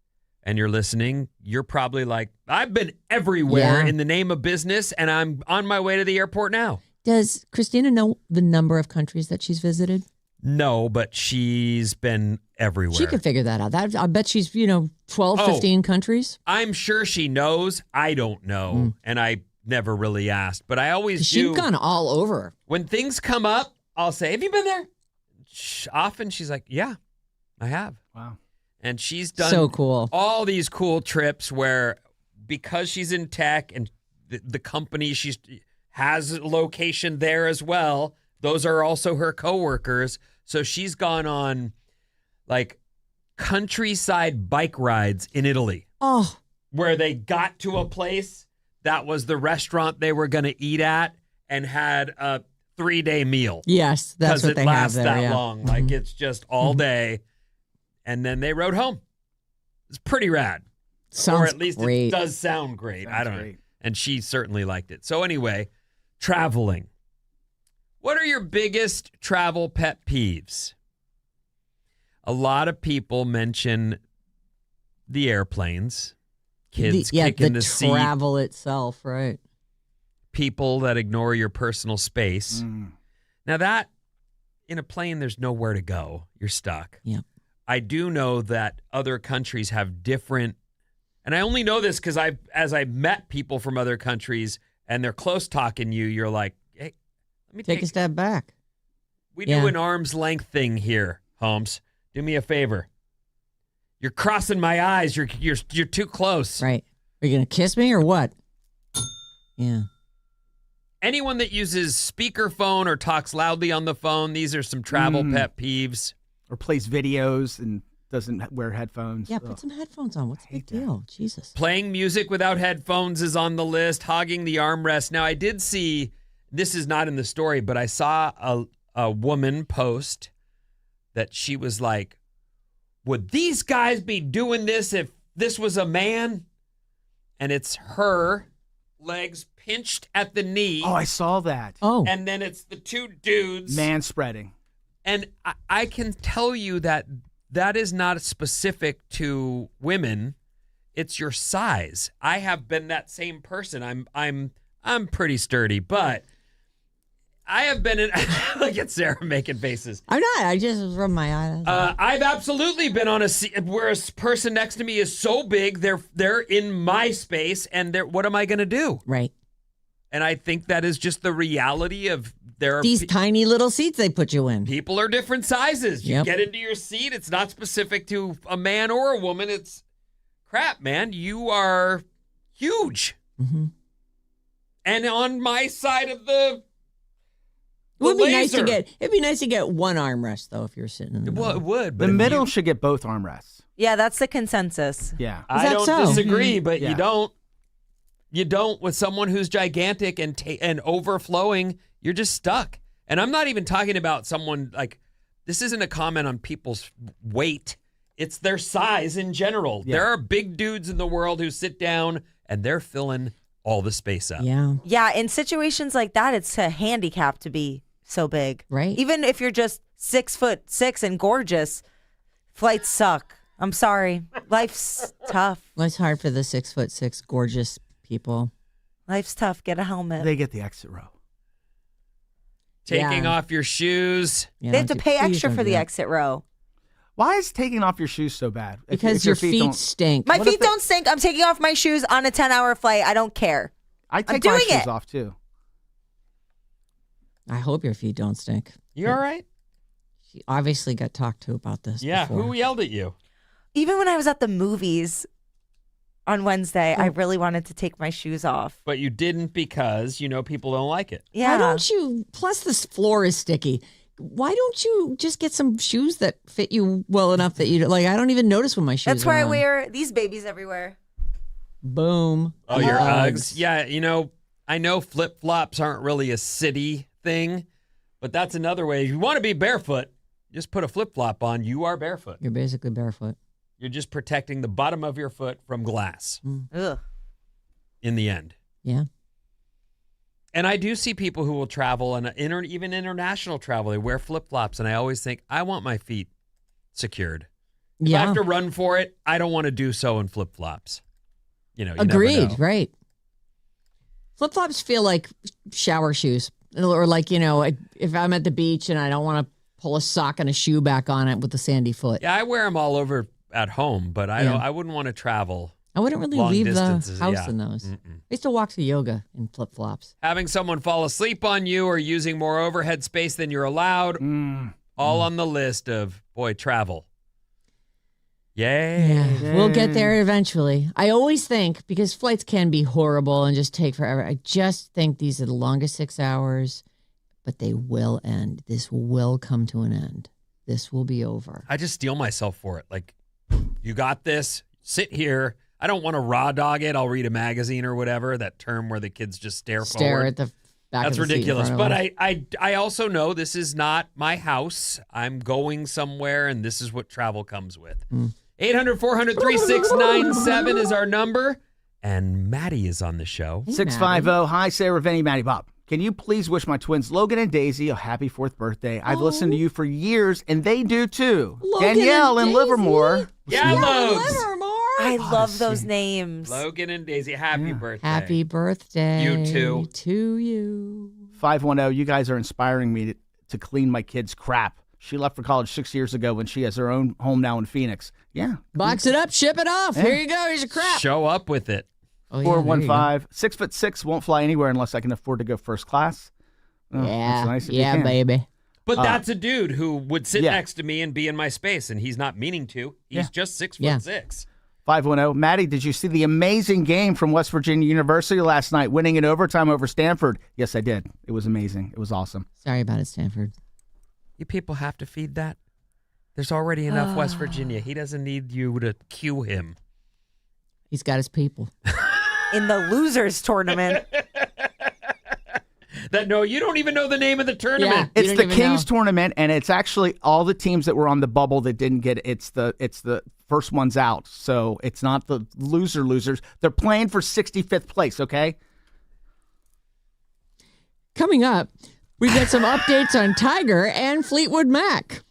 Speaker 2: and you're listening, you're probably like, I've been everywhere in the name of business, and I'm on my way to the airport now.
Speaker 1: Does Christina know the number of countries that she's visited?
Speaker 2: No, but she's been everywhere.
Speaker 1: She could figure that out. I bet she's, 12, 15 countries.
Speaker 2: I'm sure she knows. I don't know. And I never really asked, but I always do.
Speaker 1: She's gone all over.
Speaker 2: When things come up, I'll say, have you been there? Often she's like, yeah, I have.
Speaker 3: Wow.
Speaker 2: And she's done
Speaker 1: So cool.
Speaker 2: all these cool trips where, because she's in tech and the company has a location there as well, those are also her coworkers. So she's gone on like countryside bike rides in Italy.
Speaker 1: Oh,
Speaker 2: Where they got to a place that was the restaurant they were going to eat at and had a 3-day meal.
Speaker 1: yes. That's what
Speaker 2: Because
Speaker 1: they
Speaker 2: it
Speaker 1: have
Speaker 2: lasts
Speaker 1: there.
Speaker 2: that
Speaker 1: Yeah.
Speaker 2: long. Like it's just all day. And then they rode home. It's pretty rad.
Speaker 1: Sounds
Speaker 2: or at least
Speaker 1: great.
Speaker 2: it does sound great. I
Speaker 3: Sounds
Speaker 2: don't know.
Speaker 3: great.
Speaker 2: And she certainly liked it. So anyway, traveling. What are your biggest travel pet peeves? A lot of people mention the airplanes, kids kicking the seat,
Speaker 1: travel itself, right?
Speaker 2: people that ignore your personal space. Now that, in a plane, there's nowhere to go. You're stuck.
Speaker 1: Yep.
Speaker 2: I do know that other countries have different, and I only know this because as I've met people from other countries and they're close talking you're like, hey, let me
Speaker 1: Take a step back.
Speaker 2: We
Speaker 1: Yeah.
Speaker 2: do an arm's length thing here, Holmes. Do me a favor. You're crossing my eyes. You're too close.
Speaker 1: Right. Are you going to kiss me or what? Yeah.
Speaker 2: Anyone that uses speakerphone or talks loudly on the phone, these are some travel pet peeves.
Speaker 3: Or plays videos and doesn't wear headphones.
Speaker 1: Yeah,
Speaker 3: Ugh.
Speaker 1: put some headphones on. What's the big deal? Jesus.
Speaker 2: Playing music without headphones is on the list. Hogging the armrest. Now, I did see, this is not in the story, but I saw a woman post that she was like, would these guys be doing this if this was a man? And it's her legs pinched at the knee.
Speaker 3: Oh, I saw that.
Speaker 1: Oh.
Speaker 2: And then it's the two dudes.
Speaker 3: Man spreading.
Speaker 2: And I can tell you that is not specific to women. It's your size. I have been that same person. I'm pretty sturdy, but I have been in. Look at Sarah making faces.
Speaker 1: I'm not. I just rubbed my eye.
Speaker 2: I've absolutely been on a seat where a person next to me is so big they're in my space, and what am I going to do?
Speaker 1: Right.
Speaker 2: And I think that is just the reality of
Speaker 1: These tiny little seats they put you in.
Speaker 2: people are different sizes. You
Speaker 1: Yep.
Speaker 2: get into your seat. It's not specific to a man or a woman. It's crap, man. You are huge.
Speaker 1: Mm-hmm.
Speaker 2: And on my side of the
Speaker 1: It would be nice
Speaker 2: laser.
Speaker 1: to get. It'd be nice to get one armrest though if you're sitting in the middle.
Speaker 2: Well, it would. But
Speaker 3: The
Speaker 2: if
Speaker 3: middle
Speaker 2: you-
Speaker 3: should get both armrests.
Speaker 4: Yeah, that's the consensus.
Speaker 3: Yeah.
Speaker 2: I
Speaker 1: that
Speaker 2: don't
Speaker 1: so?
Speaker 2: disagree, but
Speaker 3: Yeah.
Speaker 2: you don't. You don't with someone who's gigantic and overflowing. You're just stuck. And I'm not even talking about someone like. This isn't a comment on people's weight. It's their size in general.
Speaker 3: Yeah.
Speaker 2: There are big dudes in the world who sit down and they're filling all the space up.
Speaker 1: Yeah.
Speaker 4: Yeah, in situations like that, it's a handicap to be so big.
Speaker 1: Right.
Speaker 4: Even if you're just 6'6" and gorgeous, flights suck. I'm sorry. Life's tough.
Speaker 1: Well, it's hard for the 6'6" gorgeous people.
Speaker 4: Life's tough. Get a helmet.
Speaker 3: They get the exit row.
Speaker 2: Taking
Speaker 1: Yeah.
Speaker 2: off your shoes.
Speaker 1: Yeah,
Speaker 4: They have to
Speaker 1: don't
Speaker 4: pay
Speaker 1: please
Speaker 4: extra
Speaker 1: don't
Speaker 4: for
Speaker 1: do
Speaker 4: the
Speaker 1: that.
Speaker 4: exit row.
Speaker 3: Why is taking off your shoes so bad? If-
Speaker 1: Because
Speaker 3: if
Speaker 1: your feet
Speaker 3: don't-
Speaker 1: stink.
Speaker 4: My
Speaker 3: What if
Speaker 4: feet
Speaker 3: they-
Speaker 4: don't stink. I'm taking off my shoes on a 10-hour flight. I don't care.
Speaker 3: I
Speaker 4: I'm
Speaker 3: take my
Speaker 4: doing
Speaker 3: shoes
Speaker 4: it.
Speaker 3: off too.
Speaker 1: I hope your feet don't stink.
Speaker 2: You all right?
Speaker 1: She obviously got talked to about this.
Speaker 2: Yeah.
Speaker 1: before.
Speaker 2: Who yelled at you?
Speaker 4: Even when I was at the movies on Wednesday, I really wanted to take my shoes off.
Speaker 2: But you didn't because you know people don't like it.
Speaker 4: Yeah.
Speaker 1: Why don't you? Plus, this floor is sticky. why don't you just get some shoes that fit you well enough that you like? I don't even notice when my shoes.
Speaker 4: That's why
Speaker 1: are
Speaker 4: I
Speaker 1: on.
Speaker 4: wear these babies everywhere.
Speaker 1: Boom.
Speaker 2: Oh, your Uggs. Yeah, I know flip-flops aren't really a city thing, but that's another way. If you want to be barefoot, just put a flip-flop on. You are barefoot.
Speaker 1: You're basically barefoot.
Speaker 2: You're just protecting the bottom of your foot from glass
Speaker 4: Ugh.
Speaker 2: in the end.
Speaker 1: Yeah.
Speaker 2: And I do see people who will travel, and even international travel, they wear flip-flops, and I always think, I want my feet secured. If I have to run for it, I don't want to do so in flip-flops. You never
Speaker 1: Agreed.
Speaker 2: know.
Speaker 1: Right. Flip flops feel like shower shoes, or like if I'm at the beach and I don't want to pull a sock and a shoe back on it with the sandy foot.
Speaker 2: Yeah, I wear them all over at home, but I wouldn't want to travel.
Speaker 1: I wouldn't really
Speaker 2: long
Speaker 1: leave
Speaker 2: distances,
Speaker 1: the house
Speaker 2: yeah.
Speaker 1: in those.
Speaker 2: Mm-mm.
Speaker 1: I used to walk to yoga in flip flops.
Speaker 2: Having someone fall asleep on you or using more overhead space than you're allowed, all on the list of travel. Yay.
Speaker 1: Yeah, we'll get there eventually. I always think, because flights can be horrible and just take forever, I just think these are the longest 6 hours, but they will end. This will come to an end. This will be over.
Speaker 2: I just steel myself for it. Like, you got this. Sit here. I don't want to raw dog it. I'll read a magazine or whatever, that term where the kids just stare forward.
Speaker 1: At the back
Speaker 2: That's
Speaker 1: of the seat in
Speaker 2: ridiculous.
Speaker 1: front of
Speaker 2: But
Speaker 1: them.
Speaker 2: I also know this is not my house. I'm going somewhere, and this is what travel comes with. 800-400-3697 is our number. And Maddie is on the show.
Speaker 3: 650. Hi, Sarah Vinnie, Maddie Bob. Can you please wish my twins Logan and Daisy a happy 4th birthday? I've listened to you for years, and they do too.
Speaker 1: Logan
Speaker 3: Danielle
Speaker 1: and
Speaker 3: in
Speaker 1: Daisy?
Speaker 3: Livermore.
Speaker 2: Yeah, Logs.
Speaker 4: I love those names.
Speaker 2: Logan and Daisy, happy birthday.
Speaker 1: Happy birthday.
Speaker 2: You too.
Speaker 1: To you.
Speaker 3: 510. You guys are inspiring me to clean my kids' crap. She left for college 6 years ago when she has her own home now in Phoenix. Yeah.
Speaker 1: Box it up, ship it off. Here you go. Here's your crap.
Speaker 2: Show up with it.
Speaker 1: Oh, yeah, there you go.
Speaker 3: 415. 6'6", won't fly anywhere unless I can afford to go first class. Oh, that's nice if you can.
Speaker 1: baby.
Speaker 2: But that's a dude who would sit
Speaker 3: Yeah.
Speaker 2: next to me and be in my space, and he's not meaning to. He's just 6'6".
Speaker 3: 510. Maddie, did you see the amazing game from West Virginia University last night, winning in overtime over Stanford? Yes, I did. It was amazing. It was awesome.
Speaker 1: Sorry about it, Stanford.
Speaker 2: You people have to feed that. There's already enough West Virginia. He doesn't need you to cue him.
Speaker 1: He's got his people.
Speaker 4: In the losers tournament.
Speaker 2: You don't even know the name of the tournament.
Speaker 1: Yeah.
Speaker 3: It's
Speaker 1: don't
Speaker 3: the
Speaker 1: even
Speaker 3: Kings
Speaker 1: know.
Speaker 3: tournament, and it's actually all the teams that were on the bubble that didn't get it. It's the first ones out. So it's not the losers. They're playing for 65th place, okay?
Speaker 1: Coming up, we get some updates on Tiger and Fleetwood Mac.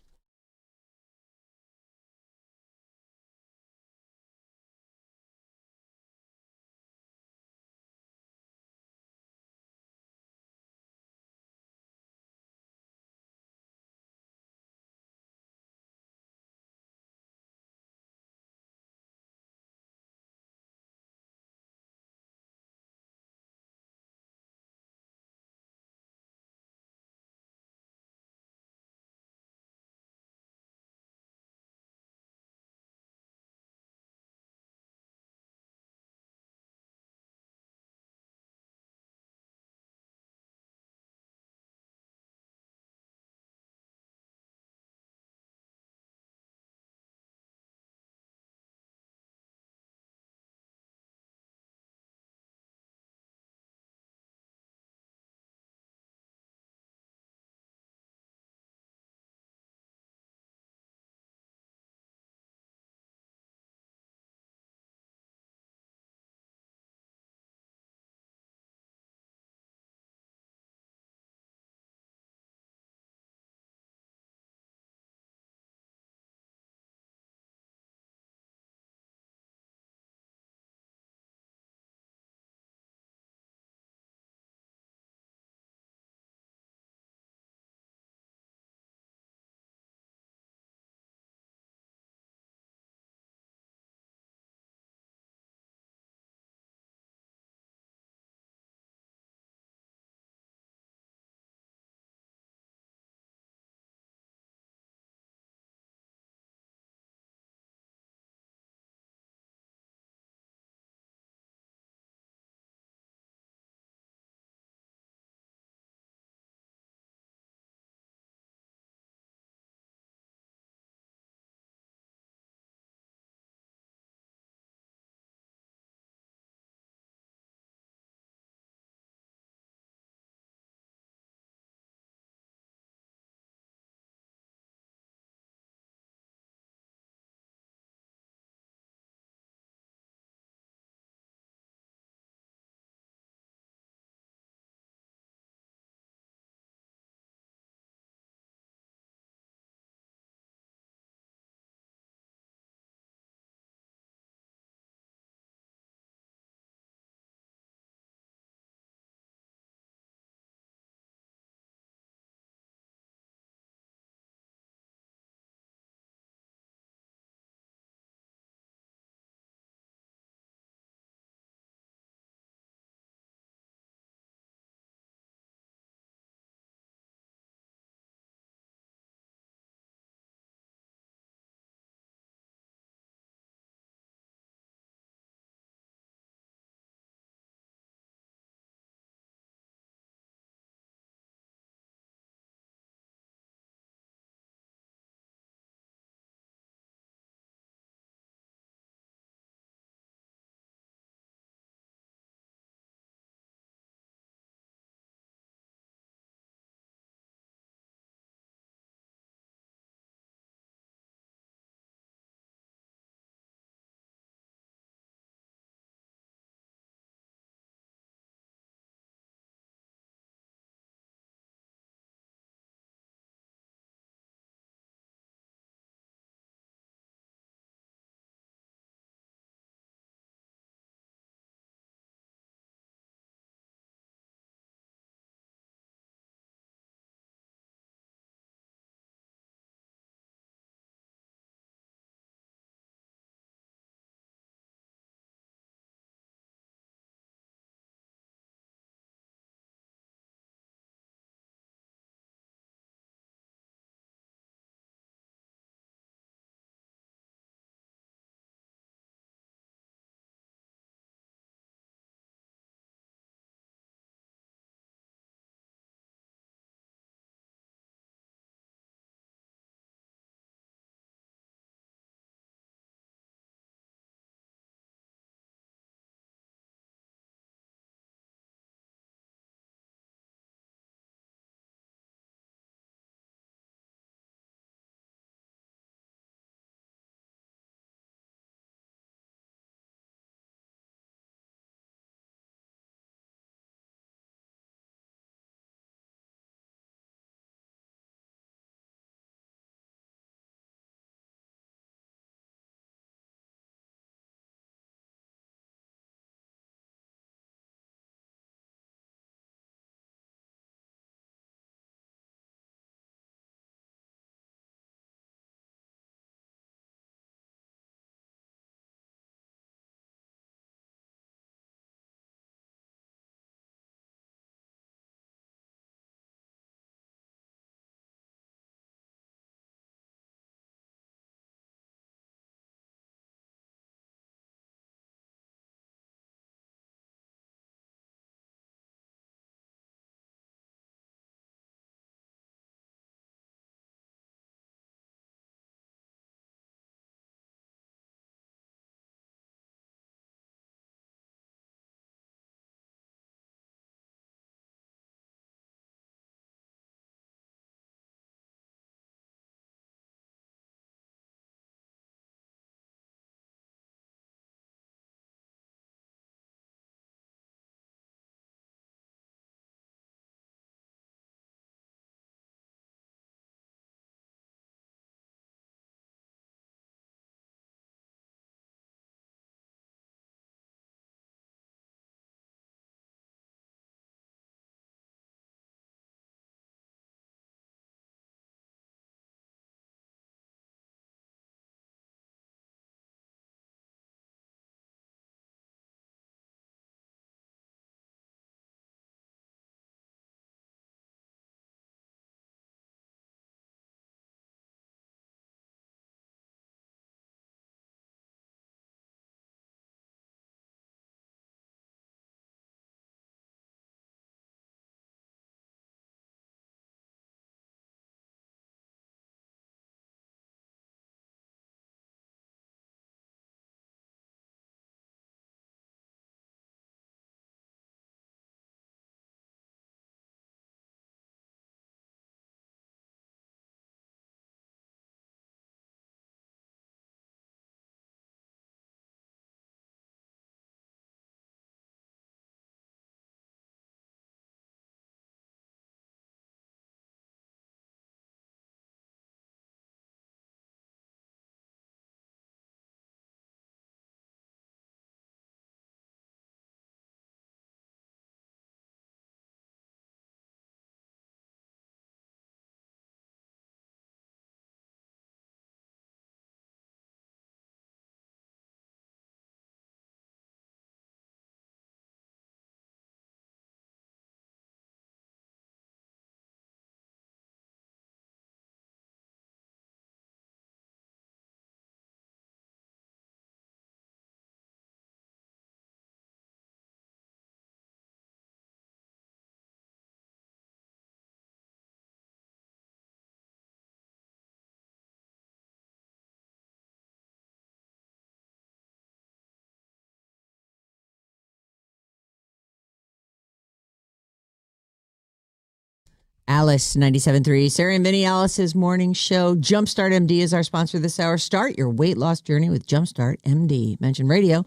Speaker 1: Alice 97.3. Sarah and Vinnie, Alice's morning show. Jumpstart MD is our sponsor this hour. Start your weight loss journey with Jumpstart MD. Mention radio,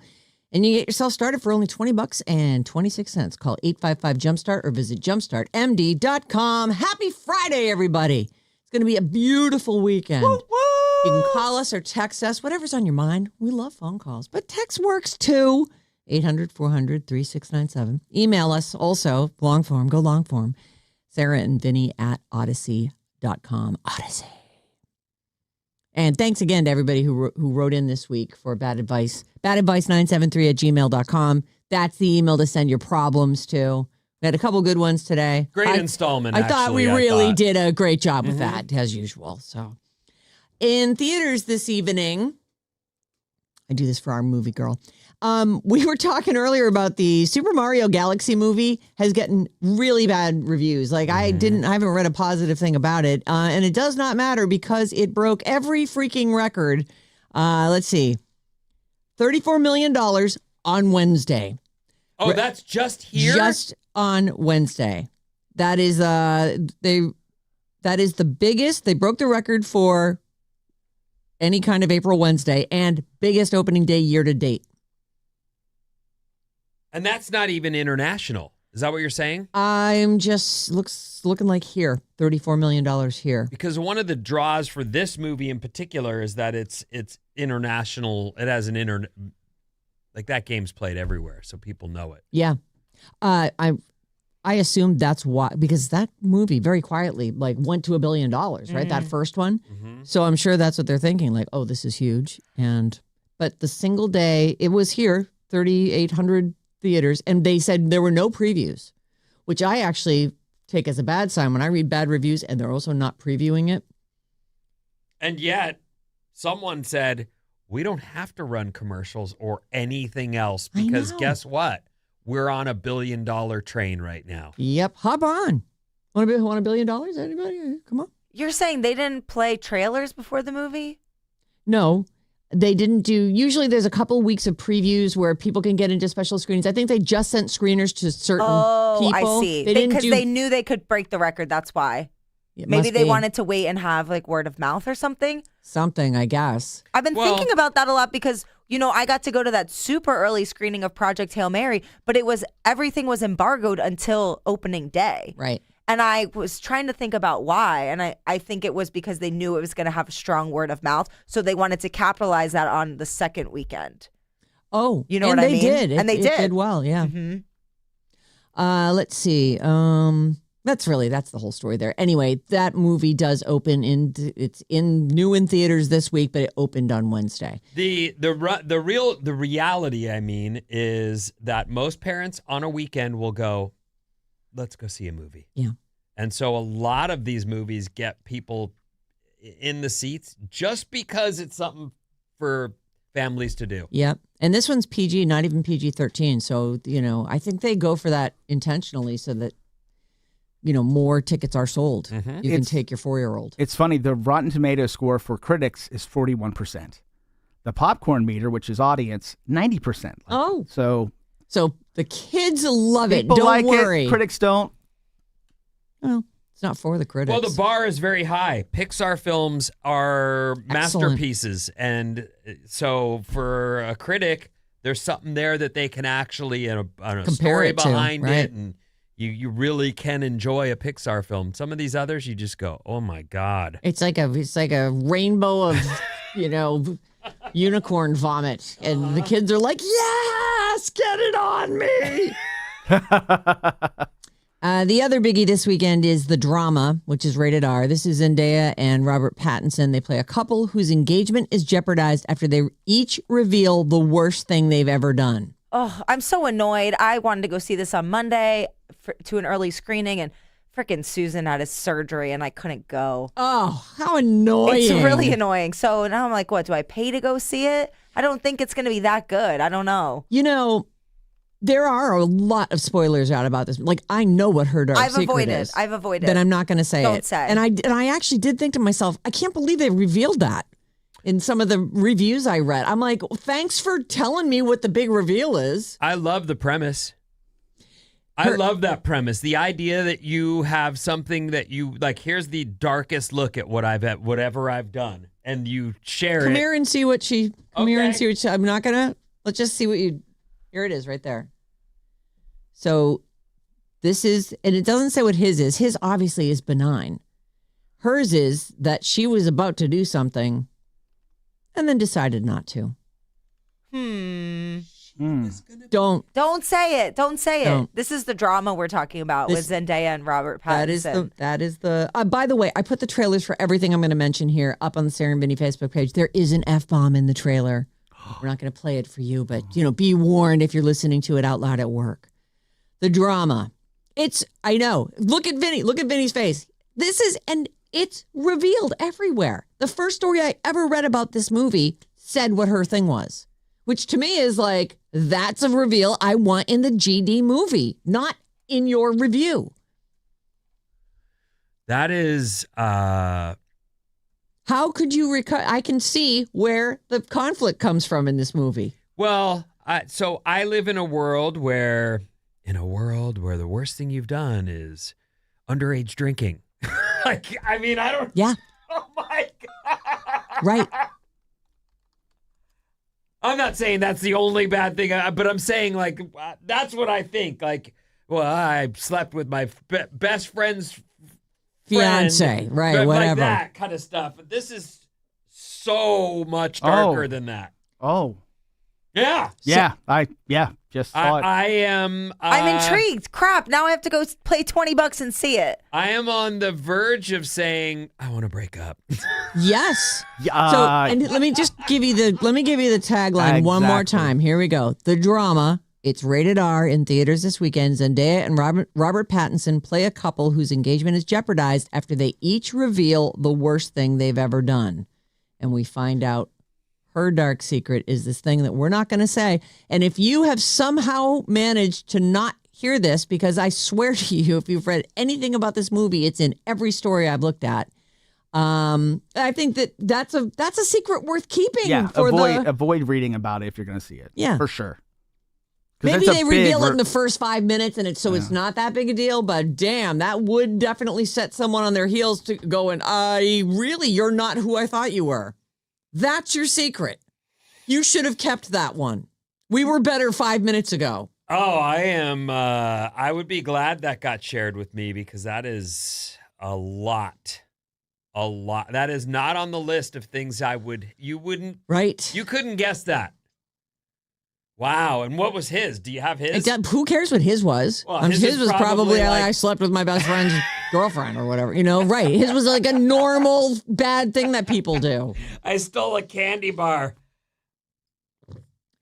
Speaker 1: and you get yourself started for only $20 and 26 cents. Call 855-JUMPSTART or visit jumpstartmd.com. Happy Friday, everybody. It's going to be a beautiful weekend. Woo, woo. You can call us or text us, whatever's on your mind. We love phone calls, but text works too. 800-400-3697. Email us also, long form, go long form. Sarah and Vinnie at odyssey.com. Odyssey. And thanks again to everybody who wrote in this week for bad advice. badadvice973@gmail.com. That's the email to send your problems to. We had a couple good ones today.
Speaker 2: Great installment,
Speaker 1: I thought we really
Speaker 2: thought.
Speaker 1: did a great job with that, as usual. So, in theaters this evening, I do this for our movie girl. We were talking earlier about the Super Mario Galaxy movie has gotten really bad reviews. Like I haven't read a positive thing about it. And it does not matter because it broke every freaking record. Let's see. $34 million on Wednesday.
Speaker 2: Oh, that's just here?
Speaker 1: Just on Wednesday. That is the biggest. They broke the record for any kind of April Wednesday and biggest opening day year to date.
Speaker 2: And that's not even international. Is that what you're saying?
Speaker 1: I'm just looking like here, $34 million here.
Speaker 2: Because one of the draws for this movie in particular is that it's international. It has like that game's played everywhere, so people know it.
Speaker 1: Yeah. I assume that's why, because that movie very quietly like went to $1 billion, right? That first one. Mm-hmm. So I'm sure that's what they're thinking. Like, oh, this is huge. But the single day it was here, 3,800 theaters, and they said there were no previews, which I actually take as a bad sign when I read bad reviews and they're also not previewing it.
Speaker 2: And yet, someone said, we don't have to run commercials or anything else because guess what? We're on $1 billion train right now.
Speaker 1: Yep. Hop on. Want $1 billion? Anybody? Come on.
Speaker 4: You're saying they didn't play trailers before the movie?
Speaker 1: No. They didn't do, usually there's a couple weeks of previews where people can get into special screenings. I think they just sent screeners to certain people.
Speaker 4: I see.
Speaker 1: They didn't
Speaker 4: Because they knew they could break the record, that's why. Maybe they wanted to wait and have like word of mouth or something.
Speaker 1: Something, I guess.
Speaker 4: I've been thinking about that a lot because, I got to go to that super early screening of Project Hail Mary, but everything was embargoed until opening day.
Speaker 1: Right.
Speaker 4: And I was trying to think about why. And I think it was because they knew it was going to have a strong word of mouth. So they wanted to capitalize that on the second weekend.
Speaker 1: Oh,
Speaker 4: you know what I mean?
Speaker 1: Did.
Speaker 4: And they did.
Speaker 1: It did well, yeah. Mm-hmm. Let's see. That's the whole story there. Anyway, that movie does open it's new in theaters this week, but it opened on Wednesday.
Speaker 2: The reality, is that most parents on a weekend will go, let's go see a movie.
Speaker 1: Yeah.
Speaker 2: And so a lot of these movies get people in the seats just because it's something for families to do.
Speaker 1: Yep. And this one's PG, not even PG-13. So, I think they go for that intentionally so that, more tickets are sold. Mm-hmm. You can take your 4-year-old.
Speaker 3: It's funny. The Rotten Tomatoes score for critics is 41%. The popcorn meter, which is audience, 90%. So the kids love it. Don't like
Speaker 1: worry.
Speaker 3: It. Critics don't.
Speaker 1: Well, it's not for the critics.
Speaker 2: Well, the bar is very high. Pixar films are masterpieces. And so for a critic, there's something there that they can actually, a story behind it. And you really can enjoy a Pixar film. Some of these others, you just go, oh my God.
Speaker 1: It's like a rainbow of, unicorn vomit. And the kids are like, yes, get it on me. The other biggie this weekend is The Drama, which is rated R. This is Zendaya and Robert Pattinson. They play a couple whose engagement is jeopardized after they each reveal the worst thing they've ever done.
Speaker 4: Oh, I'm so annoyed. I wanted to go see this on Monday to an early screening, and freaking Susan had his surgery, and I couldn't go.
Speaker 1: Oh, how annoying.
Speaker 4: It's really annoying. So now I'm like, what, do I pay to go see it? I don't think it's going to be that good. I don't know.
Speaker 1: There are a lot of spoilers out about this. Like, I know what her dark secret is.
Speaker 4: I've avoided.
Speaker 1: But I'm not going to say it.
Speaker 4: Don't say.
Speaker 1: And I actually did think to myself, I can't believe they revealed that in some of the reviews I read. I'm like, well, thanks for telling me what the big reveal is.
Speaker 2: I love the premise. I love that premise. The idea that you have something that you like. Here's the darkest look at whatever I've done, and you share
Speaker 1: Come
Speaker 2: it.
Speaker 1: here and see what she. Come here and
Speaker 2: Okay.
Speaker 1: see what she. I'm not gonna. Let's just see what you. Here it is, right there. So, this is, and it doesn't say what his is. His obviously is benign. Hers is that she was about to do something, and then decided not to. Don't.
Speaker 4: Don't say it. Don't say
Speaker 1: Don't.
Speaker 4: it. This is the drama we're talking about with Zendaya and Robert Pattinson.
Speaker 1: That is the. By the way, I put the trailers for everything I'm going to mention here up on the Sarah Vinnie Facebook page. There is an F-bomb in the trailer. We're not going to play it for you, but be warned if you're listening to it out loud at work. The drama. I know. Look at Vinny. Look at Vinny's face. And it's revealed everywhere. The first story I ever read about this movie said what her thing was, which to me is like, that's a reveal I want in the GD movie, not in your review.
Speaker 2: That is,
Speaker 1: How could you I can see where the conflict comes from in this movie.
Speaker 2: well, so I live in a world where the worst thing you've done is underage drinking. I don't.
Speaker 1: Yeah.
Speaker 2: Oh my God.
Speaker 1: Right.
Speaker 2: I'm not saying that's the only bad thing, but I'm saying that's what I think. I slept with my best friend's
Speaker 1: Fiance,
Speaker 2: friend,
Speaker 1: right,
Speaker 2: like
Speaker 1: whatever.
Speaker 2: that kind of stuff. This is so much darker than that.
Speaker 3: Oh.
Speaker 2: Yeah.
Speaker 3: Yeah. Just saw it.
Speaker 2: I am.
Speaker 4: I'm intrigued. Crap. Now I have to go pay $20 and see it.
Speaker 2: I am on the verge of saying I want to break up.
Speaker 1: Yes.
Speaker 3: Yeah,
Speaker 1: So, and let me give you the tagline one more
Speaker 3: Exactly.
Speaker 1: time. Here we go. The drama. It's rated R in theaters this weekend. Zendaya and Robert Pattinson play a couple whose engagement is jeopardized after they each reveal the worst thing they've ever done. And we find out her dark secret is this thing that we're not going to say. And if you have somehow managed to not hear this, because I swear to you, if you've read anything about this movie, it's in every story I've looked at. I think that's a secret worth keeping.
Speaker 3: Yeah.
Speaker 1: For
Speaker 3: Avoid reading about it if you're going to see it.
Speaker 1: Yeah.
Speaker 3: For sure. 'Cause
Speaker 1: maybe
Speaker 3: it's a
Speaker 1: they
Speaker 3: big
Speaker 1: reveal it in the first 5 minutes, and it's not that big a deal. But damn, that would definitely set someone on their heels to going, you're not who I thought you were. That's your secret. You should have kept that one. We were better 5 minutes ago.
Speaker 2: Oh, I am. I would be glad that got shared with me because that is a lot. A lot. That is not on the list of things you couldn't guess that. Wow. And what was his? Do you have his?
Speaker 1: Who cares what his was?
Speaker 2: Well, his
Speaker 1: his
Speaker 2: is
Speaker 1: was probably
Speaker 2: like-
Speaker 1: I slept with my best friend's girlfriend or whatever. Right. His was like a normal bad thing that people do.
Speaker 2: I stole a candy bar.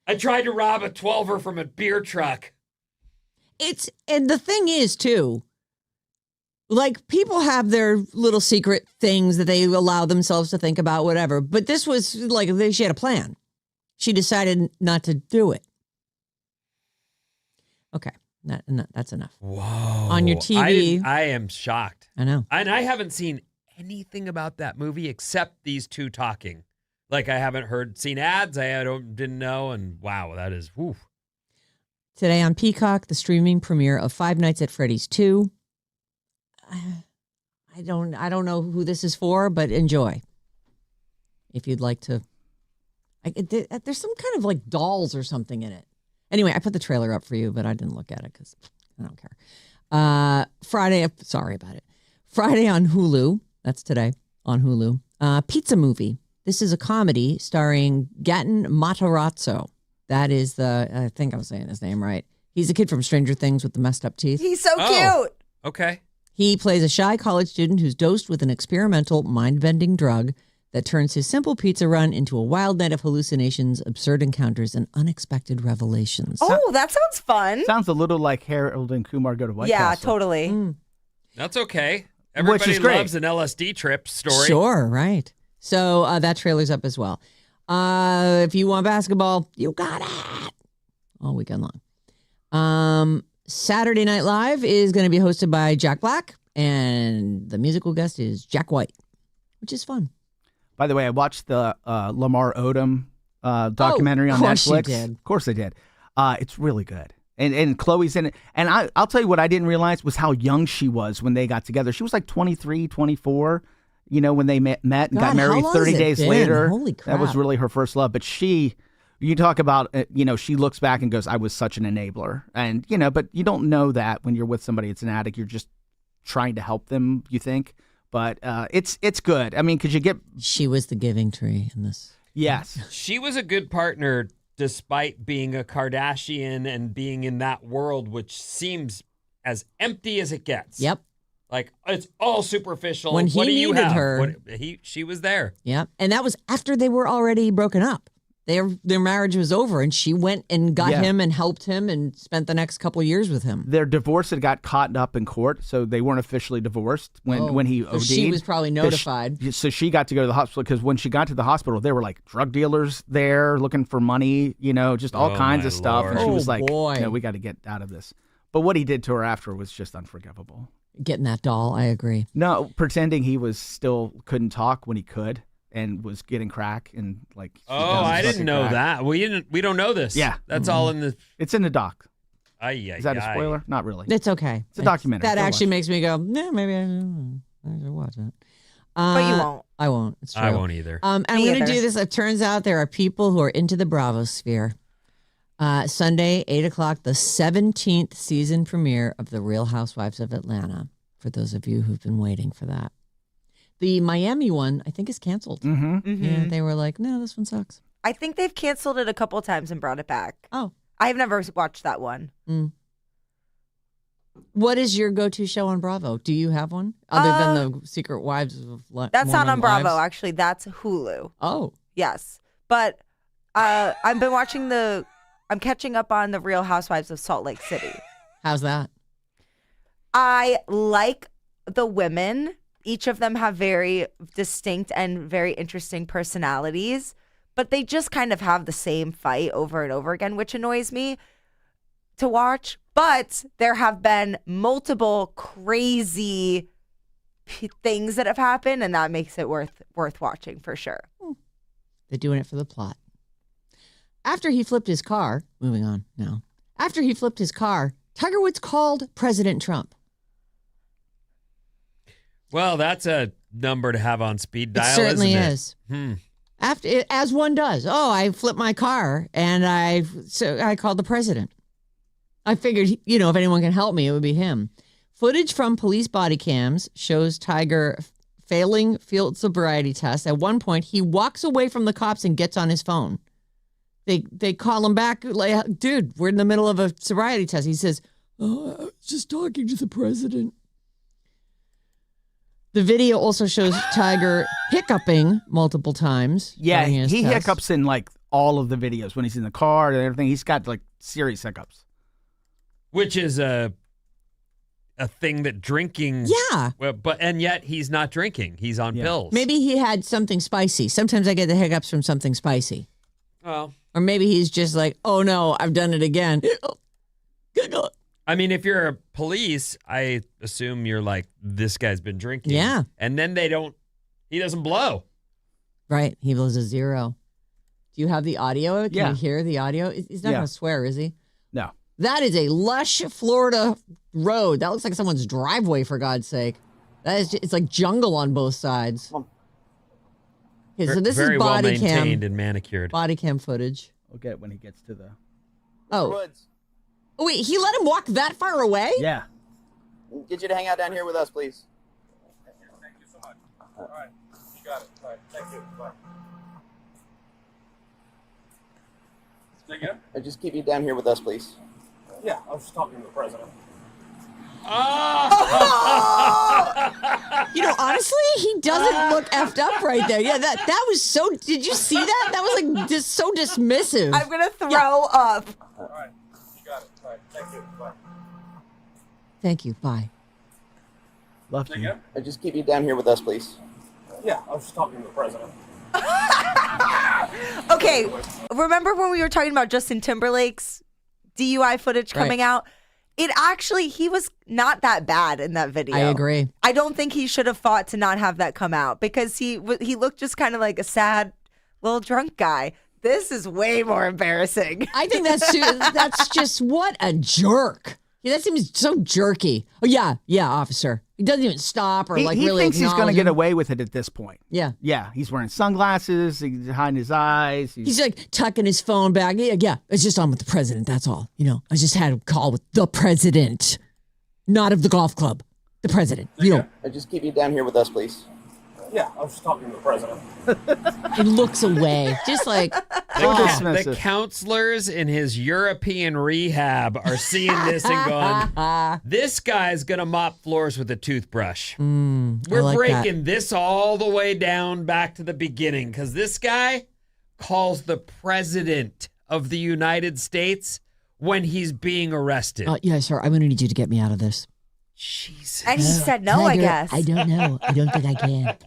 Speaker 2: I tried to rob a 12er from a beer truck.
Speaker 1: And the thing is too, like people have their little secret things that they allow themselves to think about, whatever. But this was like she had a plan. She decided not to do it. Okay, that's enough.
Speaker 2: Whoa.
Speaker 1: On your TV.
Speaker 2: I am shocked.
Speaker 1: I know.
Speaker 2: And I haven't seen anything about that movie except these two talking. Like I haven't seen ads. Didn't know. And wow, that is, whew.
Speaker 1: Today on Peacock, the streaming premiere of Five Nights at Freddy's 2. I don't know who this is for, but enjoy. If you'd like to. There's some kind of like dolls or something in it. Anyway, I put the trailer up for you, but I didn't look at it because I don't care. Friday, sorry about it. Friday on Hulu. That's today on Hulu. Pizza Movie. This is a comedy starring Gaten Matarazzo. That is I think I'm saying his name right. He's a kid from Stranger Things with the messed up teeth.
Speaker 4: He's so cute.
Speaker 2: Okay.
Speaker 1: He plays a shy college student who's dosed with an experimental mind-bending drug that turns his simple pizza run into a wild night of hallucinations, absurd encounters, and unexpected revelations.
Speaker 4: Oh, that sounds fun.
Speaker 3: Sounds a little like Harold and Kumar Go to White
Speaker 4: Yeah,
Speaker 3: Castle.
Speaker 4: totally.
Speaker 2: That's okay.
Speaker 3: Which
Speaker 2: Everybody
Speaker 3: is great.
Speaker 2: loves an LSD trip story.
Speaker 1: Sure, right. So that trailer's up as well. If you want basketball, you got it. All weekend long. Saturday Night Live is going to be hosted by Jack Black, and the musical guest is Jack White, which is fun.
Speaker 3: By the way, I watched the Lamar Odom documentary on
Speaker 1: course you
Speaker 3: Netflix.
Speaker 1: did.
Speaker 3: Of course I did. It's really good. And Chloe's in it. And I'll tell you what I didn't realize was how young she was when they got together. She was like 23, 24, when they met and
Speaker 1: God,
Speaker 3: got married
Speaker 1: how long
Speaker 3: 30
Speaker 1: has it
Speaker 3: days
Speaker 1: been?
Speaker 3: later.
Speaker 1: Holy crap.
Speaker 3: That was really her first love. But you talk about, she looks back and goes, I was such an enabler. And, but you don't know that when you're with somebody that's an addict. You're just trying to help them, you think. But it's good. I mean, because you get...
Speaker 1: She was the giving tree in this.
Speaker 3: Yes.
Speaker 2: She was a good partner despite being a Kardashian and being in that world, which seems as empty as it gets.
Speaker 1: Yep.
Speaker 2: Like, it's all superficial.
Speaker 1: When he
Speaker 2: what do you
Speaker 1: needed
Speaker 2: have?
Speaker 1: her.
Speaker 2: She was there.
Speaker 1: Yep. And that was after they were already broken up. Their marriage was over, and she went and got him and helped him and spent the next couple years with him.
Speaker 3: Their divorce had got caught up in court, so they weren't officially divorced when he OD'd.
Speaker 1: So she was probably notified.
Speaker 3: So she got to go to the hospital, because when she got to the hospital, there were like drug dealers there looking for money, just all kinds of stuff.
Speaker 2: Lord.
Speaker 3: And she was like,
Speaker 1: boy.
Speaker 3: no, we got to get out of this. But what he did to her after was just unforgivable.
Speaker 1: Getting that doll, I agree.
Speaker 3: No, pretending he was still couldn't talk when he could. And was getting crack and like.
Speaker 2: Oh, I didn't know that. We don't know this.
Speaker 3: Yeah,
Speaker 2: that's all in the.
Speaker 3: It's in the doc.
Speaker 2: Is
Speaker 3: that a spoiler? Not really.
Speaker 1: It's okay.
Speaker 3: It's a documentary.
Speaker 1: That
Speaker 3: Go
Speaker 1: actually
Speaker 3: watch
Speaker 1: makes me go, maybe I should watch it.
Speaker 4: But you won't.
Speaker 1: I won't. It's true.
Speaker 2: I won't either.
Speaker 1: I'm
Speaker 4: Me
Speaker 1: going to
Speaker 4: either.
Speaker 1: do this. It turns out there are people who are into the Bravo sphere. Sunday, 8 o'clock, the 17th season premiere of The Real Housewives of Atlanta, for those of you who've been waiting for that. The Miami one, I think, is canceled.
Speaker 3: Mm-hmm.
Speaker 1: Yeah, they were like, no, this one sucks.
Speaker 4: I think they've canceled it a couple times and brought it back.
Speaker 1: Oh.
Speaker 4: I've never watched that one.
Speaker 1: What is your go-to show on Bravo? Do you have one? Other than the Secret Wives of
Speaker 4: That's not on
Speaker 1: Mormon
Speaker 4: Bravo,
Speaker 1: Wives?
Speaker 4: actually. That's Hulu.
Speaker 1: Oh.
Speaker 4: Yes. But I've been watching I'm catching up on The Real Housewives of Salt Lake City.
Speaker 1: How's that?
Speaker 4: I like the women. Each of them have very distinct and very interesting personalities, but they just kind of have the same fight over and over again, which annoys me to watch. But there have been multiple crazy things that have happened, and that makes it worth watching for sure.
Speaker 1: They're doing it for the plot. After he flipped his car, moving on now. After he flipped his car, Tiger Woods called President Trump.
Speaker 2: Well, that's a number to have on speed dial,
Speaker 1: It certainly
Speaker 2: isn't it?
Speaker 1: is. After, as one does. Oh, I flipped my car, and I called the president. I figured, if anyone can help me, it would be him. Footage from police body cams shows Tiger failing field sobriety tests. At one point, he walks away from the cops and gets on his phone. They call him back, like, dude, we're in the middle of a sobriety test. He says, oh, I was just talking to the president. The video also shows Tiger hiccuping multiple times.
Speaker 3: Yeah,
Speaker 1: during his
Speaker 3: he
Speaker 1: test.
Speaker 3: hiccups in like all of the videos when he's in the car and everything. He's got like serious hiccups.
Speaker 2: Which is a thing that drinking.
Speaker 1: Yeah.
Speaker 2: And yet he's not drinking. He's on pills.
Speaker 1: Maybe he had something spicy. Sometimes I get the hiccups from something spicy.
Speaker 2: Well,
Speaker 1: Or maybe he's just like, oh no, I've done it again.
Speaker 2: I mean, if you're a police, I assume you're like, this guy's been drinking.
Speaker 1: Yeah.
Speaker 2: And then he doesn't blow.
Speaker 1: Right. He was a zero. Do you have the audio? Can
Speaker 3: Yeah.
Speaker 1: you hear the audio? He's not
Speaker 3: Yeah.
Speaker 1: going to swear, is he?
Speaker 3: No.
Speaker 1: That is a lush Florida road. That looks like someone's driveway, for God's sake. It's like jungle on both sides. Okay, so this
Speaker 2: Very
Speaker 1: is
Speaker 2: well
Speaker 1: body
Speaker 2: maintained
Speaker 1: cam.
Speaker 2: and manicured.
Speaker 1: Body cam footage.
Speaker 3: We'll get it when he gets to the.
Speaker 1: Oh. Oh, wait, he let him walk that far away?
Speaker 3: Yeah.
Speaker 6: Get you to hang out down here with us, please.
Speaker 7: Thank you so much. All right. You got it. All right. Thank you. Bye. Say again?
Speaker 6: Just keep you down here with us, please.
Speaker 7: Yeah, I was just talking to the president.
Speaker 1: Honestly, he doesn't look effed up right there. Yeah, that was so. Did you see that? That was like just so dismissive.
Speaker 4: I'm going to throw up.
Speaker 7: All right. You got it. All right. Thank you. Bye.
Speaker 1: Thank you. Bye.
Speaker 3: Love
Speaker 7: Say
Speaker 3: you.
Speaker 7: again?
Speaker 6: Just keep you down here with us, please.
Speaker 7: Yeah, I was just talking to the president.
Speaker 4: Okay, remember when we were talking about Justin Timberlake's DUI footage coming
Speaker 1: Right.
Speaker 4: out? He was not that bad in that video.
Speaker 1: I agree.
Speaker 4: I don't think he should have fought to not have that come out because he looked just kind of like a sad little drunk guy. This is way more embarrassing.
Speaker 1: I think that's just what a jerk. Yeah, that seems so jerky. Oh yeah, officer. He doesn't even stop or
Speaker 3: He
Speaker 1: really
Speaker 3: thinks he's going to
Speaker 1: acknowledge
Speaker 3: get
Speaker 1: him.
Speaker 3: away with it at this point.
Speaker 1: Yeah.
Speaker 3: Yeah, he's wearing sunglasses. He's hiding his eyes.
Speaker 1: He's like tucking his phone back. Yeah, it's just on with the president. That's all. I just had a call with the president, not of the golf club. The president.
Speaker 6: Just keep you down here with us, please.
Speaker 7: Yeah, I was just talking to the president.
Speaker 1: He looks away, just like
Speaker 2: The counselors in his European rehab are seeing this and going, this guy's going to mop floors with a toothbrush. We're
Speaker 1: like
Speaker 2: breaking this all the way down back to the beginning because this guy calls the president of the United States when he's being arrested.
Speaker 1: yeah, sir. I'm going to need you to get me out of this.
Speaker 2: Jesus.
Speaker 4: And he said no, I guess.
Speaker 1: I don't know. I don't think I can.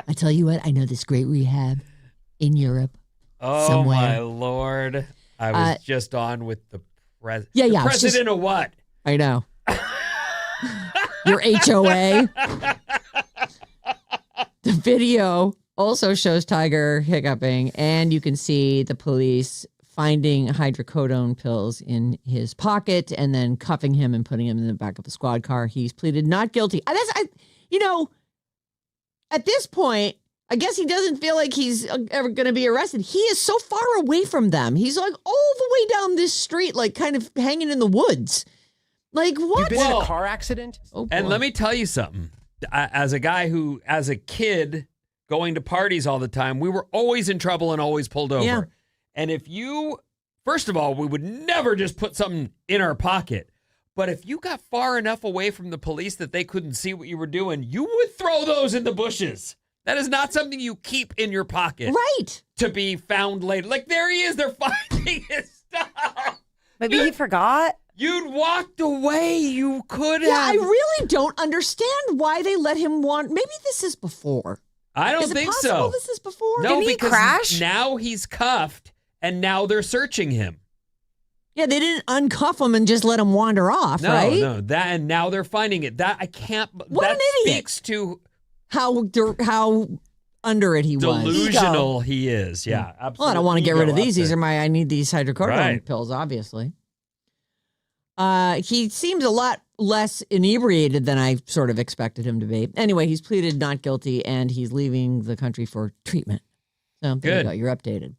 Speaker 1: I tell you what, I know this great rehab in Europe.
Speaker 2: Oh,
Speaker 1: somewhere.
Speaker 2: my Lord. I was just on with the president.
Speaker 1: Yeah,
Speaker 2: The president of what?
Speaker 1: I know. Your HOA. The video also shows Tiger hiccuping, and you can see the police finding hydrocodone pills in his pocket and then cuffing him and putting him in the back of a squad car. He's pleaded not guilty. At this point, I guess he doesn't feel like he's ever going to be arrested. He is so far away from them. He's like all the way down this street, like kind of hanging in the woods. Like what?
Speaker 8: You've been in a car accident?
Speaker 1: Oh,
Speaker 2: And
Speaker 1: boy.
Speaker 2: let me tell you something. As a guy who, as a kid, going to parties all the time, we were always in trouble and always pulled over.
Speaker 1: Yeah.
Speaker 2: And if you, first of all, we would never just put something in our pocket. But if you got far enough away from the police that they couldn't see what you were doing, you would throw those in the bushes. That is not something you keep in your pocket.
Speaker 1: Right.
Speaker 2: To be found later. Like, there he is. They're finding his stuff.
Speaker 4: Maybe he forgot.
Speaker 2: You'd walked away. You could
Speaker 1: Yeah, I
Speaker 2: have.
Speaker 1: really don't understand why they let him want. Maybe this is before.
Speaker 2: I don't
Speaker 1: Is it
Speaker 2: think
Speaker 1: possible
Speaker 2: so.
Speaker 1: this is before?
Speaker 2: No,
Speaker 4: Didn't he
Speaker 2: because
Speaker 4: crash?
Speaker 2: now he's cuffed and now they're searching him.
Speaker 1: Yeah, they didn't uncuff him and just let him wander off,
Speaker 2: No,
Speaker 1: right?
Speaker 2: no, that and now they're finding it. That I can't.
Speaker 1: What
Speaker 2: that
Speaker 1: an idiot.
Speaker 2: speaks to
Speaker 1: How under it he was.
Speaker 2: delusional he is. Yeah, absolutely.
Speaker 1: Well, I don't want to get rid of these. These are I need these hydrocodone
Speaker 2: Right.
Speaker 1: pills, obviously. He seems a lot less inebriated than I sort of expected him to be. Anyway, he's pleaded not guilty and he's leaving the country for treatment. So there you
Speaker 2: Good.
Speaker 1: go. You're updated.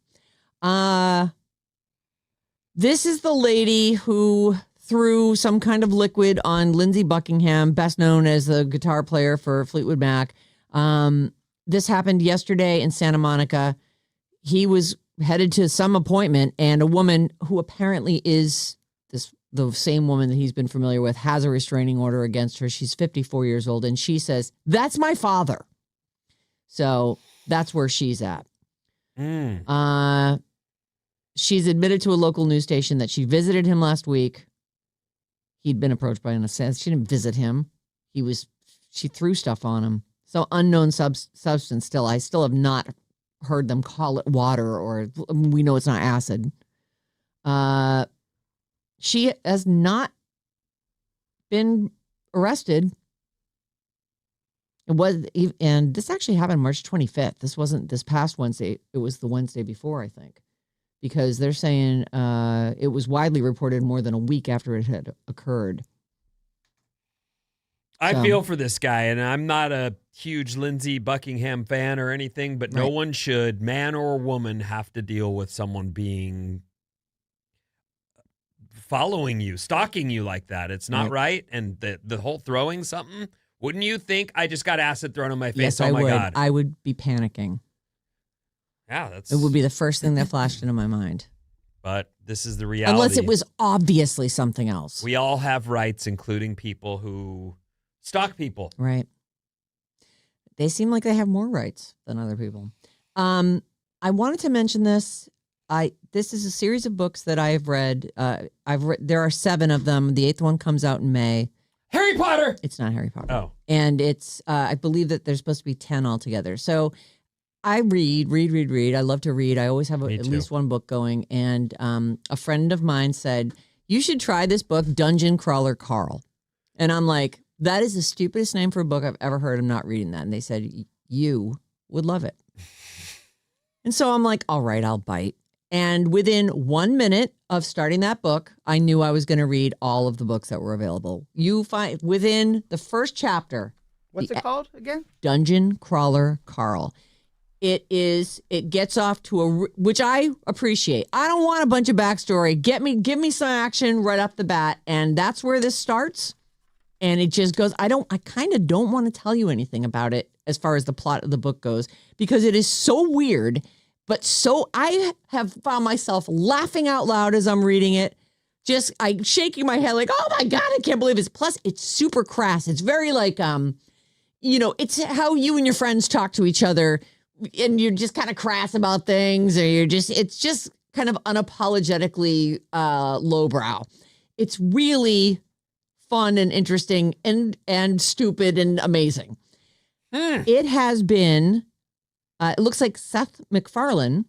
Speaker 1: This is the lady who threw some kind of liquid on Lindsey Buckingham, best known as the guitar player for Fleetwood Mac. This happened yesterday in Santa Monica. He was headed to some appointment, and a woman who apparently is the same woman that he's been familiar with has a restraining order against her. She's 54 years old, and she says, "That's my father." So that's where she's at. She's admitted to a local news station that she visited him last week. He'd been approached by an assassin. She didn't visit him. She threw stuff on him. So unknown substance still. I still have not heard them call it water, or we know it's not acid. She has not been arrested. And this actually happened March 25th. This wasn't this past Wednesday. It was the Wednesday before, I think, because they're saying it was widely reported more than a week after it had occurred.
Speaker 2: I
Speaker 1: So-
Speaker 2: feel for this guy, and I'm not a huge Lindsey Buckingham fan or anything, but no
Speaker 1: Right.
Speaker 2: one should, man or woman, have to deal with someone being following you, stalking you like that. It's not right. And the whole throwing something, wouldn't you think I just got acid thrown on my face?
Speaker 1: Yes,
Speaker 2: Oh
Speaker 1: I
Speaker 2: my
Speaker 1: would.
Speaker 2: God.
Speaker 1: I would be panicking.
Speaker 2: Yeah, that's
Speaker 1: It would be the first thing that flashed into my mind.
Speaker 2: But this is the reality.
Speaker 1: Unless it was obviously something else.
Speaker 2: We all have rights, including people who stalk people.
Speaker 1: Right. They seem like they have more rights than other people. I wanted to mention this. This is a series of books that I have read. There are 7 of them. The 8th one comes out in May.
Speaker 2: Harry Potter.
Speaker 1: It's not Harry Potter.
Speaker 2: Oh.
Speaker 1: And it's I believe that there's supposed to be 10 altogether. So I read. I love to read. I always have
Speaker 2: Me
Speaker 1: at
Speaker 2: too.
Speaker 1: least one book going. And a friend of mine said, "You should try this book, Dungeon Crawler Carl." And I'm like, that is the stupidest name for a book I've ever heard. I'm not reading that. And they said, "You would love it." And so I'm like, all right, I'll bite. And within 1 minute of starting that book, I knew I was going to read all of the books that were available. You find within the first chapter.
Speaker 3: What's it called again?
Speaker 1: Dungeon Crawler Carl. It gets off to which I appreciate. I don't want a bunch of backstory. Give me some action right off the bat. And that's where this starts. And it just goes, I kind of don't want to tell you anything about it as far as the plot of the book goes, because it is so weird. But I have found myself laughing out loud as I'm reading it. I'm shaking my head like, oh my God, I can't believe this. Plus, it's super crass. It's very like, it's how you and your friends talk to each other and you're just kind of crass about things, or it's just kind of unapologetically lowbrow. It's really fun and interesting and stupid and amazing. It has been... it looks like Seth MacFarlane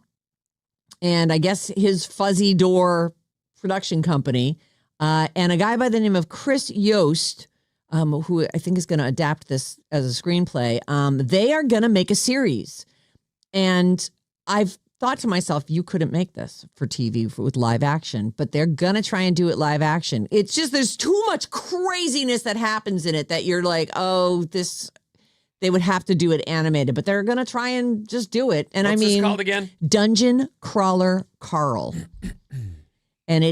Speaker 1: and I guess his Fuzzy Door production company and a guy by the name of Chris Yost, who I think is going to adapt this as a screenplay. They are going to make a series. And I've thought to myself, you couldn't make this for TV with live action, but they're going to try and do it live action. It's just there's too much craziness that happens in it that you're like, oh, they would have to do it animated, but they're going to try and just do it. And
Speaker 2: What's this called again?
Speaker 1: Dungeon Crawler Carl. And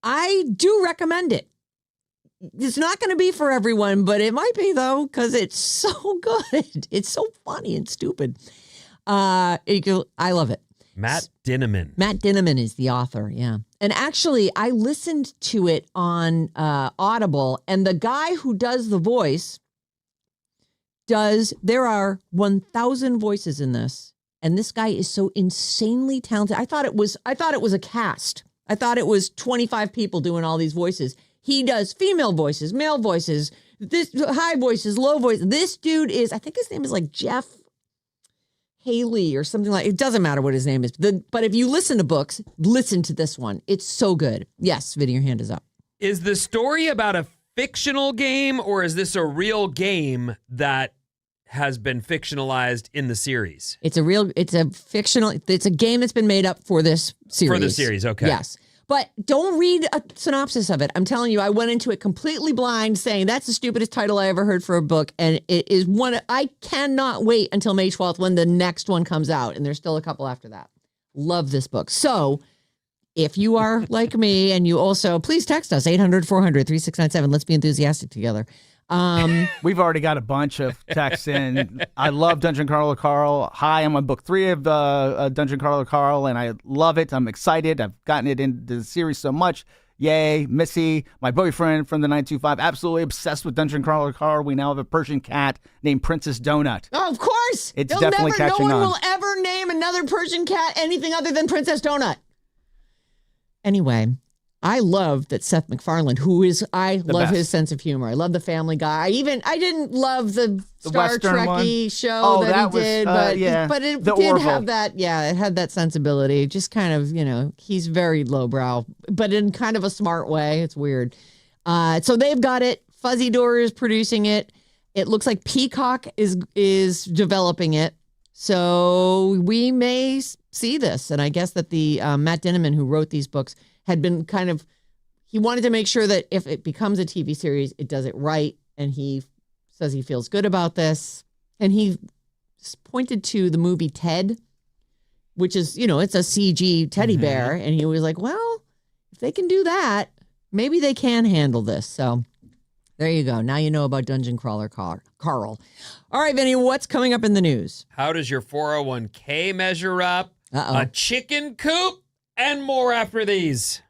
Speaker 1: I do recommend it. It's not going to be for everyone, but it might be though, because it's so good. It's so funny and stupid. I love it.
Speaker 2: Matt Dinniman.
Speaker 1: Matt Dinniman is the author, yeah. And actually, I listened to it on Audible, and the guy who does the voice there are 1,000 voices in this, and this guy is so insanely talented. I thought it was a cast. I thought it was 25 people doing all these voices. He does female voices, male voices, high voices, low voices. This dude I think his name is like Jeff Haley or something like. It doesn't matter what his name is. But if you listen to books, listen to this one. It's so good. Yes, Vinny, your hand is up.
Speaker 2: Is the game about a fictional game, or is this a real game that has been fictionalized in the series?
Speaker 1: It's a game that's been made up for this series.
Speaker 2: For the series, okay.
Speaker 1: Yes. But don't read a synopsis of it. I'm telling you, I went into it completely blind saying that's the stupidest title I ever heard for a book. And it is I cannot wait until May 12th when the next one comes out. And there's still a couple after that. Love this book. So if you are like me and you also, please text us 800-400-3697. Let's be enthusiastic together.
Speaker 3: We've already got a bunch of texts in. I love Dungeon Crawler Carl. Hi, I'm on book 3 of Dungeon Crawler Carl, and I love it. I'm excited. I've gotten it into the series so much. Yay. Missy, my boyfriend from the 925, absolutely obsessed with Dungeon Crawler Carl. We now have a Persian cat named Princess Donut.
Speaker 1: Oh, of course.
Speaker 3: It's definitely catching on.
Speaker 1: No one will ever name another Persian cat anything other than Princess Donut. Anyway, I love that Seth MacFarlane, I love his sense of humor. I love the Family Guy. I didn't love the Star Trek-y show that he did, but it did have that. Yeah, it had that sensibility. Just kind of, he's very lowbrow, but in kind of a smart way. It's weird. So they've got it. Fuzzy Door is producing it. It looks like Peacock is developing it. So we may see this. And I guess that the Matt Dinniman, who wrote these books, had been he wanted to make sure that if it becomes a TV series, it does it right. And he says he feels good about this. And he pointed to the movie Ted, which is, it's a CG teddy bear. And he was like, well, if they can do that, maybe they can handle this. So there you go. Now you know about Dungeon Crawler Carl. All right, Vinny, what's coming up in the news?
Speaker 2: How does your 401k measure up? A chicken coop? And more after these.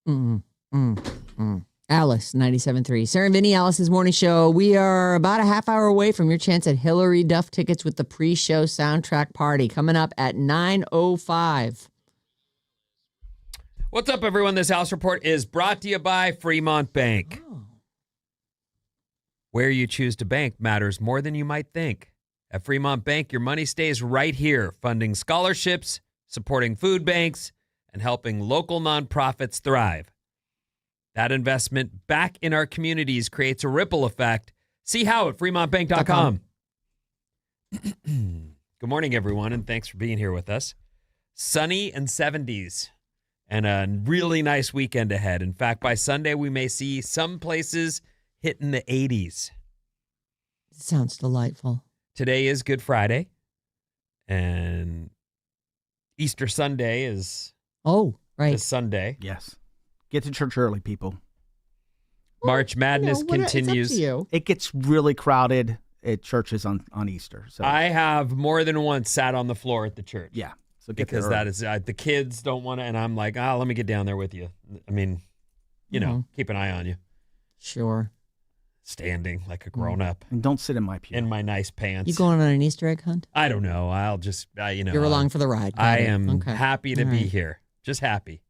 Speaker 1: Alice, 97.3. Sarah Vinnie, Alice's morning show. We are about a half hour away from your chance at Hillary Duff tickets with the pre-show soundtrack party coming up at 9:05.
Speaker 2: What's up, everyone? This House Report is brought to you by Fremont Bank. Where you choose to bank matters more than you might think. At Fremont Bank, your money stays right here, funding scholarships, supporting food banks, and helping local nonprofits thrive. That investment back in our communities creates a ripple effect. See how at fremontbank.com. Good morning, everyone, and thanks for being here with us. Sunny and 70s and a really nice weekend ahead. In fact, by Sunday, we may see some places hitting the 80s.
Speaker 1: Sounds delightful.
Speaker 2: Today is Good Friday, and Easter Sunday is this Sunday.
Speaker 3: Yes. Get to church early, people.
Speaker 2: March Madness continues.
Speaker 1: It's up to you.
Speaker 3: It gets really crowded at churches on Easter. So
Speaker 2: I have more than once sat on the floor at the church.
Speaker 3: yeah. So get
Speaker 2: Because
Speaker 3: there
Speaker 2: that is, the kids don't want to, and I'm like, let me get down there with you. I mean, keep an eye on you.
Speaker 1: Sure.
Speaker 2: Standing like a grown up
Speaker 3: and don't sit in my pew.
Speaker 2: in my nice pants.
Speaker 1: You going on an Easter egg hunt?
Speaker 2: I don't know. I'll just,
Speaker 1: You're along for the ride.
Speaker 2: I
Speaker 1: Got it.
Speaker 2: am
Speaker 1: Okay.
Speaker 2: happy to
Speaker 1: All
Speaker 2: be
Speaker 1: right.
Speaker 2: here. Just happy.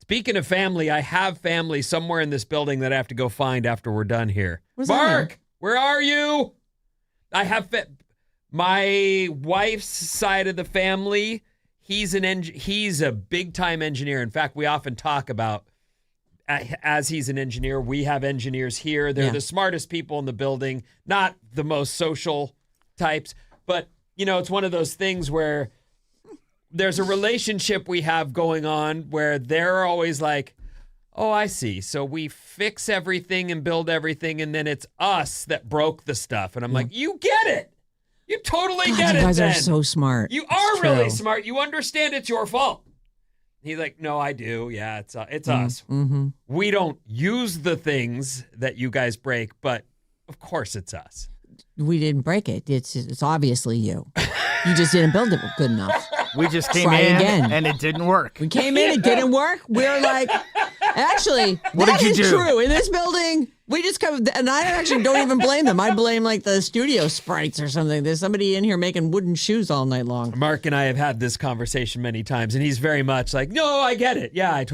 Speaker 2: Speaking of family, I have family somewhere in this building that I have to go find after we're done here.
Speaker 1: What's that
Speaker 2: Mark, where are you? I have my wife's side of the family. He's a big time engineer. In fact, we often talk about as he's an engineer, we have engineers here. They're the smartest people in the building, not the most social types, but it's one of those things where there's a relationship we have going on where they're always like, oh, I see. So we fix everything and build everything, and then it's us that broke the stuff. And I'm like, you get it. You totally get it.
Speaker 1: You guys
Speaker 2: then.
Speaker 1: are so smart.
Speaker 2: You
Speaker 1: It's
Speaker 2: are really
Speaker 1: true.
Speaker 2: smart. You understand it's your fault. He's like, no, I do. Yeah, it's us.
Speaker 1: Mm-hmm.
Speaker 2: We don't use the things that you guys break, but of course it's us.
Speaker 1: We didn't break it. It's obviously you. You just didn't build it good enough.
Speaker 3: We just came
Speaker 1: Try
Speaker 3: in
Speaker 1: again.
Speaker 3: and it didn't work.
Speaker 1: We came in, it didn't work. We're like, actually,
Speaker 3: What
Speaker 1: that
Speaker 3: did you
Speaker 1: is
Speaker 3: do?
Speaker 1: true. In this building, we just come, and I actually don't even blame them. I blame like the studio sprites or something. There's somebody in here making wooden shoes all night long.
Speaker 2: Mark and I have had this conversation many times, and he's very much like, no, I get it. Yeah, I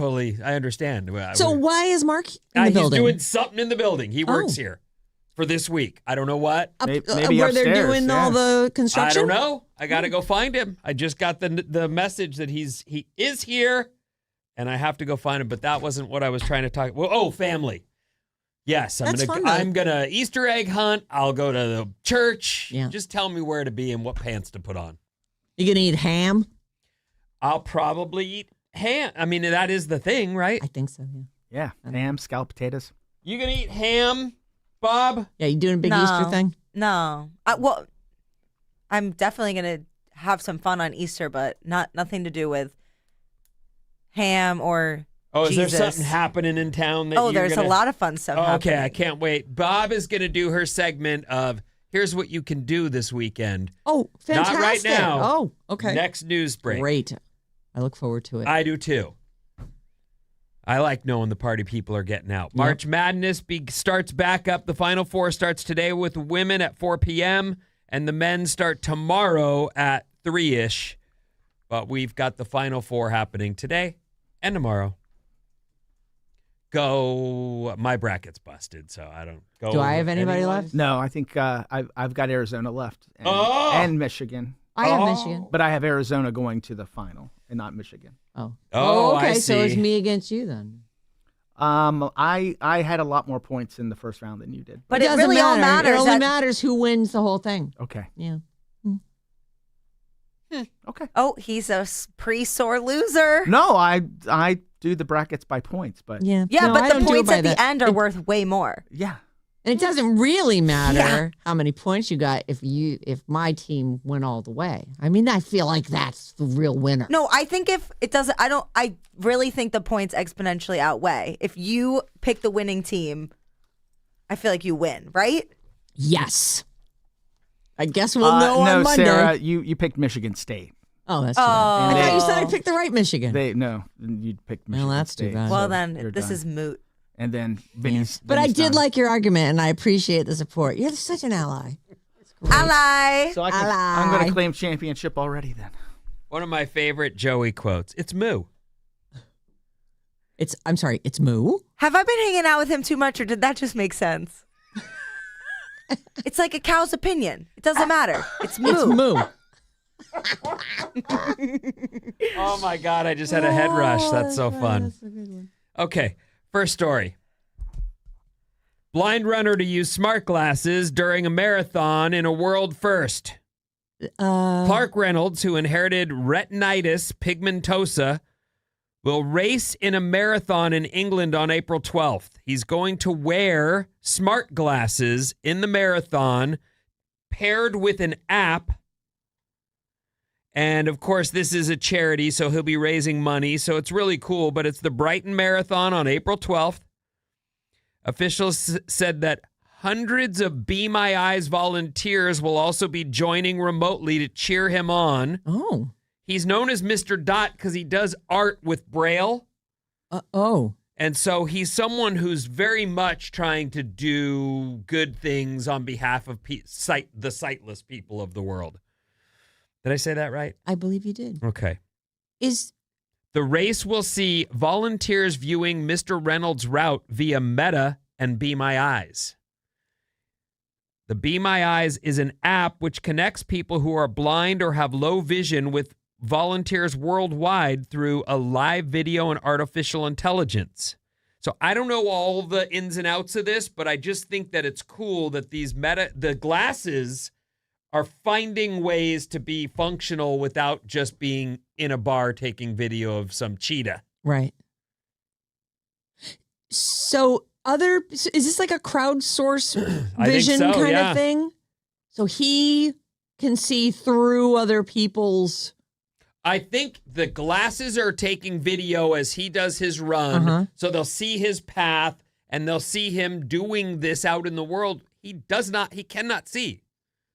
Speaker 2: understand.
Speaker 1: So why is Mark in the building?
Speaker 2: He's doing something in the building. He works here for this week. I don't know what.
Speaker 3: Maybe
Speaker 1: where they're
Speaker 3: upstairs,
Speaker 1: doing all the construction?
Speaker 2: I don't know. I got to go find him. I just got the message that he is here, and I have to go find him. But that wasn't what I was trying to talk. Well, family. Yes, I'm gonna Easter egg hunt. I'll go to the church.
Speaker 1: Yeah.
Speaker 2: Just tell me where to be and what pants to put on.
Speaker 1: You gonna eat ham?
Speaker 2: I'll probably eat ham. I mean, that is the thing, right?
Speaker 1: I think so. Yeah.
Speaker 3: Yeah. Ham, scalloped potatoes.
Speaker 2: You gonna eat ham, Bob?
Speaker 1: Yeah. You doing a big
Speaker 4: No.
Speaker 1: Easter thing?
Speaker 4: No. Well, I'm definitely going to have some fun on Easter, but nothing to do with ham or
Speaker 2: Oh, is there
Speaker 4: Jesus.
Speaker 2: something happening in town that you're
Speaker 4: there's
Speaker 2: gonna...
Speaker 4: a lot of fun stuff
Speaker 2: Oh,
Speaker 4: happening.
Speaker 2: okay, I can't wait. Bob is going to do her segment of here's what you can do this weekend.
Speaker 1: Oh, fantastic.
Speaker 2: Not right now.
Speaker 1: Oh, okay.
Speaker 2: Next news break.
Speaker 1: Great. I look forward to it.
Speaker 2: I do too. I like knowing the party people are getting out. March Madness starts back up. The Final Four starts today with women at 4 p.m. and the men start tomorrow at 3-ish. But we've got the Final Four happening today and tomorrow. Go. My bracket's busted, so I don't go.
Speaker 1: Do I have anybody left?
Speaker 3: No, I think I've got Arizona left and,
Speaker 2: Oh!
Speaker 3: and Michigan.
Speaker 1: I have Michigan.
Speaker 3: But I have Arizona going to the final and not Michigan.
Speaker 1: Oh.
Speaker 2: Oh,
Speaker 1: okay.
Speaker 2: I
Speaker 1: So it's
Speaker 2: see.
Speaker 1: me against you then.
Speaker 3: I had a lot more points in the first round than you did.
Speaker 4: But it
Speaker 1: doesn't
Speaker 4: really all
Speaker 1: matter.
Speaker 4: matters.
Speaker 1: It only
Speaker 4: that-
Speaker 1: matters who wins the whole thing.
Speaker 3: Okay.
Speaker 1: Yeah.
Speaker 3: Okay.
Speaker 4: Oh, he's a pre-sore loser.
Speaker 3: No, I do the brackets by points, but
Speaker 1: Yeah.
Speaker 4: Yeah,
Speaker 1: No, I
Speaker 4: but
Speaker 1: don't
Speaker 4: the
Speaker 1: do it
Speaker 4: points
Speaker 1: by
Speaker 4: at the
Speaker 1: that.
Speaker 4: end are worth way more.
Speaker 3: yeah.
Speaker 1: And it doesn't really matter how many points you got if my team went all the way. I mean, I feel like that's the real winner.
Speaker 4: No, I think if it doesn't, I really think the points exponentially outweigh. If you pick the winning team, I feel like you win, right?
Speaker 1: Yes. I guess we'll know
Speaker 3: no,
Speaker 1: on Monday.
Speaker 3: Sarah, you picked Michigan State.
Speaker 1: Oh, that's too bad. I
Speaker 3: And
Speaker 1: thought you
Speaker 3: they-
Speaker 1: said I picked the right Michigan.
Speaker 3: No, you'd pick Michigan
Speaker 1: that's too
Speaker 3: State.
Speaker 1: bad.
Speaker 4: Well,
Speaker 3: so
Speaker 4: then
Speaker 3: you're
Speaker 4: this
Speaker 3: done.
Speaker 4: is moot.
Speaker 3: And then Vinny's.
Speaker 1: But I
Speaker 3: Vinny's
Speaker 1: did
Speaker 3: done.
Speaker 1: like your argument, and I appreciate the support. You're such an ally.
Speaker 4: Ally.
Speaker 3: So I'm going to claim championship already then.
Speaker 2: One of my favorite Joey quotes. It's moo.
Speaker 1: I'm sorry, it's moo?
Speaker 4: Have I been hanging out with him too much, or did that just make sense? It's like a cow's opinion. It doesn't matter. It's moo.
Speaker 1: It's moo.
Speaker 2: Oh my God, I just had a head rush. That's so fun. Okay, first story. Blind runner to use smart glasses during a marathon in a world first. Clark Reynolds, who inherited retinitis pigmentosa, will race in a marathon in England on April 12th. He's going to wear smart glasses in the marathon paired with an app. And of course, this is a charity, so he'll be raising money. So it's really cool, but it's the Brighton Marathon on April 12th. Officials said that hundreds of Be My Eyes volunteers will also be joining remotely to cheer him on.
Speaker 1: Oh.
Speaker 2: He's known as Mr. Dot because he does art with Braille.
Speaker 1: Oh.
Speaker 2: And so he's someone who's very much trying to do good things on behalf of the sightless people of the world. Did I say that right?
Speaker 1: I believe you did.
Speaker 2: Okay. The race will see volunteers viewing Mr. Reynolds' route via Meta and Be My Eyes. The Be My Eyes is an app which connects people who are blind or have low vision with volunteers worldwide through a live video and artificial intelligence. So I don't know all the ins and outs of this, but I just think that it's cool that the glasses are finding ways to be functional without just being in a bar taking video of some cheetah.
Speaker 1: Right. So is this like a crowdsource
Speaker 2: I think
Speaker 1: vision
Speaker 2: so,
Speaker 1: kind
Speaker 2: yeah.
Speaker 1: of thing? So he can see through other people's...
Speaker 2: I think the glasses are taking video as he does his run. So they'll see his path and they'll see him doing this out in the world. He cannot see,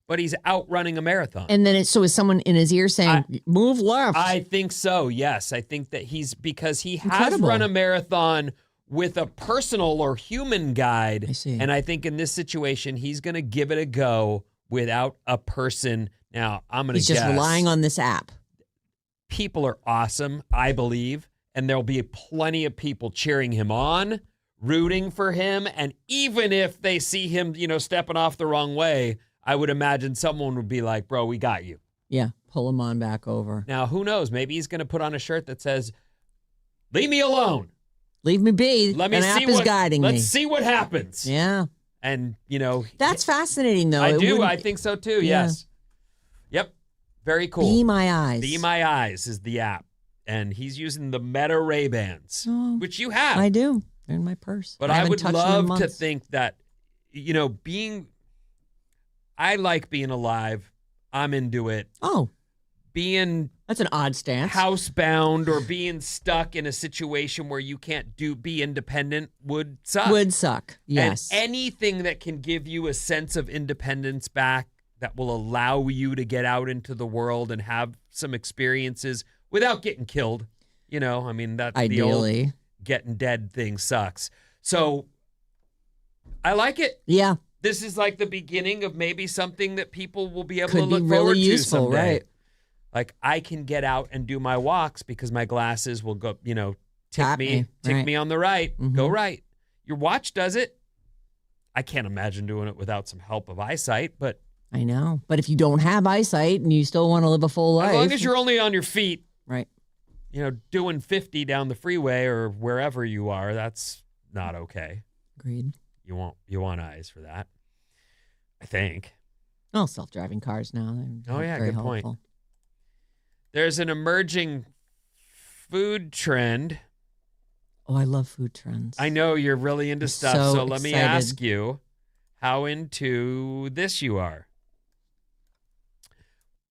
Speaker 2: but he's out running a marathon.
Speaker 1: And then is someone in his ear saying, move left?
Speaker 2: I think so, yes. I think that because he has
Speaker 1: Incredible.
Speaker 2: run a marathon with a personal or human guide.
Speaker 1: I see.
Speaker 2: And I think in this situation, he's going to give it a go without a person. Now, I'm going to
Speaker 1: He's
Speaker 2: guess.
Speaker 1: just relying on this app.
Speaker 2: People are awesome, I believe. And there'll be plenty of people cheering him on, rooting for him. And even if they see him, stepping off the wrong way, I would imagine someone would be like, bro, we got you.
Speaker 1: Yeah, pull him on back over.
Speaker 2: Now, who knows? Maybe he's going to put on a shirt that says, leave me alone.
Speaker 1: Leave me be.
Speaker 2: Let me
Speaker 1: An
Speaker 2: see
Speaker 1: app is
Speaker 2: what,
Speaker 1: guiding me.
Speaker 2: Let's see what happens.
Speaker 1: Yeah.
Speaker 2: And,
Speaker 1: That's fascinating, though.
Speaker 2: I
Speaker 1: It
Speaker 2: do.
Speaker 1: wouldn't-
Speaker 2: I think so, too.
Speaker 1: Yeah.
Speaker 2: Yes. Yep. Very cool.
Speaker 1: Be My Eyes.
Speaker 2: Be My Eyes is the app. And he's using the Meta Ray-Bans, which you have.
Speaker 1: I do. They're in my purse.
Speaker 2: But
Speaker 1: I
Speaker 2: I
Speaker 1: haven't
Speaker 2: would
Speaker 1: touched them in
Speaker 2: love to
Speaker 1: months.
Speaker 2: think that, I like being alive. I'm into it.
Speaker 1: Oh,
Speaker 2: Being
Speaker 1: that's an odd stance.
Speaker 2: housebound or being stuck in a situation where you can't be independent would suck.
Speaker 1: Would suck. Yes.
Speaker 2: And anything that can give you a sense of independence back that will allow you to get out into the world and have some experiences without getting killed. That's the
Speaker 1: Ideally.
Speaker 2: old getting dead thing sucks. So I like it.
Speaker 1: Yeah.
Speaker 2: This is like the beginning of maybe something that people will be able
Speaker 1: Could
Speaker 2: to
Speaker 1: be
Speaker 2: look
Speaker 1: really
Speaker 2: forward to
Speaker 1: useful,
Speaker 2: someday.
Speaker 1: right.
Speaker 2: Like I can get out and do my walks because my glasses will go, tick
Speaker 1: Tap
Speaker 2: me
Speaker 1: right.
Speaker 2: me on the right,
Speaker 1: Mhm.
Speaker 2: go right. Your watch does it. I can't imagine doing it without some help of eyesight, but
Speaker 1: I know. But if you don't have eyesight and you still want to live a full life.
Speaker 2: as long as you're only on your feet,
Speaker 1: right.
Speaker 2: doing 50 down the freeway or wherever you are, that's not okay.
Speaker 1: Agreed.
Speaker 2: You want eyes for that. I think.
Speaker 1: Oh, self-driving cars now. They're
Speaker 2: Oh, yeah,
Speaker 1: very
Speaker 2: good point.
Speaker 1: helpful.
Speaker 2: There's an emerging food trend.
Speaker 1: Oh, I love food trends.
Speaker 2: I know you're really into
Speaker 1: I'm
Speaker 2: stuff,
Speaker 1: so
Speaker 2: so let me
Speaker 1: excited.
Speaker 2: ask you how into this you are.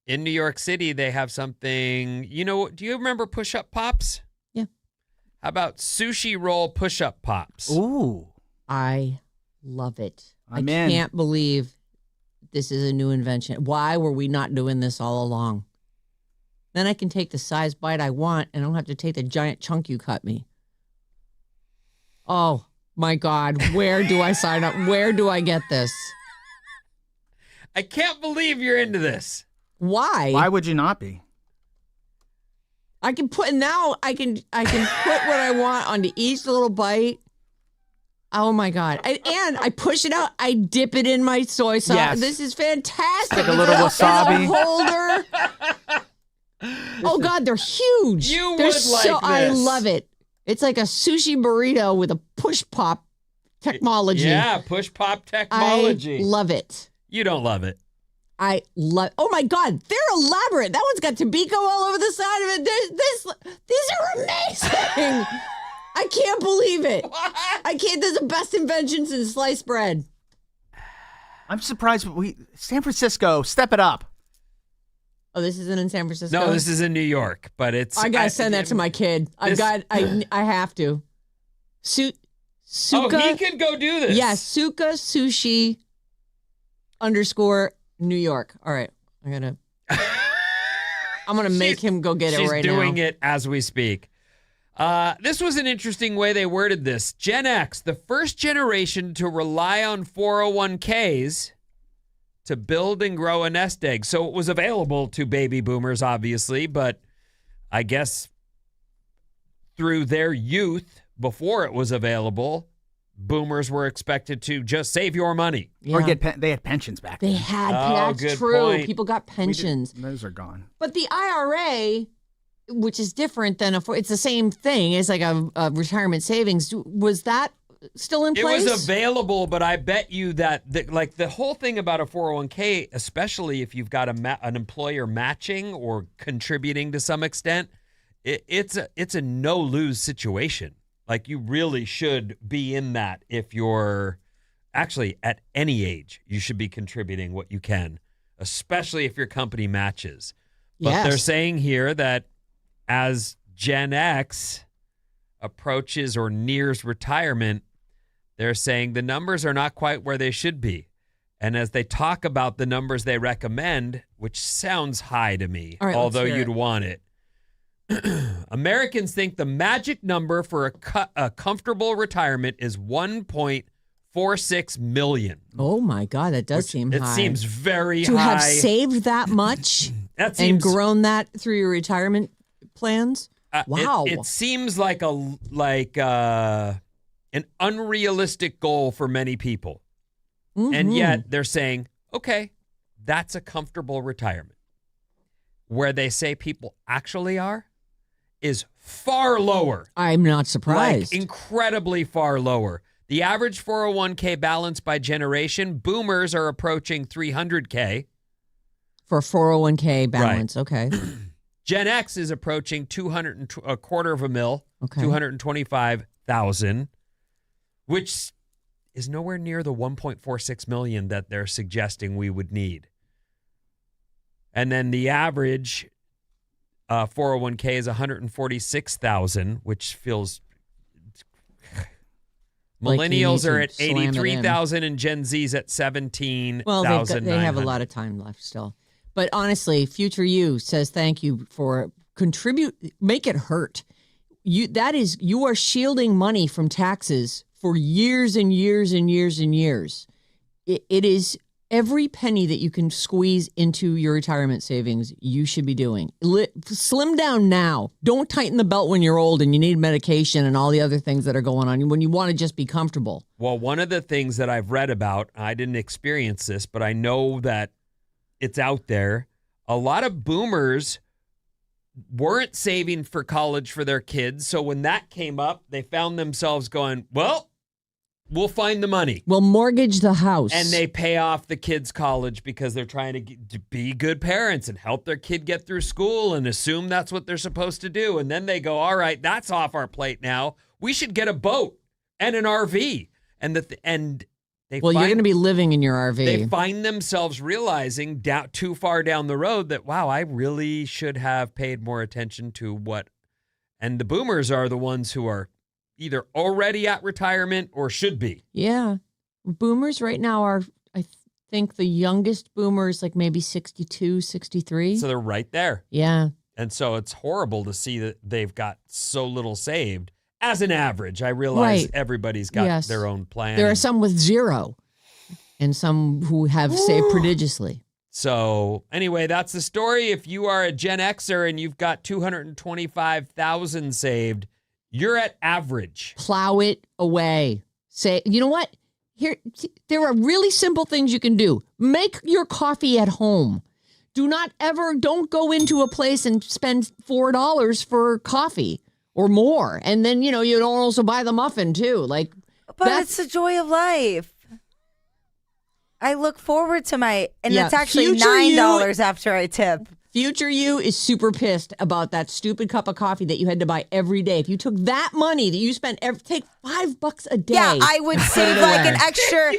Speaker 2: In New York City, they have something, do you remember push-up pops?
Speaker 1: Yeah.
Speaker 2: How about sushi roll push-up pops?
Speaker 3: Ooh.
Speaker 1: I love it.
Speaker 3: I'm
Speaker 1: I
Speaker 3: in.
Speaker 1: can't believe this is a new invention. Why were we not doing this all along? Then I can take the size bite I want, and I don't have to take the giant chunk you cut me. Oh, my God. Where do I sign up? Where do I get this?
Speaker 2: I can't believe you're into this.
Speaker 1: Why?
Speaker 3: Why would you not be?
Speaker 1: I can put put what I want onto each little bite. Oh my God. And I push it out. I dip it in my soy sauce.
Speaker 3: Yes.
Speaker 1: This is fantastic.
Speaker 3: Like a little wasabi.
Speaker 1: It's a holder. Oh God, they're huge.
Speaker 2: You
Speaker 1: They're
Speaker 2: would like this.
Speaker 1: I love it. It's like a sushi burrito with a push pop technology.
Speaker 2: Yeah, push pop technology.
Speaker 1: I love it.
Speaker 2: You don't love it.
Speaker 1: I love. Oh my God, they're elaborate. That one's got Tobacco all over the side of it. These are amazing. I can't believe it.
Speaker 2: What?
Speaker 1: I can't. They're the best inventions in sliced bread.
Speaker 3: I'm surprised San Francisco, step it up.
Speaker 1: Oh, this isn't in San Francisco?
Speaker 2: No, this is in New York, but it's.
Speaker 1: I gotta send that to my kid. I have to. Suka.
Speaker 2: Oh, he could go do this.
Speaker 1: Yeah, Suka Sushi _ New York. All right, I'm gonna make him go get it right now.
Speaker 2: She's doing it as we speak. This was an interesting way they worded this. Gen X, the first generation to rely on 401ks to build and grow a nest egg. So it was available to baby boomers, obviously, but I guess through their youth, before it was available, boomers were expected to just save your money.
Speaker 3: Or they had pensions back then.
Speaker 1: They had.
Speaker 2: good
Speaker 1: That's true.
Speaker 2: point.
Speaker 1: People got pensions.
Speaker 3: Those are gone.
Speaker 1: But the IRA, which is different than it's the same thing. It's like a retirement savings. Was that still in place?
Speaker 2: It was available, but I bet you that the whole thing about a 401k, especially if you've got an employer matching or contributing to some extent, it's a no-lose situation. Like, you really should be in that if you're actually at any age. You should be contributing what you can, especially if your company matches. But
Speaker 1: Yes.
Speaker 2: they're saying here that as Gen X approaches or nears retirement, they're saying the numbers are not quite where they should be. And as they talk about the numbers they recommend, which sounds high to me,
Speaker 1: All right,
Speaker 2: although
Speaker 1: let's hear
Speaker 2: you'd
Speaker 1: it.
Speaker 2: want it, Americans think the magic number for a comfortable retirement is 1.46 million.
Speaker 1: Oh my God, that does seem
Speaker 2: It
Speaker 1: high.
Speaker 2: seems very
Speaker 1: to
Speaker 2: high.
Speaker 1: have saved that much
Speaker 2: That
Speaker 1: and
Speaker 2: seems
Speaker 1: grown that through your retirement plans. Wow.
Speaker 2: It seems like an unrealistic goal for many people. And yet they're saying, okay, that's a comfortable retirement. Where they say people actually are is far lower.
Speaker 1: I'm not surprised.
Speaker 2: Like, incredibly far lower. The average 401k balance by generation, boomers are approaching 300k.
Speaker 1: For a 401k balance, okay.
Speaker 2: Gen X is approaching $225,000,
Speaker 1: Okay.
Speaker 2: 225,000, which is nowhere near the 1.46 million that they're suggesting we would need. And then the average 401k is 146,000, which feels
Speaker 1: Like you
Speaker 2: millennials
Speaker 1: need
Speaker 2: are
Speaker 1: to
Speaker 2: at
Speaker 1: slam it in.
Speaker 2: 83,000 and Gen Z's at 17,000.
Speaker 1: Well, they have a lot of time left still. But honestly, future you says thank you for make it hurt. You are shielding money from taxes for years and years and years and years. It is every penny that you can squeeze into your retirement savings, you should be doing. Slim down now. Don't tighten the belt when you're old and you need medication and all the other things that are going on when you want to just be comfortable.
Speaker 2: Well, one of the things that I've read about, I didn't experience this, but I know that it's out there. A lot of boomers weren't saving for college for their kids. So when that came up, they found themselves going, well, we'll find the money.
Speaker 1: Well, mortgage the house.
Speaker 2: And they pay off the kids' college because they're trying to be good parents and help their kid get through school and assume that's what they're supposed to do. And then they go, all right, that's off our plate now. We should get a boat and an RV. You're
Speaker 1: going to be living in your RV.
Speaker 2: They find themselves realizing too far down the road that, wow, I really should have paid more attention to what. And the boomers are the ones who are either already at retirement or should be.
Speaker 1: Yeah. Boomers right now are, I think the youngest boomer is like maybe 62, 63.
Speaker 2: So they're right there.
Speaker 1: Yeah.
Speaker 2: And so it's horrible to see that they've got so little saved as an average. I realize
Speaker 1: Right.
Speaker 2: everybody's got
Speaker 1: Yes.
Speaker 2: their own plan.
Speaker 1: There are some with zero and some who have saved prodigiously.
Speaker 2: So anyway, that's the story. If you are a Gen Xer and you've got 225,000 saved, you're at average.
Speaker 1: Plow it away. Say, you know what? There are really simple things you can do. Make your coffee at home. Don't go into a place and spend $4 for coffee or more. And then, you don't also buy the muffin too. Like,
Speaker 4: But it's the joy of life. I look forward to it's actually
Speaker 1: future
Speaker 4: $9 after I tip.
Speaker 1: future you is super pissed about that stupid cup of coffee that you had to buy every day. If you took that money that you spent, take $5 a day.
Speaker 4: Yeah, I would save
Speaker 1: it
Speaker 4: like
Speaker 1: away.
Speaker 4: an extra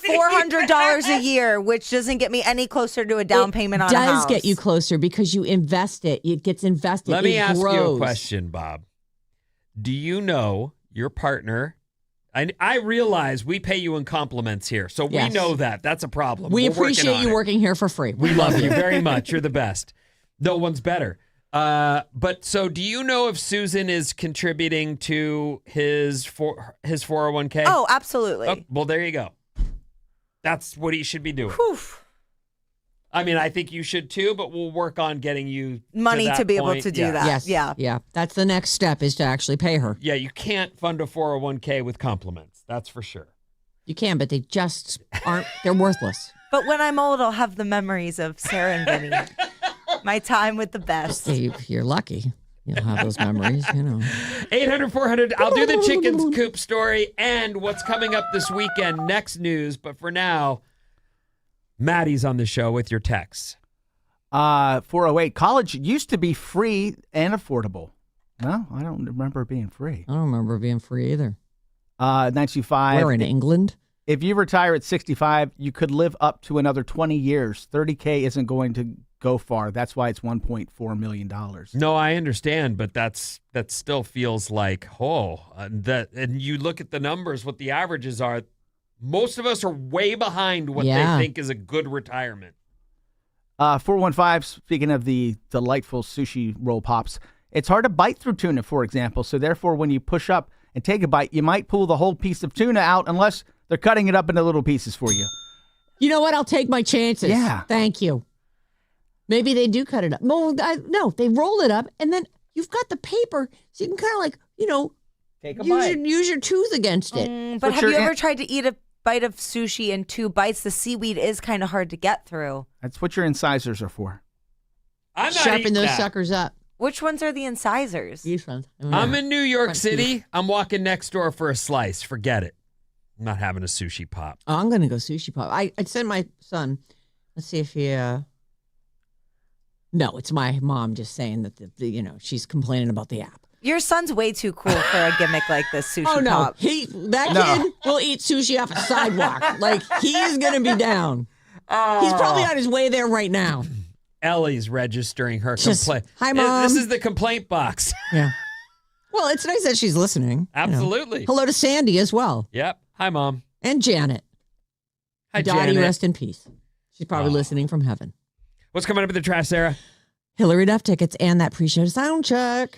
Speaker 4: $400 a year, which doesn't get me any closer to a down payment on a house.
Speaker 1: It does get you closer because you invest it. It gets invested.
Speaker 2: Let me ask you a
Speaker 1: grows.
Speaker 2: question, Bob. Do you know your partner? I realize we pay you in compliments here, so
Speaker 1: Yes.
Speaker 2: we know that. That's a problem.
Speaker 1: We
Speaker 2: We're working
Speaker 1: appreciate
Speaker 2: on
Speaker 1: you
Speaker 2: it.
Speaker 1: working here for free.
Speaker 2: We love you very much. You're the best. No one's better. But so do you know if Susan is contributing to his 401k?
Speaker 4: Oh, absolutely.
Speaker 2: Oh, well, there you go. That's what he should be doing.
Speaker 4: Whew.
Speaker 2: I mean, I think you should too, but we'll work on getting you
Speaker 4: Money
Speaker 2: that
Speaker 4: to be able
Speaker 2: point.
Speaker 4: to do
Speaker 2: Yeah.
Speaker 4: that.
Speaker 1: Yes.
Speaker 4: Yeah.
Speaker 1: That's the next step is to actually pay her.
Speaker 2: Yeah, you can't fund a 401k with compliments. That's for sure.
Speaker 1: You can, but they just aren't. They're worthless.
Speaker 4: But when I'm old, I'll have the memories of Sarah and Vinnie. My time with the best.
Speaker 1: You're lucky. You'll have those memories,
Speaker 2: 800-400. I'll do the chicken coop story and what's coming up this weekend. Next news. But for now, Maddie's on the show with your texts.
Speaker 3: 408. College used to be free and affordable. No, I don't remember it being free.
Speaker 1: I don't remember it being free either.
Speaker 3: 925.
Speaker 1: We're in England.
Speaker 3: If you retire at 65, you could live up to another 20 years. 30K isn't going to go far. That's why it's $1.4 million.
Speaker 2: No, I understand, but that still feels like, and you look at the numbers, what the averages are. Most of us are way behind what
Speaker 1: Yeah.
Speaker 2: they think is a good retirement.
Speaker 3: 415, speaking of the delightful sushi roll pops, it's hard to bite through tuna, for example. So therefore, when you push up and take a bite, you might pull the whole piece of tuna out unless they're cutting it up into little pieces for you.
Speaker 1: You know what? I'll take my chances.
Speaker 3: Yeah.
Speaker 1: Thank you. Maybe they do cut it up. No, they roll it up, and then you've got the paper, so you can kind of like,
Speaker 3: Take a bite.
Speaker 1: use your tooth against it.
Speaker 4: But have you ever tried to eat a bite of sushi in 2 bites? The seaweed is kind of hard to get through.
Speaker 3: That's what your incisors are for.
Speaker 2: I'm not
Speaker 1: Sharpen
Speaker 2: eating
Speaker 1: those
Speaker 2: that.
Speaker 1: suckers up.
Speaker 4: Which ones are the incisors?
Speaker 1: These ones.
Speaker 2: I'm in New York
Speaker 1: Front
Speaker 2: City.
Speaker 1: teeth.
Speaker 2: I'm walking next door for a slice. Forget it. I'm not having a sushi pop.
Speaker 1: Oh, I'm going to go sushi pop. I sent my son. Let's see if he. No, it's my mom just saying that she's complaining about the app.
Speaker 4: Your son's way too cool for a gimmick like this sushi
Speaker 1: Oh no,
Speaker 4: pop.
Speaker 1: kid will eat sushi off a sidewalk. Like he is going to be down. He's probably on his way there right now.
Speaker 2: Ellie's registering her
Speaker 1: Just,
Speaker 2: complaint.
Speaker 1: "Hi, Mom."
Speaker 2: This is the complaint box.
Speaker 1: Yeah. Well, it's nice that she's listening.
Speaker 2: Absolutely.
Speaker 1: Hello to Sandy as well,
Speaker 2: Yep. Hi, Mom.
Speaker 1: and Janet.
Speaker 2: Hi,
Speaker 1: Dottie,
Speaker 2: Janet.
Speaker 1: rest in peace. She's probably listening from heaven.
Speaker 2: What's coming up in the trash, Sarah?
Speaker 1: Hillary Duff tickets and that pre-show sound check.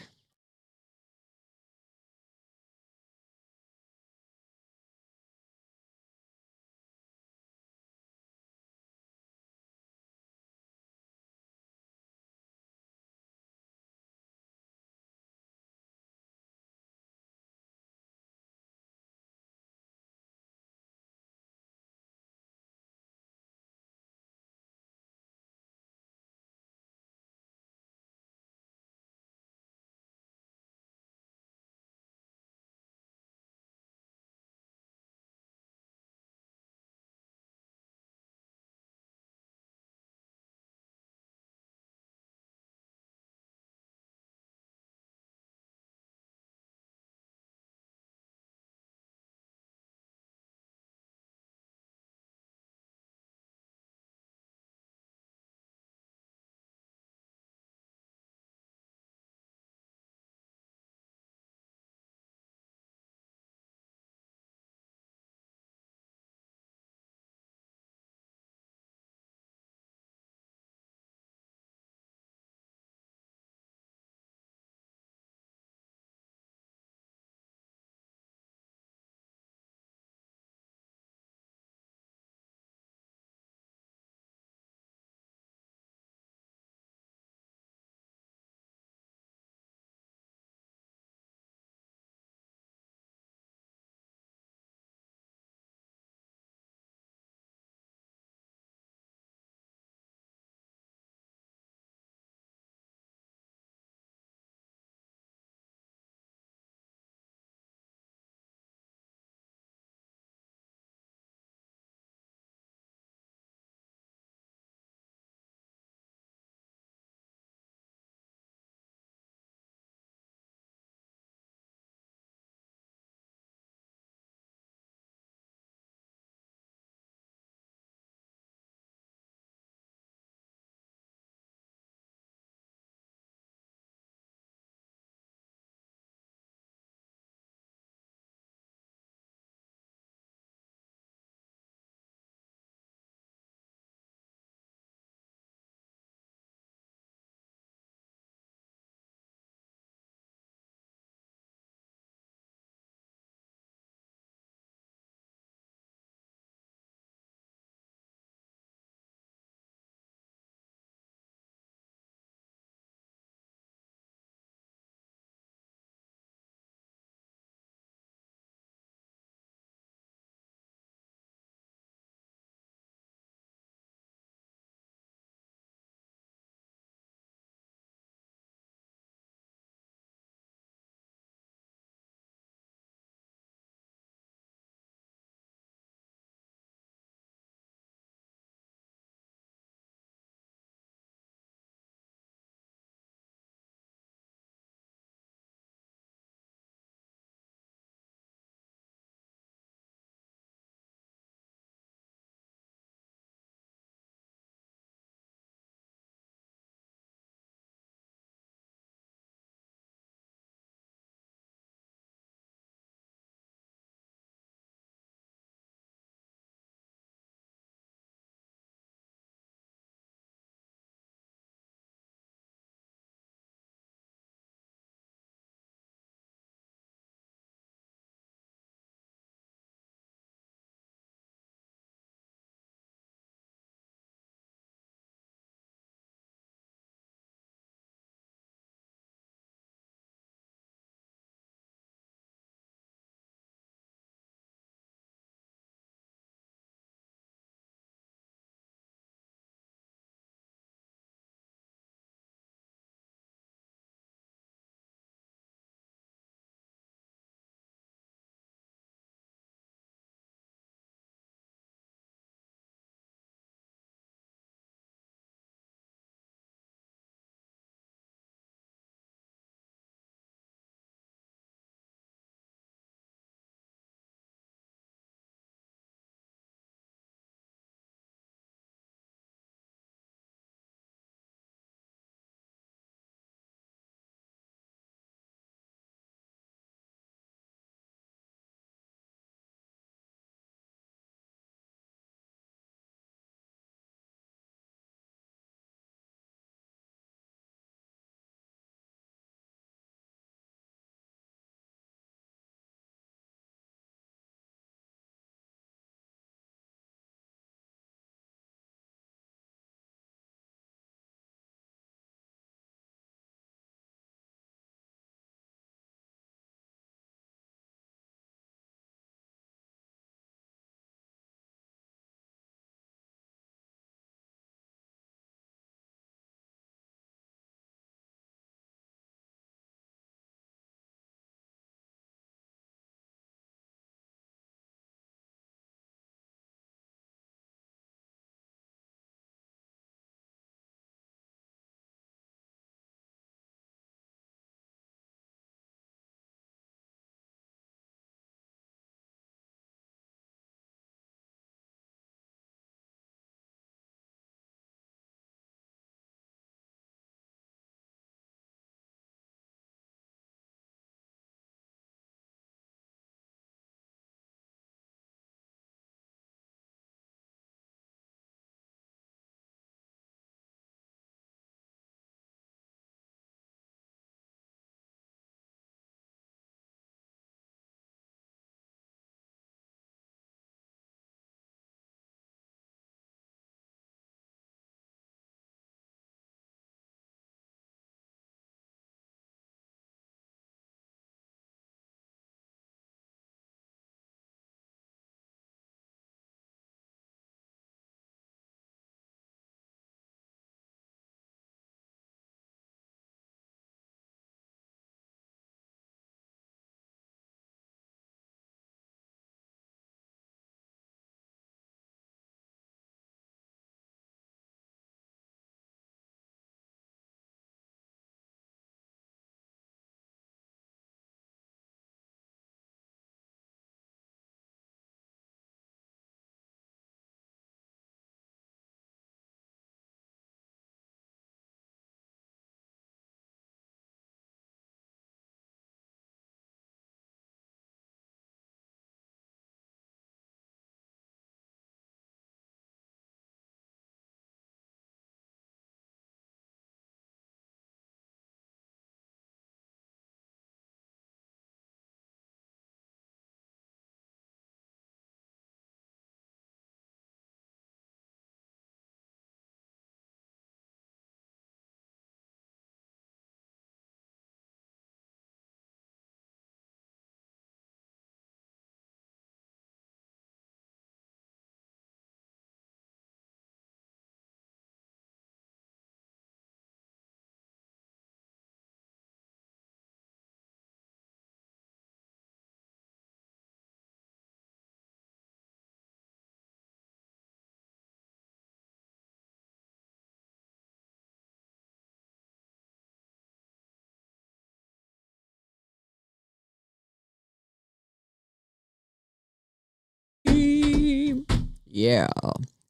Speaker 1: Yeah.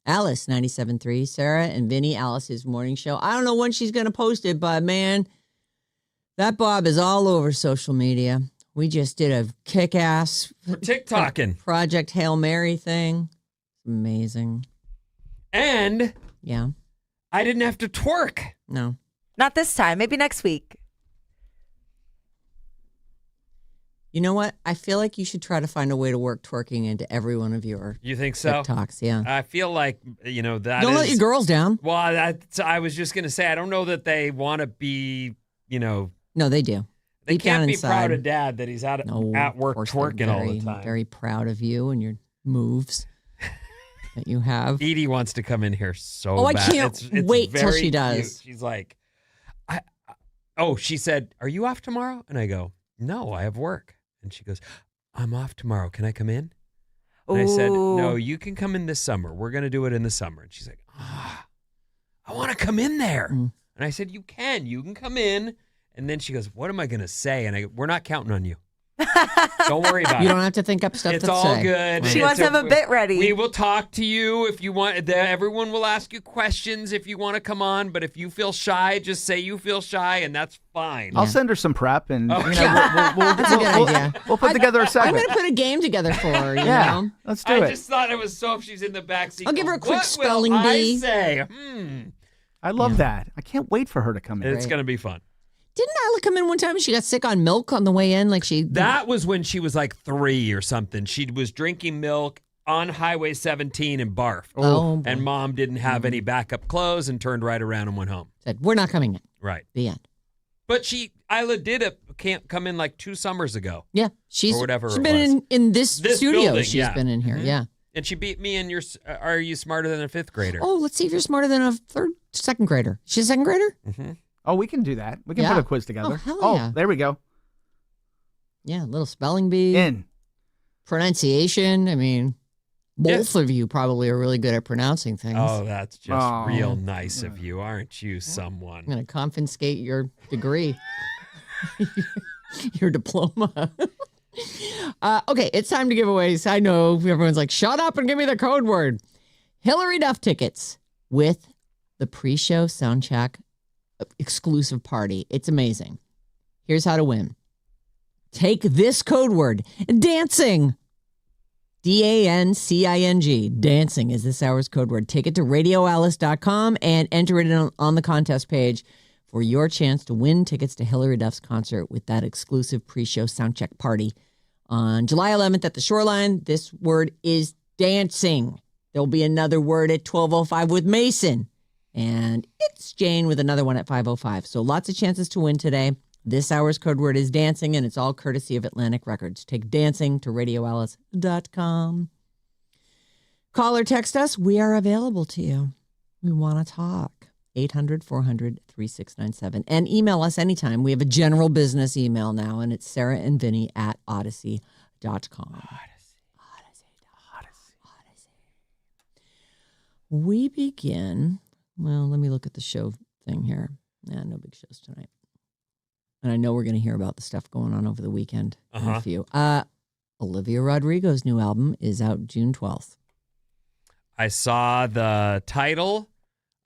Speaker 1: Alice, 97.3. Sarah and Vinnie, Alice's morning show. I don't know when she's going to post it, but man, that Bob is all over social media. We just did a kick-ass
Speaker 2: We're TikToking.
Speaker 1: Project Hail Mary thing. Amazing.
Speaker 2: And
Speaker 1: Yeah.
Speaker 2: I didn't have to twerk.
Speaker 1: No.
Speaker 4: Not this time. Maybe next week.
Speaker 1: You know what? I feel like you should try to find a way to work twerking into every one of your
Speaker 2: You think so?
Speaker 1: TikToks. Yeah.
Speaker 2: I feel like, that
Speaker 1: Don't
Speaker 2: is...
Speaker 1: let your girls down.
Speaker 2: Well, I was just going to say, I don't know that they want to be,
Speaker 1: No, they do.
Speaker 2: They
Speaker 1: Deep
Speaker 2: can't
Speaker 1: down
Speaker 2: be
Speaker 1: inside.
Speaker 2: proud of dad that he's out
Speaker 1: No,
Speaker 2: at work
Speaker 1: of course they're
Speaker 2: twerking all the time.
Speaker 1: Very proud of you and your moves that you have.
Speaker 2: Edie wants to come in here so
Speaker 1: Oh, I
Speaker 2: bad.
Speaker 1: can't
Speaker 2: It's
Speaker 1: wait till
Speaker 2: very
Speaker 1: she does.
Speaker 2: cute. She's like, she said, "Are you off tomorrow?" And I go, "No, I have work." And she goes, "I'm off tomorrow. Can I come in?" And I said, "No, you can come in this summer. We're going to do it in the summer." And she's like, "I want to come in there."
Speaker 1: Mm.
Speaker 2: And I said, You can come in." And then she goes, "What am I going to say?" And I go, "We're not counting on you. Don't worry about it.
Speaker 1: You don't have to think up stuff
Speaker 2: It's
Speaker 1: to
Speaker 2: all
Speaker 1: say.
Speaker 2: good.
Speaker 4: She wants to have a bit ready.
Speaker 2: We will talk to you if you want. Everyone will ask you questions if you want to come on. But if you feel shy, just say you feel shy, and that's fine.
Speaker 3: I'll send her some prep, and
Speaker 2: Oh,
Speaker 3: we'll
Speaker 1: That's a good idea.
Speaker 3: we'll put together a
Speaker 1: I'm
Speaker 3: segment.
Speaker 1: going to put a game together for her, you
Speaker 3: Yeah,
Speaker 1: know?
Speaker 3: let's do
Speaker 2: I
Speaker 3: it.
Speaker 2: just thought it was so if she's in the backseat.
Speaker 1: I'll give her a quick
Speaker 2: what
Speaker 1: spelling
Speaker 2: will
Speaker 1: bee.
Speaker 2: I say?
Speaker 3: I love that. I can't wait for her to come in.
Speaker 2: It's going to be fun.
Speaker 1: Didn't Isla come in one time and she got sick on milk on the way in?
Speaker 2: That was when she was like 3 or something. She was drinking milk on Highway 17 and barfed.
Speaker 1: Oh, boy.
Speaker 2: And mom didn't have any backup clothes and turned right around and went home.
Speaker 1: Said, we're not coming in.
Speaker 2: Right.
Speaker 1: The end.
Speaker 2: But Isla did can't come in like 2 summers ago.
Speaker 1: Yeah. She's
Speaker 2: whatever
Speaker 1: She's
Speaker 2: it
Speaker 1: been in this studio.
Speaker 2: building,
Speaker 1: She's
Speaker 2: yeah.
Speaker 1: been in here.
Speaker 2: Mhm.
Speaker 1: Yeah.
Speaker 2: And she beat me in Are You Smarter Than a Fifth Grader?
Speaker 1: Oh, let's see if you're smarter than a second grader. She's a second grader?
Speaker 2: Mm-hmm.
Speaker 3: Oh, we can do that. We can
Speaker 1: Yeah.
Speaker 3: put a quiz together.
Speaker 1: hell yeah.
Speaker 3: There we go.
Speaker 1: Yeah. Little spelling bee.
Speaker 3: In.
Speaker 1: Pronunciation. I mean, both of you probably are really good at pronouncing things.
Speaker 2: Oh, that's just
Speaker 3: Oh.
Speaker 2: real nice of you, aren't you, someone?
Speaker 1: I'm going to confiscate your degree, your diploma. Okay, it's time to give away. I know everyone's like, shut up and give me the code word. Hillary Duff tickets with the pre-show soundcheck exclusive party. It's amazing. Here's how to win. Take this code word, dancing. DANCING. Dancing is this hour's code word. Take it to radioalice.com and enter it on the contest page for your chance to win tickets to Hillary Duff's concert with that exclusive pre-show soundcheck party on July 11th at the Shoreline. This word is dancing. There'll be another word at 12:05 with Mason. And it's Jane with another one at 5:05. So lots of chances to win today. This hour's code word is dancing, and it's all courtesy of Atlantic Records. Take dancing to radioalice.com. Call or text us. We are available to you. We want to talk. 800-400-3697. And email us anytime. We have a general business email now, and it's sarahandvinnie@odyssey.com. We begin. Well, let me look at the show thing here. No big shows tonight. And I know we're going to hear about the stuff going on over the weekend. In a few. Olivia Rodrigo's new album is out June 12th.
Speaker 2: I saw the title.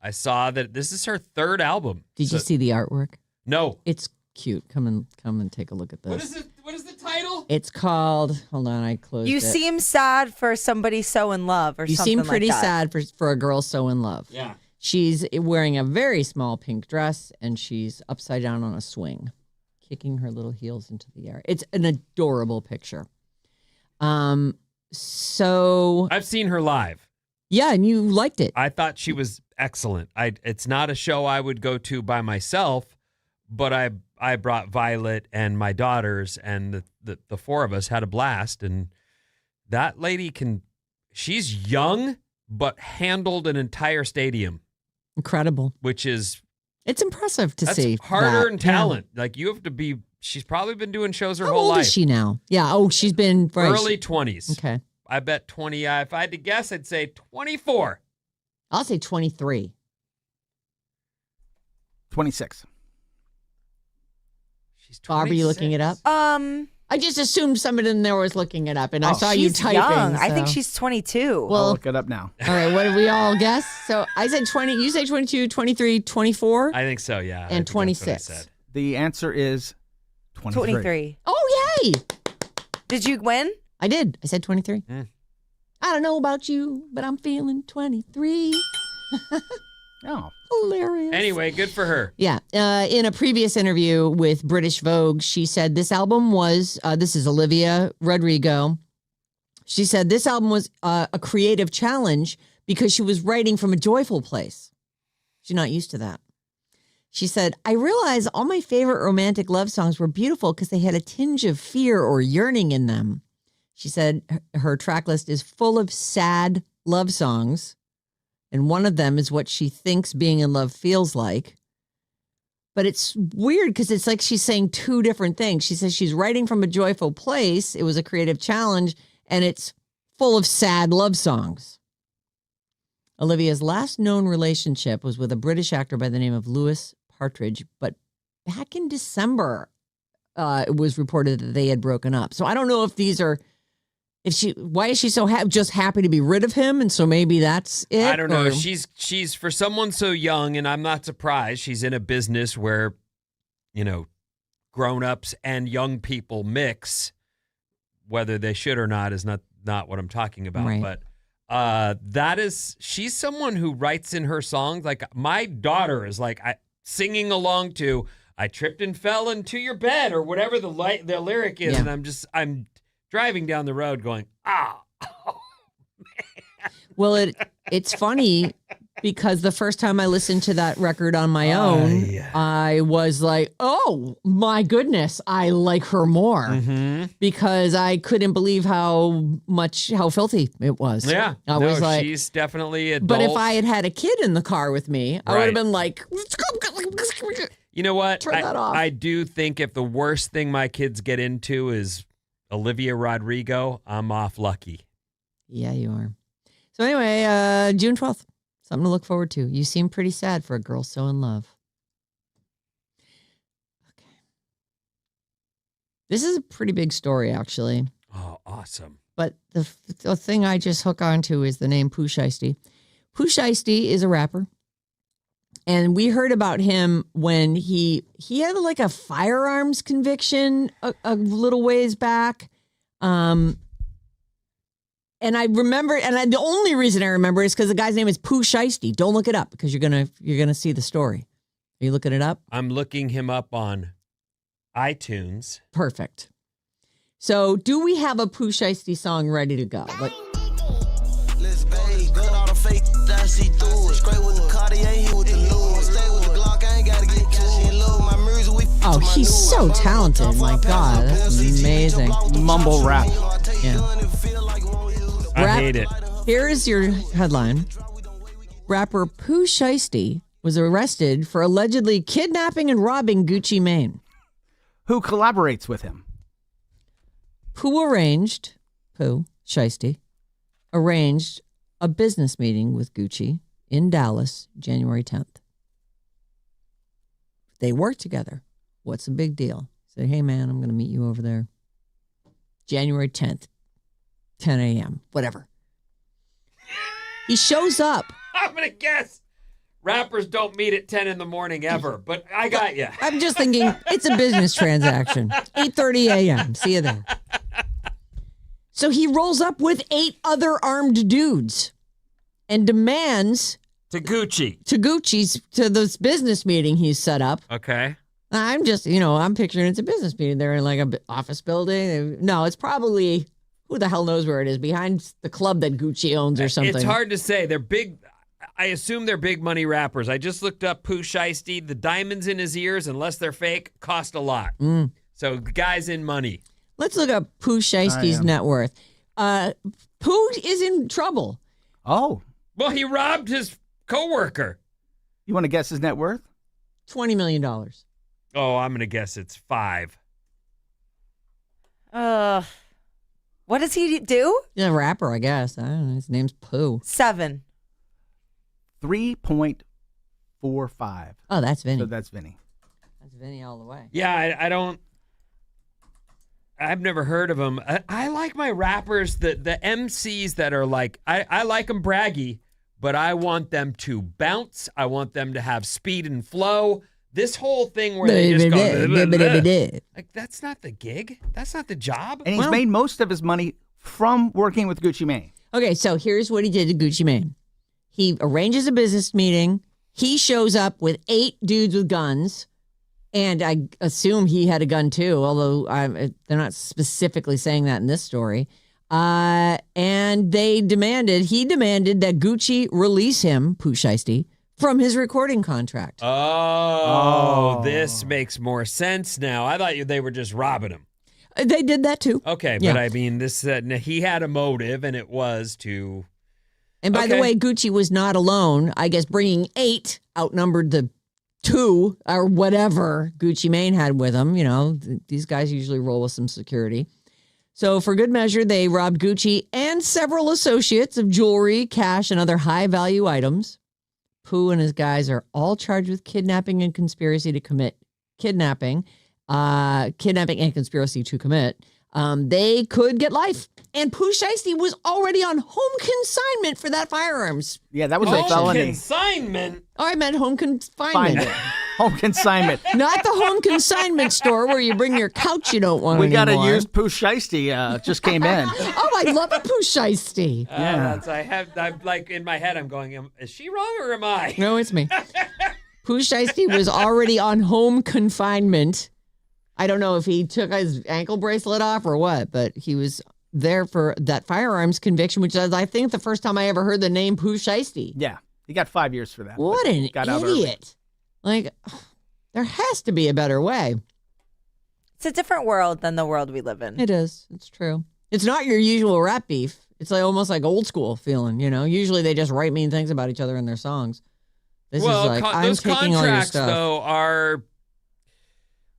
Speaker 2: I saw that this is her third album.
Speaker 1: Did you see the artwork?
Speaker 2: No.
Speaker 1: It's cute. Come and take a look at this.
Speaker 2: What is it? What is the title?
Speaker 1: It's called, hold on, I closed
Speaker 4: You
Speaker 1: it.
Speaker 4: seem sad for somebody so in love or
Speaker 1: You
Speaker 4: something
Speaker 1: seem pretty
Speaker 4: like that.
Speaker 1: sad for a girl so in love.
Speaker 2: Yeah.
Speaker 1: She's wearing a very small pink dress, and she's upside down on a swing, kicking her little heels into the air. It's an adorable picture. So
Speaker 2: I've seen her live.
Speaker 1: yeah, and you liked it.
Speaker 2: I thought she was excellent. It's not a show I would go to by myself, but I brought Violet and my daughters, and the four of us had a blast. And that lady she's young, but handled an entire stadium,
Speaker 1: Incredible.
Speaker 2: which is
Speaker 1: It's impressive to
Speaker 2: that's
Speaker 1: see.
Speaker 2: harder
Speaker 1: that.
Speaker 2: than talent. Like you have to be. She's probably been doing shows her
Speaker 1: How
Speaker 2: whole
Speaker 1: old
Speaker 2: life.
Speaker 1: is she now? Yeah. Oh, she's been
Speaker 2: Early 20s.
Speaker 1: Okay.
Speaker 2: I bet 20. If I had to guess, I'd say 24.
Speaker 1: I'll say 23.
Speaker 3: 26.
Speaker 2: She's 26.
Speaker 1: Bob, are you looking it up?
Speaker 4: I
Speaker 1: I just assumed somebody in there was looking it up, and I saw you
Speaker 4: She's
Speaker 1: typing.
Speaker 4: young. I think
Speaker 1: so-
Speaker 4: she's 22.
Speaker 1: Well,
Speaker 3: I'll look it up now.
Speaker 1: all right, what did we all guess? So I said 20, you say 22, 23, 24,
Speaker 2: I think so, yeah.
Speaker 1: and
Speaker 2: I think that's what I
Speaker 1: 26.
Speaker 2: said.
Speaker 3: The answer is 23.
Speaker 4: 23.
Speaker 1: Oh, yay!
Speaker 4: Did you win?
Speaker 1: I did. I said 23.
Speaker 2: Mm.
Speaker 1: I don't know about you, but I'm feeling 23.
Speaker 3: Oh.
Speaker 1: Hilarious.
Speaker 2: Anyway, good for her.
Speaker 1: Yeah. In a previous interview with British Vogue, she said this album was, this is Olivia Rodrigo. She said this album was a creative challenge because she was writing from a joyful place. She's not used to that. She said, I realized all my favorite romantic love songs were beautiful because they had a tinge of fear or yearning in them. She said her track list is full of sad love songs. And one of them is what she thinks being in love feels like. But it's weird because it's like she's saying two different things. She says she's writing from a joyful place. It was a creative challenge, and it's full of sad love songs. Olivia's last known relationship was with a British actor by the name of Lewis Partridge. But back in December, it was reported that they had broken up. So I don't know if these are... why is she so just happy to be rid of him? And so maybe that's it.
Speaker 2: I don't know.
Speaker 1: or-
Speaker 2: She's for someone so young, and I'm not surprised. She's in a business where, grown-ups and young people mix. Whether they should or not is not what I'm talking about.
Speaker 1: Right.
Speaker 2: But she's someone who writes in her songs. Like my daughter is like singing along to "I tripped and fell into your bed" or whatever the lyric is,
Speaker 1: Yeah.
Speaker 2: and I'm driving down the road going,
Speaker 1: Well, it's funny because the first time I listened to that record on my own, I was like, oh my goodness, I like her more because I couldn't believe how filthy it was.
Speaker 2: yeah.
Speaker 1: I was like,
Speaker 2: she's definitely adult.
Speaker 1: but if I had had a kid in the car with me, I would
Speaker 2: Right.
Speaker 1: have been like,
Speaker 2: you know what?
Speaker 1: Turn that off.
Speaker 2: I do think if the worst thing my kids get into is Olivia Rodrigo, I'm off lucky.
Speaker 1: yeah, you are. So anyway, June 12th, something to look forward to. You seem pretty sad for a girl so in love. Okay. This is a pretty big story, actually.
Speaker 2: Oh, awesome.
Speaker 1: But the thing I just hook onto is the name Pooh Shiesty. Pooh Shiesty is a rapper. And we heard about him when he had like a firearms conviction a little ways back. And I remember, the only reason I remember is because the guy's name is Pooh Shiesty. Don't look it up because you're gonna see the story. Are you looking it up?
Speaker 2: I'm looking him up on iTunes.
Speaker 1: Perfect. So, do we have a Pooh Shiesty song ready to go? Like,
Speaker 8: Let's bathe, good all the fake that she threw it. Straight with the Cartier, he with the Louis. Stay with the Glock, I ain't gotta get to it. Love my music, we
Speaker 1: oh, he's so talented. My God, that's amazing.
Speaker 3: Mumble rap.
Speaker 1: Yeah.
Speaker 2: I
Speaker 1: Rap-
Speaker 2: hate it.
Speaker 1: Here is your headline. Rapper Pooh Shiesty was arrested for allegedly kidnapping and robbing Gucci Mane.
Speaker 3: Who collaborates with him?
Speaker 1: Pooh Shiesty arranged a business meeting with Gucci in Dallas, January 10th. They worked together. What's the big deal? Said, hey man, I'm going to meet you over there. January 10th, 10 a.m., whatever. He shows up.
Speaker 2: I'm going to guess rappers don't meet at 10 in the morning ever, but I got you.
Speaker 1: I'm just thinking it's a business transaction. 8:30 a.m. See you there. So he rolls up with 8 other armed dudes and demands
Speaker 2: To Gucci.
Speaker 1: to this business meeting he's set up.
Speaker 2: Okay.
Speaker 1: I'm just, I'm picturing it's a business meeting. They're in like an office building. No, it's probably, who the hell knows where it is, behind the club that Gucci owns or something.
Speaker 2: It's hard to say. They're big. I assume they're big money rappers. I just looked up Pooh Shiesty. The diamonds in his ears, unless they're fake, cost a lot. So the guy's in money.
Speaker 1: Let's look up Pooh Shiesty's net worth. Pooh is in trouble.
Speaker 3: Oh,
Speaker 2: Well, he robbed his coworker.
Speaker 3: you want to guess his net worth?
Speaker 1: $20 million.
Speaker 2: Oh, I'm going to guess it's 5.
Speaker 4: What does he do?
Speaker 1: He's a rapper, I guess. I don't know. His name's Pooh.
Speaker 4: 7.
Speaker 3: 3.45.
Speaker 1: Oh, that's Vinny.
Speaker 3: So that's Vinny.
Speaker 1: That's Vinny all the way.
Speaker 2: Yeah, I've never heard of them. I like my rappers, the MCs that are like, I like them braggy, but I want them to bounce. I want them to have speed and flow. This whole thing where they just go, like, that's not the gig. That's not the job.
Speaker 3: And he's made most of his money from working with Gucci Mane.
Speaker 1: Okay, so here's what he did to Gucci Mane. He arranges a business meeting. He shows up with 8 dudes with guns. And I assume he had a gun too, although they're not specifically saying that in this story. And he demanded that Gucci release him, Pooh Shiesty, from his recording contract.
Speaker 2: Oh, this makes more sense now. I thought they were just robbing him.
Speaker 1: They did that too.
Speaker 2: Okay,
Speaker 1: Yeah.
Speaker 2: but I mean, this he had a motive, and it was to...
Speaker 1: And by the way, Gucci was not alone. I guess bringing 8 outnumbered the 2 or whatever Gucci Mane had with him. You know, these guys usually roll with some security. So for good measure, they robbed Gucci and several associates of jewelry, cash, and other high-value items. Pooh and his guys are all charged with kidnapping and conspiracy to commit kidnapping and conspiracy to commit. They could get life. And Pooh Shiesty was already on home consignment for that firearms.
Speaker 3: Yeah, that was a felony.
Speaker 2: Consignment?
Speaker 1: Oh, I meant home confinement.
Speaker 3: Home consignment.
Speaker 1: Not the home consignment store where you bring your couch you don't want
Speaker 3: We got
Speaker 1: anymore.
Speaker 3: to use Pooh Shiesty. Just came in.
Speaker 1: Oh, I love a Pooh Shiesty.
Speaker 2: I'm like in my head, I'm going, is she wrong or am I?
Speaker 1: No, it's me. Pooh Shiesty was already on home confinement. I don't know if he took his ankle bracelet off or what, but he was there for that firearms conviction, which is, I think, the first time I ever heard the name Pooh Shiesty.
Speaker 3: Yeah, he got 5 years for that.
Speaker 1: What an idiot. Like, there has to be a better way.
Speaker 4: It's a different world than the world we live in.
Speaker 1: It is. It's true. It's not your usual rap beef. It's like almost like old school feeling, you know? Usually they just write mean things about each other in their songs. This is like, I'm
Speaker 2: those
Speaker 1: taking all your
Speaker 2: contracts,
Speaker 1: stuff.
Speaker 2: though, are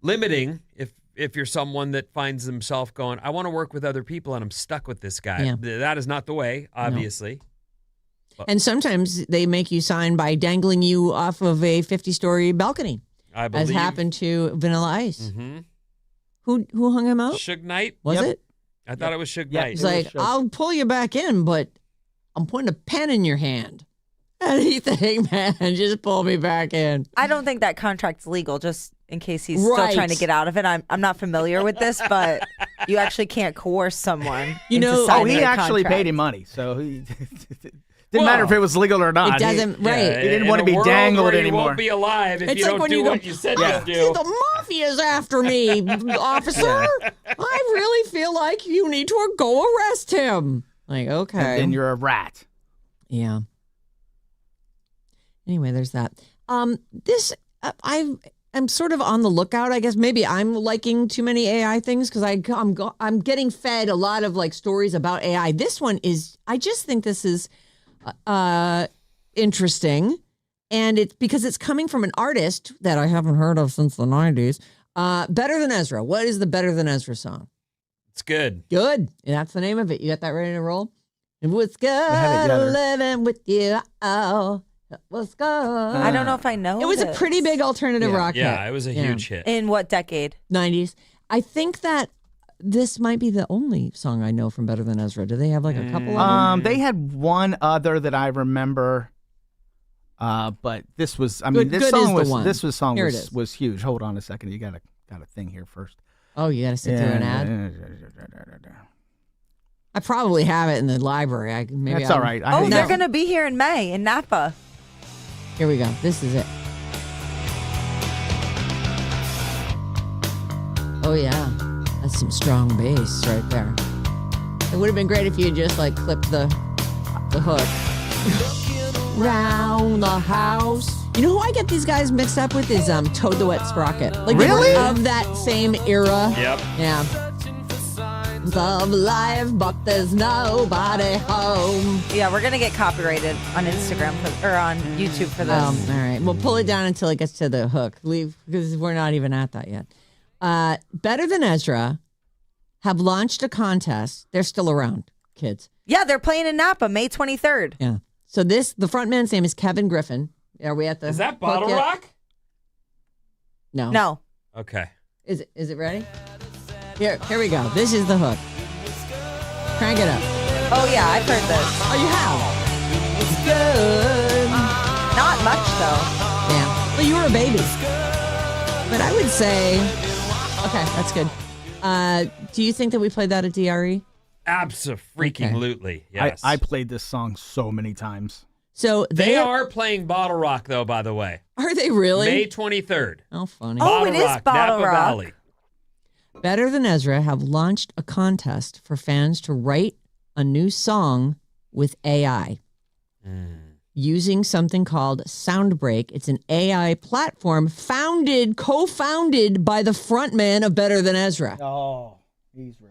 Speaker 2: limiting if you're someone that finds themselves going, I want to work with other people and I'm stuck with this guy.
Speaker 1: Yeah.
Speaker 2: That is not the way, obviously. No.
Speaker 1: And sometimes they make you sign by dangling you off of a 50-story balcony.
Speaker 2: I believe.
Speaker 1: As happened to Vanilla Ice.
Speaker 2: Mm-hmm.
Speaker 1: Who hung him out?
Speaker 2: Suge Knight?
Speaker 1: Was it?
Speaker 2: I thought it was Suge
Speaker 3: Yep.
Speaker 2: Knight.
Speaker 1: He's like, I'll pull you back in, but I'm putting a pen in your hand. Anything, man, just pull me back in.
Speaker 4: I don't think that contract's legal, just in case he's still
Speaker 1: Right.
Speaker 4: trying to get out of it. I'm not familiar with this, but you actually can't coerce someone.
Speaker 1: You
Speaker 4: into
Speaker 1: know-
Speaker 4: signing
Speaker 3: he
Speaker 4: a
Speaker 3: actually
Speaker 4: contract.
Speaker 3: paid him money, so he didn't matter if it was legal or not.
Speaker 1: It doesn't, right.
Speaker 3: He didn't want to
Speaker 2: in a
Speaker 3: be
Speaker 2: world
Speaker 3: dangled
Speaker 2: where
Speaker 3: anymore.
Speaker 2: You won't be alive if
Speaker 1: It's
Speaker 2: you
Speaker 1: like
Speaker 2: don't
Speaker 1: when
Speaker 2: do
Speaker 1: you go,
Speaker 2: what you said
Speaker 3: Yeah.
Speaker 2: you'd do.
Speaker 1: The mafia's after me, officer. I really feel like you need to go arrest him. Like, okay.
Speaker 3: And then you're a rat.
Speaker 1: Yeah. Anyway, there's that. I'm sort of on the lookout. I guess maybe I'm liking too many AI things because I'm getting fed a lot of like stories about AI. This one is, I just think this is interesting, and it's because it's coming from an artist that I haven't heard of since the 90s. Better Than Ezra. What is the Better Than Ezra song?
Speaker 2: It's good.
Speaker 1: Good. And that's the name of it. You got that ready to roll? It was good
Speaker 3: together.
Speaker 1: living with you. Oh, it was good.
Speaker 4: I don't know if I know.
Speaker 1: It was a
Speaker 4: this.
Speaker 1: pretty big alternative rock hit.
Speaker 2: Yeah, it was a huge hit.
Speaker 4: In what decade?
Speaker 1: 90s. I think that this might be the only song I know from Better Than Ezra. Do they have like a couple of them?
Speaker 3: They had one other that I remember, but this was. I mean,
Speaker 1: Good
Speaker 3: this
Speaker 1: is
Speaker 3: song
Speaker 1: the
Speaker 3: was.
Speaker 1: one.
Speaker 3: This was song
Speaker 1: Here it is.
Speaker 3: was huge. Hold on a second. You got a thing here first.
Speaker 1: Oh, you got to sit through an ad? I probably have it in the library. Maybe
Speaker 3: That's all right.
Speaker 4: Oh,
Speaker 3: I-
Speaker 4: they're going to be here in May in Napa.
Speaker 1: Here we go. This is it. Oh, yeah. That's some strong bass right there. It would have been great if you had just like clipped the hook. Round the house. You know who I get these guys mixed up with is Toad the Wet Sprocket. Like
Speaker 3: Really?
Speaker 1: of that same era.
Speaker 2: Yep.
Speaker 1: Yeah. Of life, but there's nobody home.
Speaker 4: Yeah, we're going to get copyrighted on Instagram or on YouTube for this.
Speaker 1: All right. We'll pull it down until it gets to the hook. Leave because we're not even at that yet. Better Than Ezra have launched a contest. They're still around, kids.
Speaker 4: Yeah, they're playing in Napa May 23rd.
Speaker 1: Yeah. So the front man's name is Kevin Griffin. Are we at the
Speaker 2: Is that
Speaker 1: hook
Speaker 2: Bottle
Speaker 1: yet?
Speaker 2: Rock?
Speaker 1: No.
Speaker 4: No.
Speaker 2: Okay.
Speaker 1: Is it ready? Here we go. This is the hook. Crank it up.
Speaker 4: Oh yeah, I've heard this.
Speaker 1: Oh, you have? It's good.
Speaker 4: Not much though.
Speaker 1: Yeah. Well, you were a baby. But I would say, okay, that's good. Do you think that we played that at DRE?
Speaker 2: Abso-freaking-lutely, yes.
Speaker 3: I played this song so many times.
Speaker 1: So
Speaker 2: They are playing Bottle Rock, though, by the way.
Speaker 1: Are they really?
Speaker 2: May 23rd.
Speaker 1: Oh, funny.
Speaker 4: Oh, it is Bottle
Speaker 2: Napa
Speaker 4: Rock.
Speaker 2: Valley.
Speaker 1: Better Than Ezra have launched a contest for fans to write a new song with AI using something called Soundbreak. It's an AI platform co-founded by the frontman of Better Than Ezra.
Speaker 3: Oh, he's rich.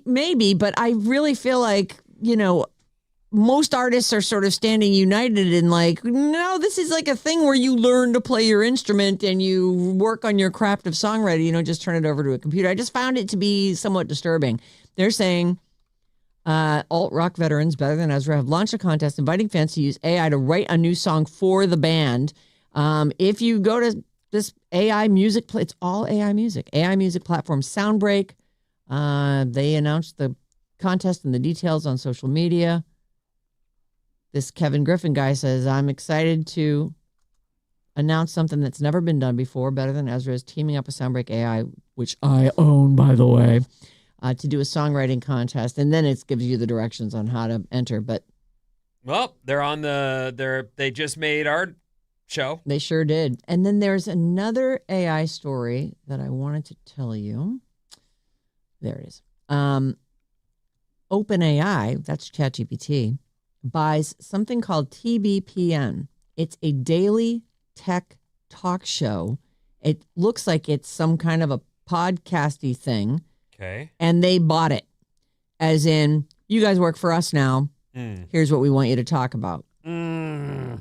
Speaker 1: Maybe, but I really feel like, most artists are sort of standing united in like, no, this is like a thing where you learn to play your instrument and you work on your craft of songwriting, just turn it over to a computer. I just found it to be somewhat disturbing. They're saying alt-rock veterans Better Than Ezra have launched a contest inviting fans to use AI to write a new song for the band. If you go to this AI music, it's all AI music platform Soundbreak. They announced the contest and the details on social media. This Kevin Griffin guy says, I'm excited to announce something that's never been done before. Better Than Ezra is teaming up with Soundbreak AI, which I own, by the way, to do a songwriting contest. And then it gives you the directions on how to enter. But
Speaker 2: Well, they just made our show.
Speaker 1: They sure did. And then there's another AI story that I wanted to tell you. There it is. OpenAI, that's ChatGPT, buys something called TBPN. It's a daily tech talk show. It looks like it's some kind of a podcasty thing.
Speaker 2: Okay.
Speaker 1: And they bought it. As in, you guys work for us now. Here's what we want you to talk about. OpenAI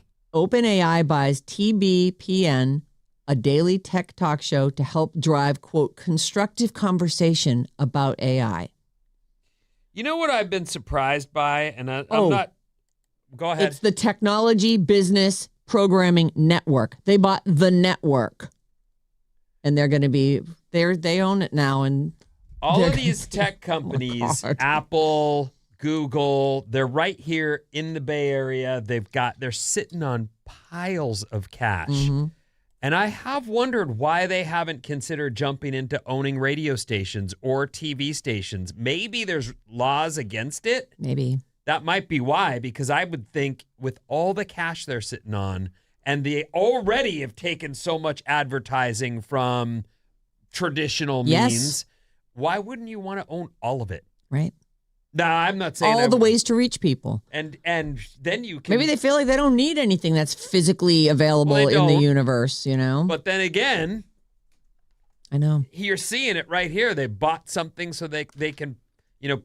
Speaker 1: buys TBPN, a daily tech talk show to help drive, quote, constructive conversation about AI.
Speaker 2: You know what I've been surprised by? And I'm not... Go ahead.
Speaker 1: It's the Technology Business Programming Network. They bought the network. And they're going to be... They own it now. And
Speaker 2: all of these tech companies, Apple, Google, they're right here in the Bay Area. They're sitting on piles of cash.
Speaker 1: Mm-hmm.
Speaker 2: And I have wondered why they haven't considered jumping into owning radio stations or TV stations. Maybe there's laws against it.
Speaker 1: Maybe.
Speaker 2: That might be why, because I would think with all the cash they're sitting on, and they already have taken so much advertising from traditional means, why wouldn't you want to own all of it?
Speaker 1: Right.
Speaker 2: No, I'm not saying
Speaker 1: all the ways to reach people.
Speaker 2: And then you can...
Speaker 1: Maybe they feel like they don't need anything that's physically available in the universe,
Speaker 2: But then again...
Speaker 1: I know.
Speaker 2: You're seeing it right here. They bought something so they can,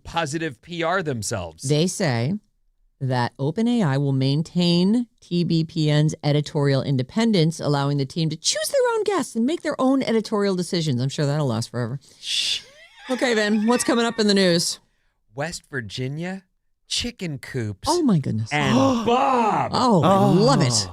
Speaker 2: positive PR themselves.
Speaker 1: They say that OpenAI will maintain TBPN's editorial independence, allowing the team to choose their own guests and make their own editorial decisions. I'm sure that'll last forever. Okay, then, what's coming up in the news?
Speaker 2: West Virginia, chicken coops.
Speaker 1: Oh, my goodness.
Speaker 2: And Bob.
Speaker 1: Oh, I love it.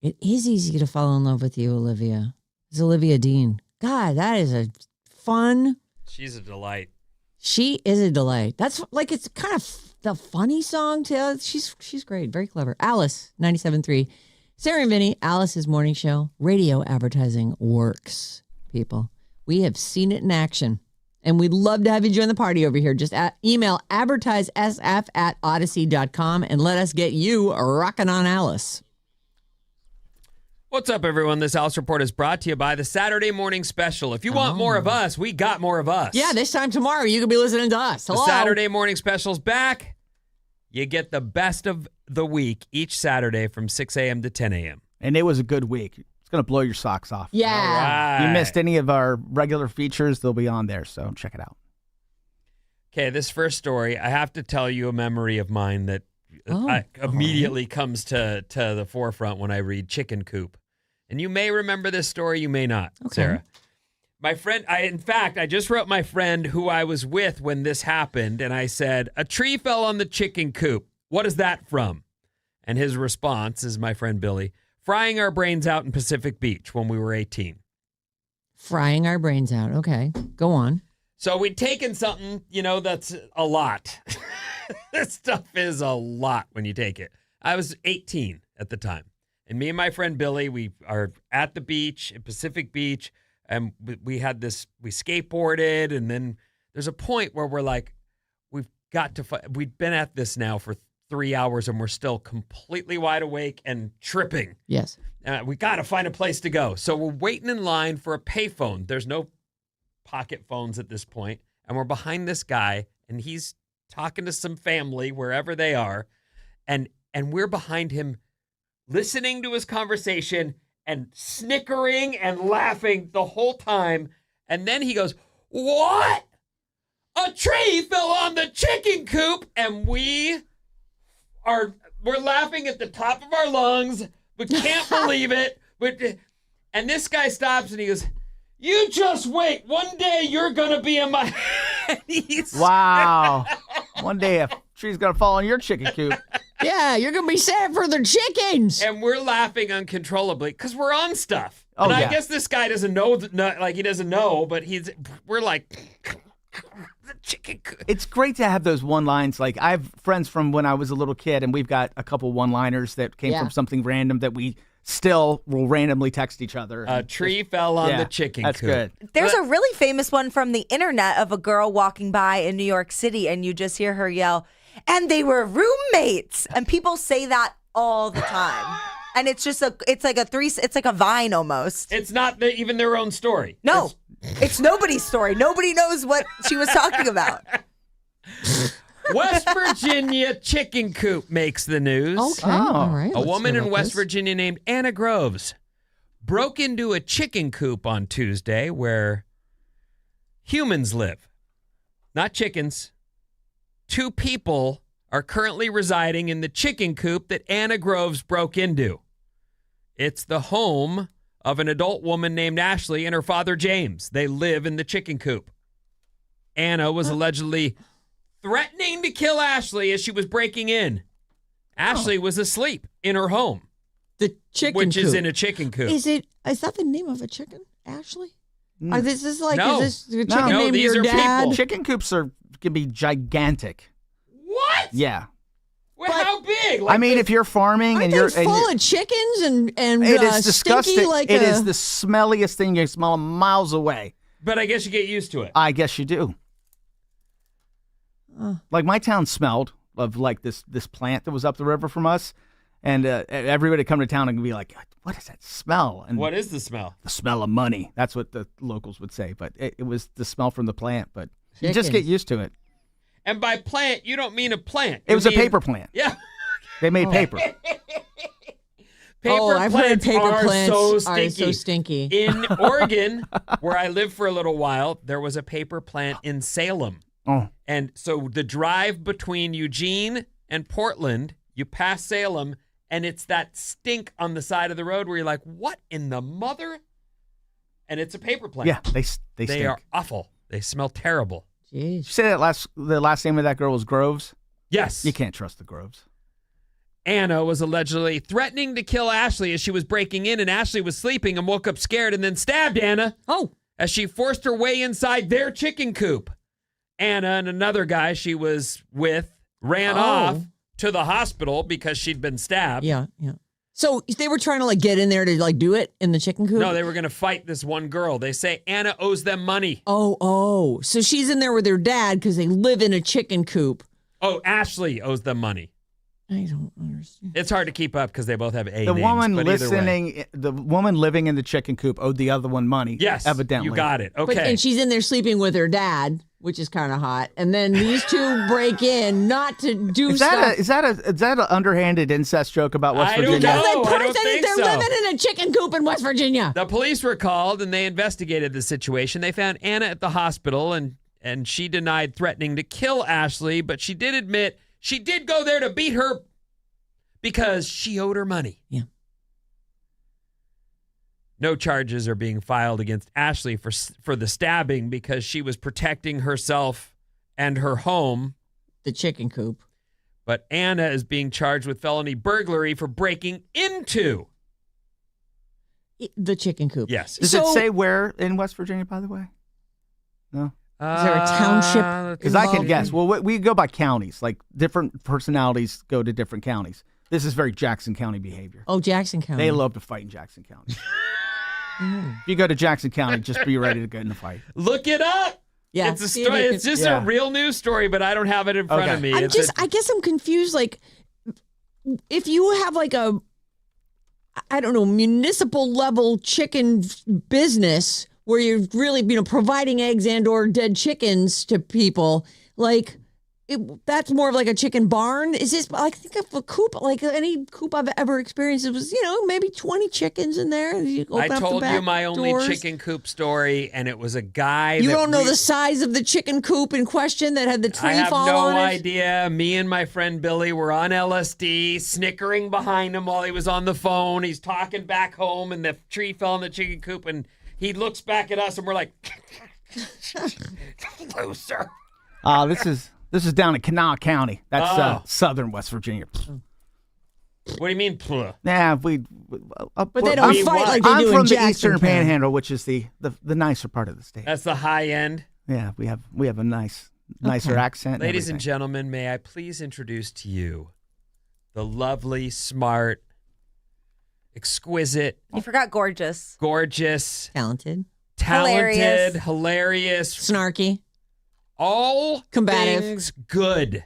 Speaker 1: It is easy to fall in love with you, Olivia. It's Olivia Dean. God, that is a fun.
Speaker 2: She's a delight.
Speaker 1: She is a delight. That's like, it's kind of the funny song too. She's great. Very clever. Alice, 97.3. Sarah and Vinnie, Alice's morning show. Radio advertising works, people. We have seen it in action. And we'd love to have you join the party over here. Just email advertisesf@odyssey.com and let us get you rocking on Alice.
Speaker 2: What's up, everyone? This Alice Report is brought to you by the Saturday Morning Special. If you want more of us, we got more of us.
Speaker 1: Yeah, this time tomorrow, you could be listening to us. Hello.
Speaker 2: The Saturday Morning Special's back. You get the best of the week each Saturday from 6 a.m. to 10 a.m.
Speaker 3: And it was a good week. It's going to blow your socks off.
Speaker 1: Yeah.
Speaker 2: All right.
Speaker 3: If you missed any of our regular features, they'll be on there, so check it out.
Speaker 2: Okay, this first story, I have to tell you a memory of mine that immediately comes to the forefront when I read Chicken Coop. And you may remember this story, you may not, Sarah. My friend, I just wrote my friend who I was with when this happened, and I said, a tree fell on the chicken coop. What is that from? And his response is my friend Billy, frying our brains out in Pacific Beach when we were 18.
Speaker 1: Frying our brains out. Okay, go on.
Speaker 2: So we'd taken something, that's a lot. This stuff is a lot when you take it. I was 18 at the time. And me and my friend Billy, we are at the beach, at Pacific Beach, and we skateboarded, and then there's a point where we're like, we've been at this now for 3 hours, and we're still completely wide awake and tripping.
Speaker 1: Yes.
Speaker 2: We got to find a place to go. So we're waiting in line for a payphone. There's no pocket phones at this point, and we're behind this guy, and he's talking to some family wherever they are, and we're behind him listening to his conversation and snickering and laughing the whole time. And then he goes, what? A tree fell on the chicken coop. And we're laughing at the top of our lungs. We can't believe it. And this guy stops and he goes, you just wait. One day you're going to be in my
Speaker 3: Wow. One day a tree's going to fall on your chicken coop.
Speaker 1: Yeah, you're going to be sad for the chickens.
Speaker 2: And we're laughing uncontrollably because we're on stuff.
Speaker 3: Oh,
Speaker 2: and
Speaker 3: yeah.
Speaker 2: I guess this guy doesn't know, he doesn't know, but we're like, the chicken coop.
Speaker 3: It's great to have those one-lines. Like, I have friends from when I was a little kid, and we've got a couple one-liners that came from something random that we still will randomly text each other.
Speaker 2: A tree fell on the chicken
Speaker 3: that's
Speaker 2: coop.
Speaker 3: Good.
Speaker 4: There's a really famous one from the internet of a girl walking by in New York City, and you just hear her yell, and they were roommates. And people say that all the time. And it's like a Vine almost.
Speaker 2: It's not even their own story.
Speaker 4: No, it's nobody's story. Nobody knows what she was talking about.
Speaker 2: West Virginia chicken coop makes the news.
Speaker 1: Okay, all right.
Speaker 2: A
Speaker 1: let's
Speaker 2: woman
Speaker 1: hear
Speaker 2: in
Speaker 1: about
Speaker 2: West
Speaker 1: this.
Speaker 2: Virginia named Anna Groves broke into a chicken coop on Tuesday where humans live, not chickens. 2 people are currently residing in the chicken coop that Anna Groves broke into. It's the home of an adult woman named Ashley and her father, James. They live in the chicken coop. Anna was allegedly threatening to kill Ashley as she was breaking in. Ashley was asleep in her home.
Speaker 1: The chicken
Speaker 2: Which
Speaker 1: coop.
Speaker 2: is in a chicken coop.
Speaker 1: Is that the name of a chicken, Ashley?
Speaker 3: Mm.
Speaker 1: Is this like,
Speaker 2: No.
Speaker 1: is this the chicken
Speaker 2: No,
Speaker 1: named
Speaker 2: these
Speaker 1: your
Speaker 2: are
Speaker 1: dad?
Speaker 2: people.
Speaker 3: Chicken coops can be gigantic.
Speaker 2: What?
Speaker 3: Yeah.
Speaker 2: Well, how big?
Speaker 3: I mean, if you're farming
Speaker 1: Aren't
Speaker 3: and
Speaker 1: they
Speaker 3: you're
Speaker 1: full of chickens and
Speaker 3: it is disgusting.
Speaker 1: stinky like
Speaker 3: It
Speaker 1: a...
Speaker 3: is the smelliest thing. You smell them miles away.
Speaker 2: But I guess you get used to it.
Speaker 3: I guess you do. Like my town smelled of like this plant that was up the river from us, and everybody would come to town and be like, "What is that smell?" And
Speaker 2: What is the smell?
Speaker 3: the smell of money. That's what the locals would say, but it was the smell from the plant. But you just get used to it.
Speaker 2: And by plant, you don't mean a plant.
Speaker 3: It was a paper plant.
Speaker 2: Yeah.
Speaker 3: They made paper.
Speaker 2: Paper
Speaker 1: I've heard
Speaker 2: plants
Speaker 1: paper
Speaker 2: are
Speaker 1: plants
Speaker 2: so
Speaker 1: are
Speaker 2: stinky.
Speaker 1: so stinky.
Speaker 2: In Oregon, where I lived for a little while, there was a paper plant in Salem.
Speaker 3: Oh,
Speaker 2: And so the drive between Eugene and Portland, you pass Salem, and it's that stink on the side of the road where you're like, what in the mother? And it's a paper plant.
Speaker 3: yeah, they
Speaker 2: They
Speaker 3: stink.
Speaker 2: are awful. They smell terrible.
Speaker 3: Did you
Speaker 1: Jeez.
Speaker 3: say the last name of that girl was Groves?
Speaker 2: Yes.
Speaker 3: You can't trust the Groves.
Speaker 2: Anna was allegedly threatening to kill Ashley as she was breaking in, and Ashley was sleeping and woke up scared and then stabbed Anna.
Speaker 1: Oh.
Speaker 2: As she forced her way inside their chicken coop. Anna and another guy she was with ran off to the hospital because she'd been stabbed.
Speaker 1: Yeah. So they were trying to like get in there to like do it in the chicken coop?
Speaker 2: No, they were going to fight this one girl. They say Anna owes them money.
Speaker 1: Oh. So she's in there with her dad because they live in a chicken coop.
Speaker 2: Oh, Ashley owes them money.
Speaker 1: I don't understand.
Speaker 2: It's hard to keep up because they both have A
Speaker 3: The
Speaker 2: names.
Speaker 3: woman
Speaker 2: but
Speaker 3: listening, the woman living in the chicken coop owed the other one money.
Speaker 2: Yes,
Speaker 3: evidently.
Speaker 2: you got it. Okay.
Speaker 1: And she's in there sleeping with her dad, which is kind of hot. And then these two break in not to do stuff.
Speaker 3: Is that an underhanded incest joke about West
Speaker 2: I don't
Speaker 3: Virginia?
Speaker 2: know.
Speaker 1: Because
Speaker 2: I don't
Speaker 1: person
Speaker 2: think
Speaker 1: they're
Speaker 2: so.
Speaker 1: living in a chicken coop in West Virginia.
Speaker 2: The police were called and they investigated the situation. They found Anna at the hospital and she denied threatening to kill Ashley, but she did admit she did go there to beat her because she owed her money.
Speaker 1: Yeah.
Speaker 2: No charges are being filed against Ashley for the stabbing because she was protecting herself and her home.
Speaker 1: The chicken coop.
Speaker 2: But Anna is being charged with felony burglary for breaking into
Speaker 1: The chicken coop.
Speaker 2: Yes.
Speaker 3: Does it say where in West Virginia, by the way? No.
Speaker 1: Is there a township?
Speaker 3: Because I can
Speaker 1: involved?
Speaker 3: guess. Well, we go by counties. Like different personalities go to different counties. This is very Jackson County behavior.
Speaker 1: Oh, Jackson County.
Speaker 3: They love to fight in Jackson County. If you go to Jackson County, just be ready to get in the fight.
Speaker 2: Look it up.
Speaker 1: Yeah,
Speaker 2: It's a
Speaker 1: see if
Speaker 2: story.
Speaker 1: you
Speaker 2: It's
Speaker 1: can-
Speaker 2: just a real news story, but I don't have it in front of me.
Speaker 1: I
Speaker 2: It's
Speaker 1: guess I'm confused. Like, if you have like a, I don't know, municipal level chicken business where you're really, providing eggs and or dead chickens to people, like, that's more of like a chicken barn. Is this, I think of a coop, like any coop I've ever experienced, it was, maybe 20 chickens in there. You open
Speaker 2: I
Speaker 1: up the
Speaker 2: told you
Speaker 1: back
Speaker 2: my only
Speaker 1: doors.
Speaker 2: chicken coop story, and it was a guy.
Speaker 1: You
Speaker 2: that
Speaker 1: don't know the size of the chicken coop in question that had the tree
Speaker 2: I have
Speaker 1: fall
Speaker 2: no
Speaker 1: on it?
Speaker 2: idea. Me and my friend Billy were on LSD, snickering behind him while he was on the phone. He's talking back home, and the tree fell in the chicken coop, and he looks back at us, and we're like, "Loser."
Speaker 3: This is down in Kanawha County. That's southern West Virginia.
Speaker 2: What do you mean, pluh?
Speaker 3: Yeah, but
Speaker 1: they don't fight like they
Speaker 3: I'm
Speaker 1: do in
Speaker 3: from the
Speaker 1: Jackson
Speaker 3: Eastern
Speaker 1: County.
Speaker 3: Panhandle, which is the nicer part of the state.
Speaker 2: That's the high end.
Speaker 3: Yeah, we have a nicer accent. and
Speaker 2: Ladies and
Speaker 3: everything.
Speaker 2: gentlemen, may I please introduce to you the lovely, smart, exquisite,
Speaker 4: You forgot gorgeous.
Speaker 2: gorgeous,
Speaker 1: Talented.
Speaker 2: hilarious,
Speaker 1: Snarky.
Speaker 2: all
Speaker 1: Combative.
Speaker 2: things good.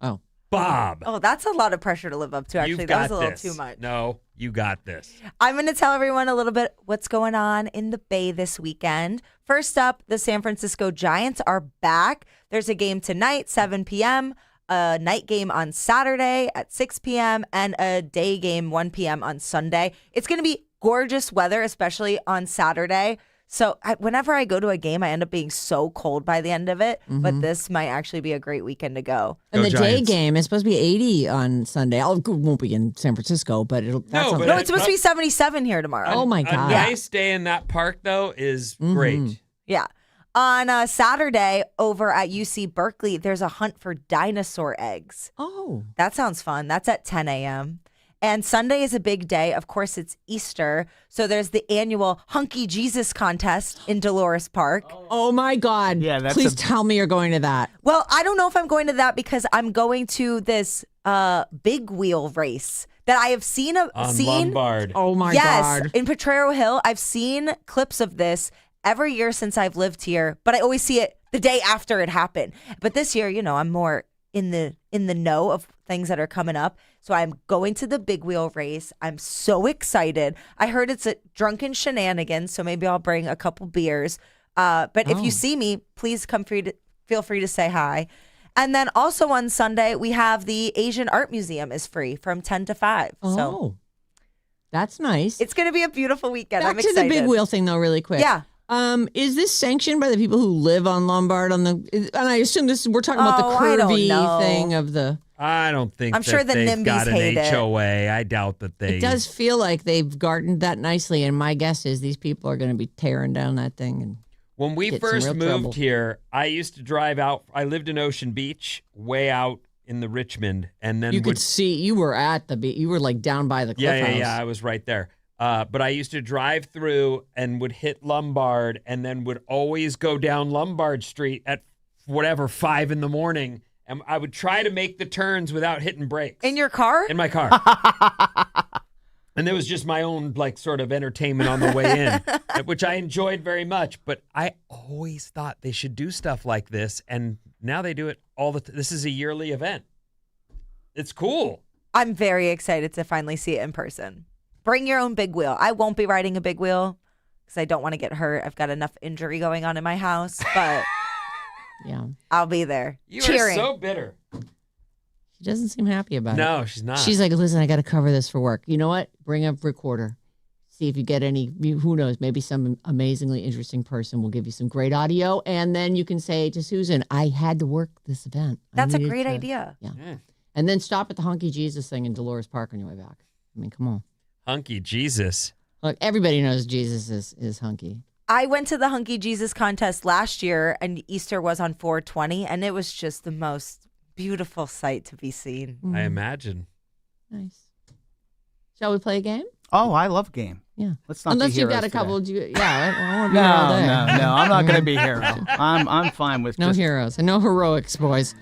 Speaker 1: Oh.
Speaker 2: Bob.
Speaker 4: Oh, that's a lot of pressure to live up to, actually.
Speaker 2: You've
Speaker 4: That was
Speaker 2: got
Speaker 4: a little
Speaker 2: this.
Speaker 4: too much.
Speaker 2: No, you got this.
Speaker 4: I'm going to tell everyone a little bit what's going on in the Bay this weekend. First up, the San Francisco Giants are back. There's a game tonight, 7 p.m., a night game on Saturday at 6 p.m., and a day game, 1 p.m. on Sunday. It's going to be gorgeous weather, especially on Saturday. So whenever I go to a game, I end up being so cold by the end of it. But this might actually be a great weekend to go.
Speaker 1: And
Speaker 2: Go
Speaker 1: the
Speaker 2: Giants.
Speaker 1: day game is supposed to be 80 on Sunday. It won't be in San Francisco, but it'll. That's
Speaker 2: No,
Speaker 1: on-
Speaker 2: but
Speaker 4: No, it's supposed to be 77 here tomorrow.
Speaker 1: Oh my
Speaker 2: A
Speaker 1: God.
Speaker 2: nice day in that park, though, is great.
Speaker 4: Yeah. On Saturday over at UC Berkeley, there's a hunt for dinosaur eggs.
Speaker 1: Oh.
Speaker 4: That sounds fun. That's at 10 a.m. And Sunday is a big day. Of course, it's Easter. So there's the annual Hunky Jesus contest in Dolores Park.
Speaker 1: Oh my God.
Speaker 3: Yeah, that's
Speaker 1: Please
Speaker 3: a-
Speaker 1: tell me you're going to that.
Speaker 4: Well, I don't know if I'm going to that because I'm going to this big wheel race that I have seen.
Speaker 2: On Lombard.
Speaker 1: Oh my
Speaker 4: yes,
Speaker 1: God.
Speaker 4: in Potrero Hill. I've seen clips of this every year since I've lived here, but I always see it the day after it happened. But this year, I'm more in the know of things that are coming up. So I'm going to the big wheel race. I'm so excited. I heard it's a drunken shenanigans, so maybe I'll bring a couple beers. But if you see me, please feel free to say hi. And then also on Sunday, we have the Asian Art Museum is free from 10 to 5.
Speaker 1: Oh.
Speaker 4: So
Speaker 1: That's nice.
Speaker 4: it's going to be a beautiful weekend.
Speaker 1: Back
Speaker 4: I'm
Speaker 1: to
Speaker 4: excited.
Speaker 1: the big wheel thing, though, really quick.
Speaker 4: Yeah.
Speaker 1: Is this sanctioned by the people who live on Lombard? And I assume we're talking about the
Speaker 4: I don't
Speaker 1: curvy
Speaker 4: know.
Speaker 1: thing of the.
Speaker 2: I don't think
Speaker 4: I'm
Speaker 2: that
Speaker 4: sure the
Speaker 2: they've
Speaker 4: NIMBYs
Speaker 2: got an
Speaker 4: hate it.
Speaker 2: HOA. I doubt that they.
Speaker 1: It does feel like they've gardened that nicely, and my guess is these people are going to be tearing down that thing. And
Speaker 2: When we
Speaker 1: get some
Speaker 2: first
Speaker 1: real
Speaker 2: moved
Speaker 1: trouble.
Speaker 2: here, I used to drive out. I lived in Ocean Beach, way out in the Richmond, and then
Speaker 1: You could see, you were at the beach. You were like down by the cliff house.
Speaker 2: Yeah, I was right there. But I used to drive through and would hit Lombard and then would always go down Lombard Street at 5 in the morning. And I would try to make the turns without hitting brakes.
Speaker 4: In your car?
Speaker 2: In my car. And there was just my own like sort of entertainment on the way in, which I enjoyed very much. But I always thought they should do stuff like this. And now they do it all the time. This is a yearly event. It's cool.
Speaker 4: I'm very excited to finally see it in person. Bring your own big wheel. I won't be riding a big wheel because I don't want to get hurt. I've got enough injury going on in my house, but
Speaker 1: Yeah.
Speaker 4: I'll be there
Speaker 2: You
Speaker 4: cheering.
Speaker 2: are so bitter.
Speaker 1: She doesn't seem happy about it.
Speaker 2: No, she's not.
Speaker 1: She's like, listen, I got to cover this for work. You know what? Bring a recorder. See if you get any, who knows, maybe some amazingly interesting person will give you some great audio. And then you can say to Susan, I had to work this event.
Speaker 4: That's a great idea.
Speaker 1: Yeah. And then stop at the Hunky Jesus thing in Dolores Park on your way back. I mean, come on.
Speaker 2: Hunky Jesus.
Speaker 1: Look, everybody knows Jesus is hunky.
Speaker 4: I went to the Hunky Jesus contest last year, and Easter was on 4/20, and it was just the most beautiful sight to be seen.
Speaker 2: I imagine.
Speaker 1: Nice. Shall we play a game?
Speaker 3: Oh, I love game.
Speaker 1: Yeah.
Speaker 3: Let's not
Speaker 1: Unless
Speaker 3: be
Speaker 1: you've got a
Speaker 3: heroes
Speaker 1: couple.
Speaker 3: today.
Speaker 1: I want to be here all day.
Speaker 3: No, I'm not going to be hero. I'm fine with
Speaker 1: No
Speaker 3: just,
Speaker 1: heroes and no heroics, boys.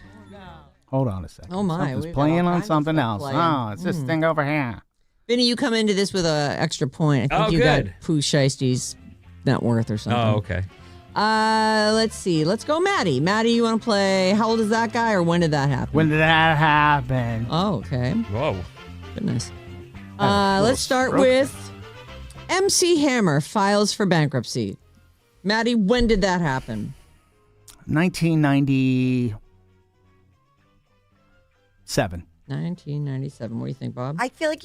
Speaker 3: Hold on a second.
Speaker 1: Oh, my.
Speaker 3: Something's
Speaker 1: We've got
Speaker 3: playing
Speaker 1: all
Speaker 3: on
Speaker 1: kinds of
Speaker 3: something
Speaker 1: stuff
Speaker 3: else.
Speaker 1: playing.
Speaker 3: Oh, it's this thing over here.
Speaker 1: Vinny, you come into this with an extra point. I think
Speaker 2: Oh,
Speaker 1: you
Speaker 2: good.
Speaker 1: got Pooh Shiesty's net worth or something.
Speaker 2: Oh, okay.
Speaker 1: Let's see. Let's go, Maddie. Maddie, you want to play How Old Is That Guy, or when did that happen?
Speaker 3: When did that happen?
Speaker 1: Oh, okay.
Speaker 2: Whoa.
Speaker 1: Goodness.
Speaker 3: I had a little
Speaker 1: Let's start
Speaker 3: stroke.
Speaker 1: with MC Hammer files for bankruptcy. Maddie, when did that happen?
Speaker 3: 1997.
Speaker 1: 1997. What do you think, Bob?
Speaker 4: I feel like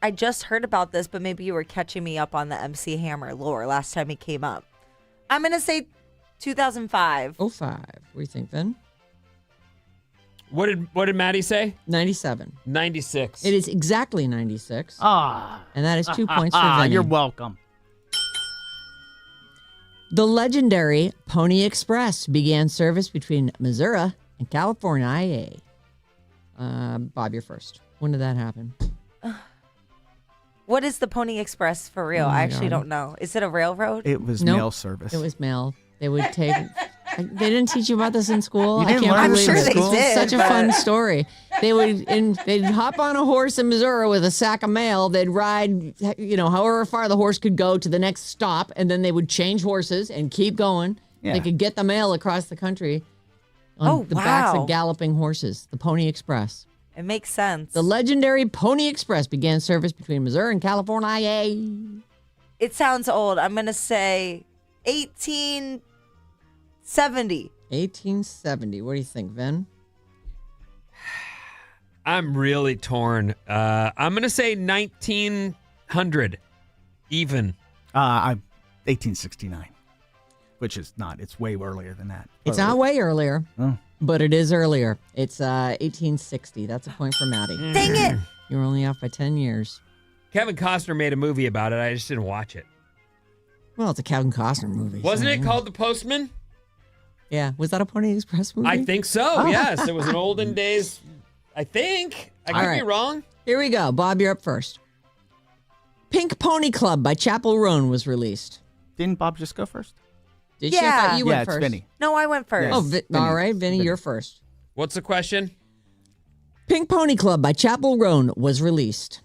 Speaker 4: I just heard about this, but maybe you were catching me up on the MC Hammer lore last time he came up. I'm going to say 2005.
Speaker 1: 05. What do you think, Vin?
Speaker 2: What did Maddie say?
Speaker 1: 97.
Speaker 2: 96.
Speaker 1: It is exactly 96.
Speaker 3: Ah.
Speaker 1: And that is 2 points for Vinny.
Speaker 3: You're welcome.
Speaker 1: The legendary Pony Express began service between Missouri and California. Bob, you're first. When did that happen?
Speaker 4: What is the Pony Express for real?
Speaker 1: Oh my
Speaker 4: I actually
Speaker 1: God.
Speaker 4: don't know. Is it a railroad?
Speaker 3: It was
Speaker 1: Nope.
Speaker 3: mail service.
Speaker 1: It was mail. They would take. They didn't teach you about this in school.
Speaker 3: You didn't
Speaker 1: I can't
Speaker 3: learn
Speaker 1: believe
Speaker 3: this in
Speaker 1: it.
Speaker 3: school?
Speaker 4: they did,
Speaker 1: Such a
Speaker 4: but-
Speaker 1: fun story. They'd hop on a horse in Missouri with a sack of mail. They'd ride, however far the horse could go to the next stop, and then they would change horses and keep going.
Speaker 3: Yeah.
Speaker 1: They could get the mail across the country on the backs
Speaker 4: wow.
Speaker 1: of galloping horses. The Pony Express.
Speaker 4: It makes sense.
Speaker 1: The legendary Pony Express began service between Missouri and California.
Speaker 4: It sounds old. I'm going to say 1870.
Speaker 1: 1870. What do you think, Vin?
Speaker 2: I'm really torn. I'm going to say 1900. Even.
Speaker 3: I'm 1869, which is not. It's way earlier than that.
Speaker 1: It's not way earlier,
Speaker 3: Oh.
Speaker 1: but it is earlier. It's 1860. That's a point for Maddie.
Speaker 4: Dang it.
Speaker 1: You were only off by 10 years.
Speaker 2: Kevin Costner made a movie about it. I just didn't watch it.
Speaker 1: Well, it's a Kevin Costner movie.
Speaker 2: Wasn't
Speaker 1: so,
Speaker 2: it
Speaker 1: yeah.
Speaker 2: called The Postman?
Speaker 1: Yeah. Was that a Pony Express movie?
Speaker 2: I think so,
Speaker 1: Oh.
Speaker 2: yes. It was an olden days, I think. I could
Speaker 1: All
Speaker 2: be
Speaker 1: right.
Speaker 2: wrong.
Speaker 1: Here we go. Bob, you're up first. Pink Pony Club by Chapel Roan was released.
Speaker 3: Didn't Bob just go first?
Speaker 1: Did she? I
Speaker 4: Yeah.
Speaker 1: thought you
Speaker 3: Yeah,
Speaker 1: went
Speaker 3: it's
Speaker 1: first.
Speaker 3: Vinny.
Speaker 4: No, I went first.
Speaker 1: Oh,
Speaker 3: Vinny.
Speaker 1: all right. Vinny,
Speaker 3: Vinny.
Speaker 1: you're first.
Speaker 2: What's the question?
Speaker 1: Pink Pony Club by Chapel Roan was released.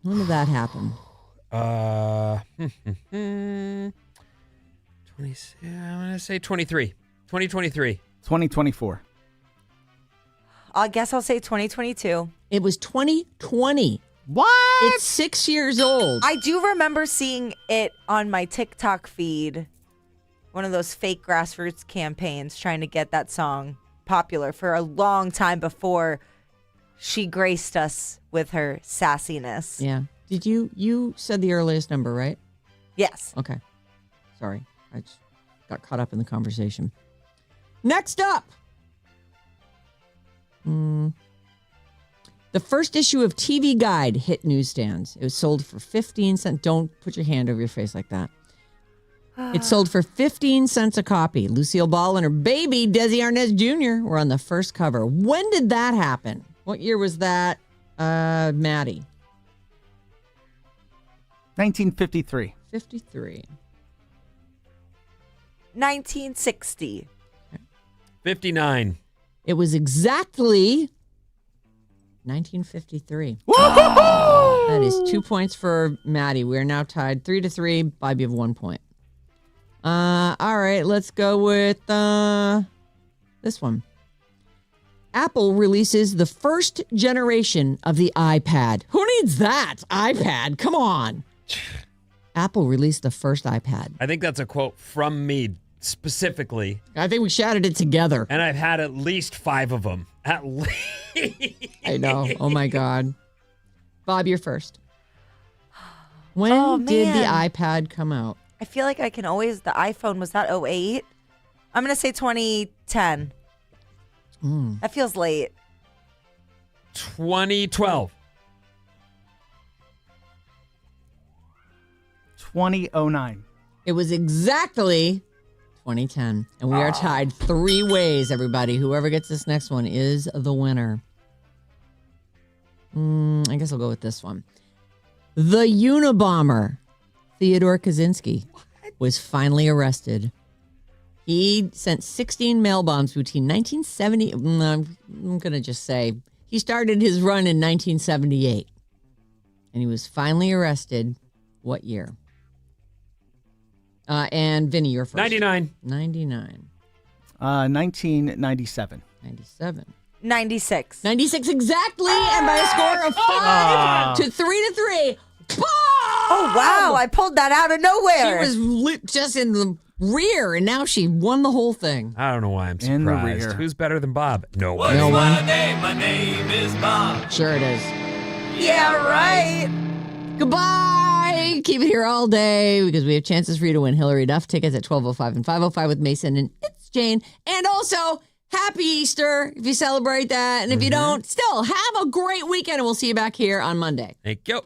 Speaker 1: When did that happen?
Speaker 2: 20, I'm going to say 23. 2023.
Speaker 3: 2024.
Speaker 4: I guess I'll say 2022.
Speaker 1: It was 2020.
Speaker 3: What?
Speaker 1: It's 6 years old.
Speaker 4: I do remember seeing it on my TikTok feed. One of those fake grassroots campaigns trying to get that song popular for a long time before she graced us with her sassiness.
Speaker 1: Yeah. Did you said the earliest number, right?
Speaker 4: Yes.
Speaker 1: Okay. Sorry. I just got caught up in the conversation. Next up. The first issue of TV Guide hit newsstands. It was sold for 15 cents. Don't put your hand over your face like that. It sold for 15 cents a copy. Lucille Ball and her baby, Desi Arnaz Jr., were on the first cover. When did that happen? What year was that, Maddie?
Speaker 3: 1953.
Speaker 1: 53.
Speaker 4: 1960.
Speaker 2: 59.
Speaker 1: It was exactly 1953.
Speaker 3: Woo-hoo-hoo!
Speaker 1: That is 2 points for Maddie. We are now tied 3-3. Bob, you have 1 point. All right, let's go with this one. Apple releases the first generation of the iPad. Who needs that? iPad, come on. Apple released the first iPad.
Speaker 2: I think that's a quote from me specifically.
Speaker 1: I think we shouted it together.
Speaker 2: And I've had at least 5 of them. At least.
Speaker 1: I know. Oh, my God. Bob, you're first. When did the iPad come out?
Speaker 4: I feel like I can always, the iPhone, was that 08? I'm going to say 2010. That feels late.
Speaker 2: 2012.
Speaker 3: 2009.
Speaker 1: It was exactly 2010. And we are tied 3 ways, everybody. Whoever gets this next one is the winner. I guess I'll go with this one. The Unabomber, Theodore Kaczynski, was finally arrested. He sent 16 mail bombs between 1970. I'm going to just say he started his run in 1978. And he was finally arrested. What year? And Vinny, you're first.
Speaker 2: 99.
Speaker 1: 99.
Speaker 3: 1997.
Speaker 1: 97.
Speaker 4: 96.
Speaker 1: 96 exactly. And by a score of 5 to 3-3. Boom!
Speaker 4: Oh, wow. I pulled that out of nowhere.
Speaker 1: She was just in the rear, and now she won the whole thing.
Speaker 2: I don't know why I'm
Speaker 3: In the
Speaker 2: surprised.
Speaker 3: rear.
Speaker 2: Who's better than Bob? No one.
Speaker 1: No one.
Speaker 7: My name is Bob.
Speaker 1: Sure it is.
Speaker 4: Yeah, right.
Speaker 1: Goodbye. Keep it here all day because we have chances for you to win Hillary Duff tickets at 12:05 and 5:05 with Mason and It's Jane. And also, happy Easter if you celebrate that. And if you don't, still have a great weekend, and we'll see you back here on Monday.
Speaker 2: Thank you.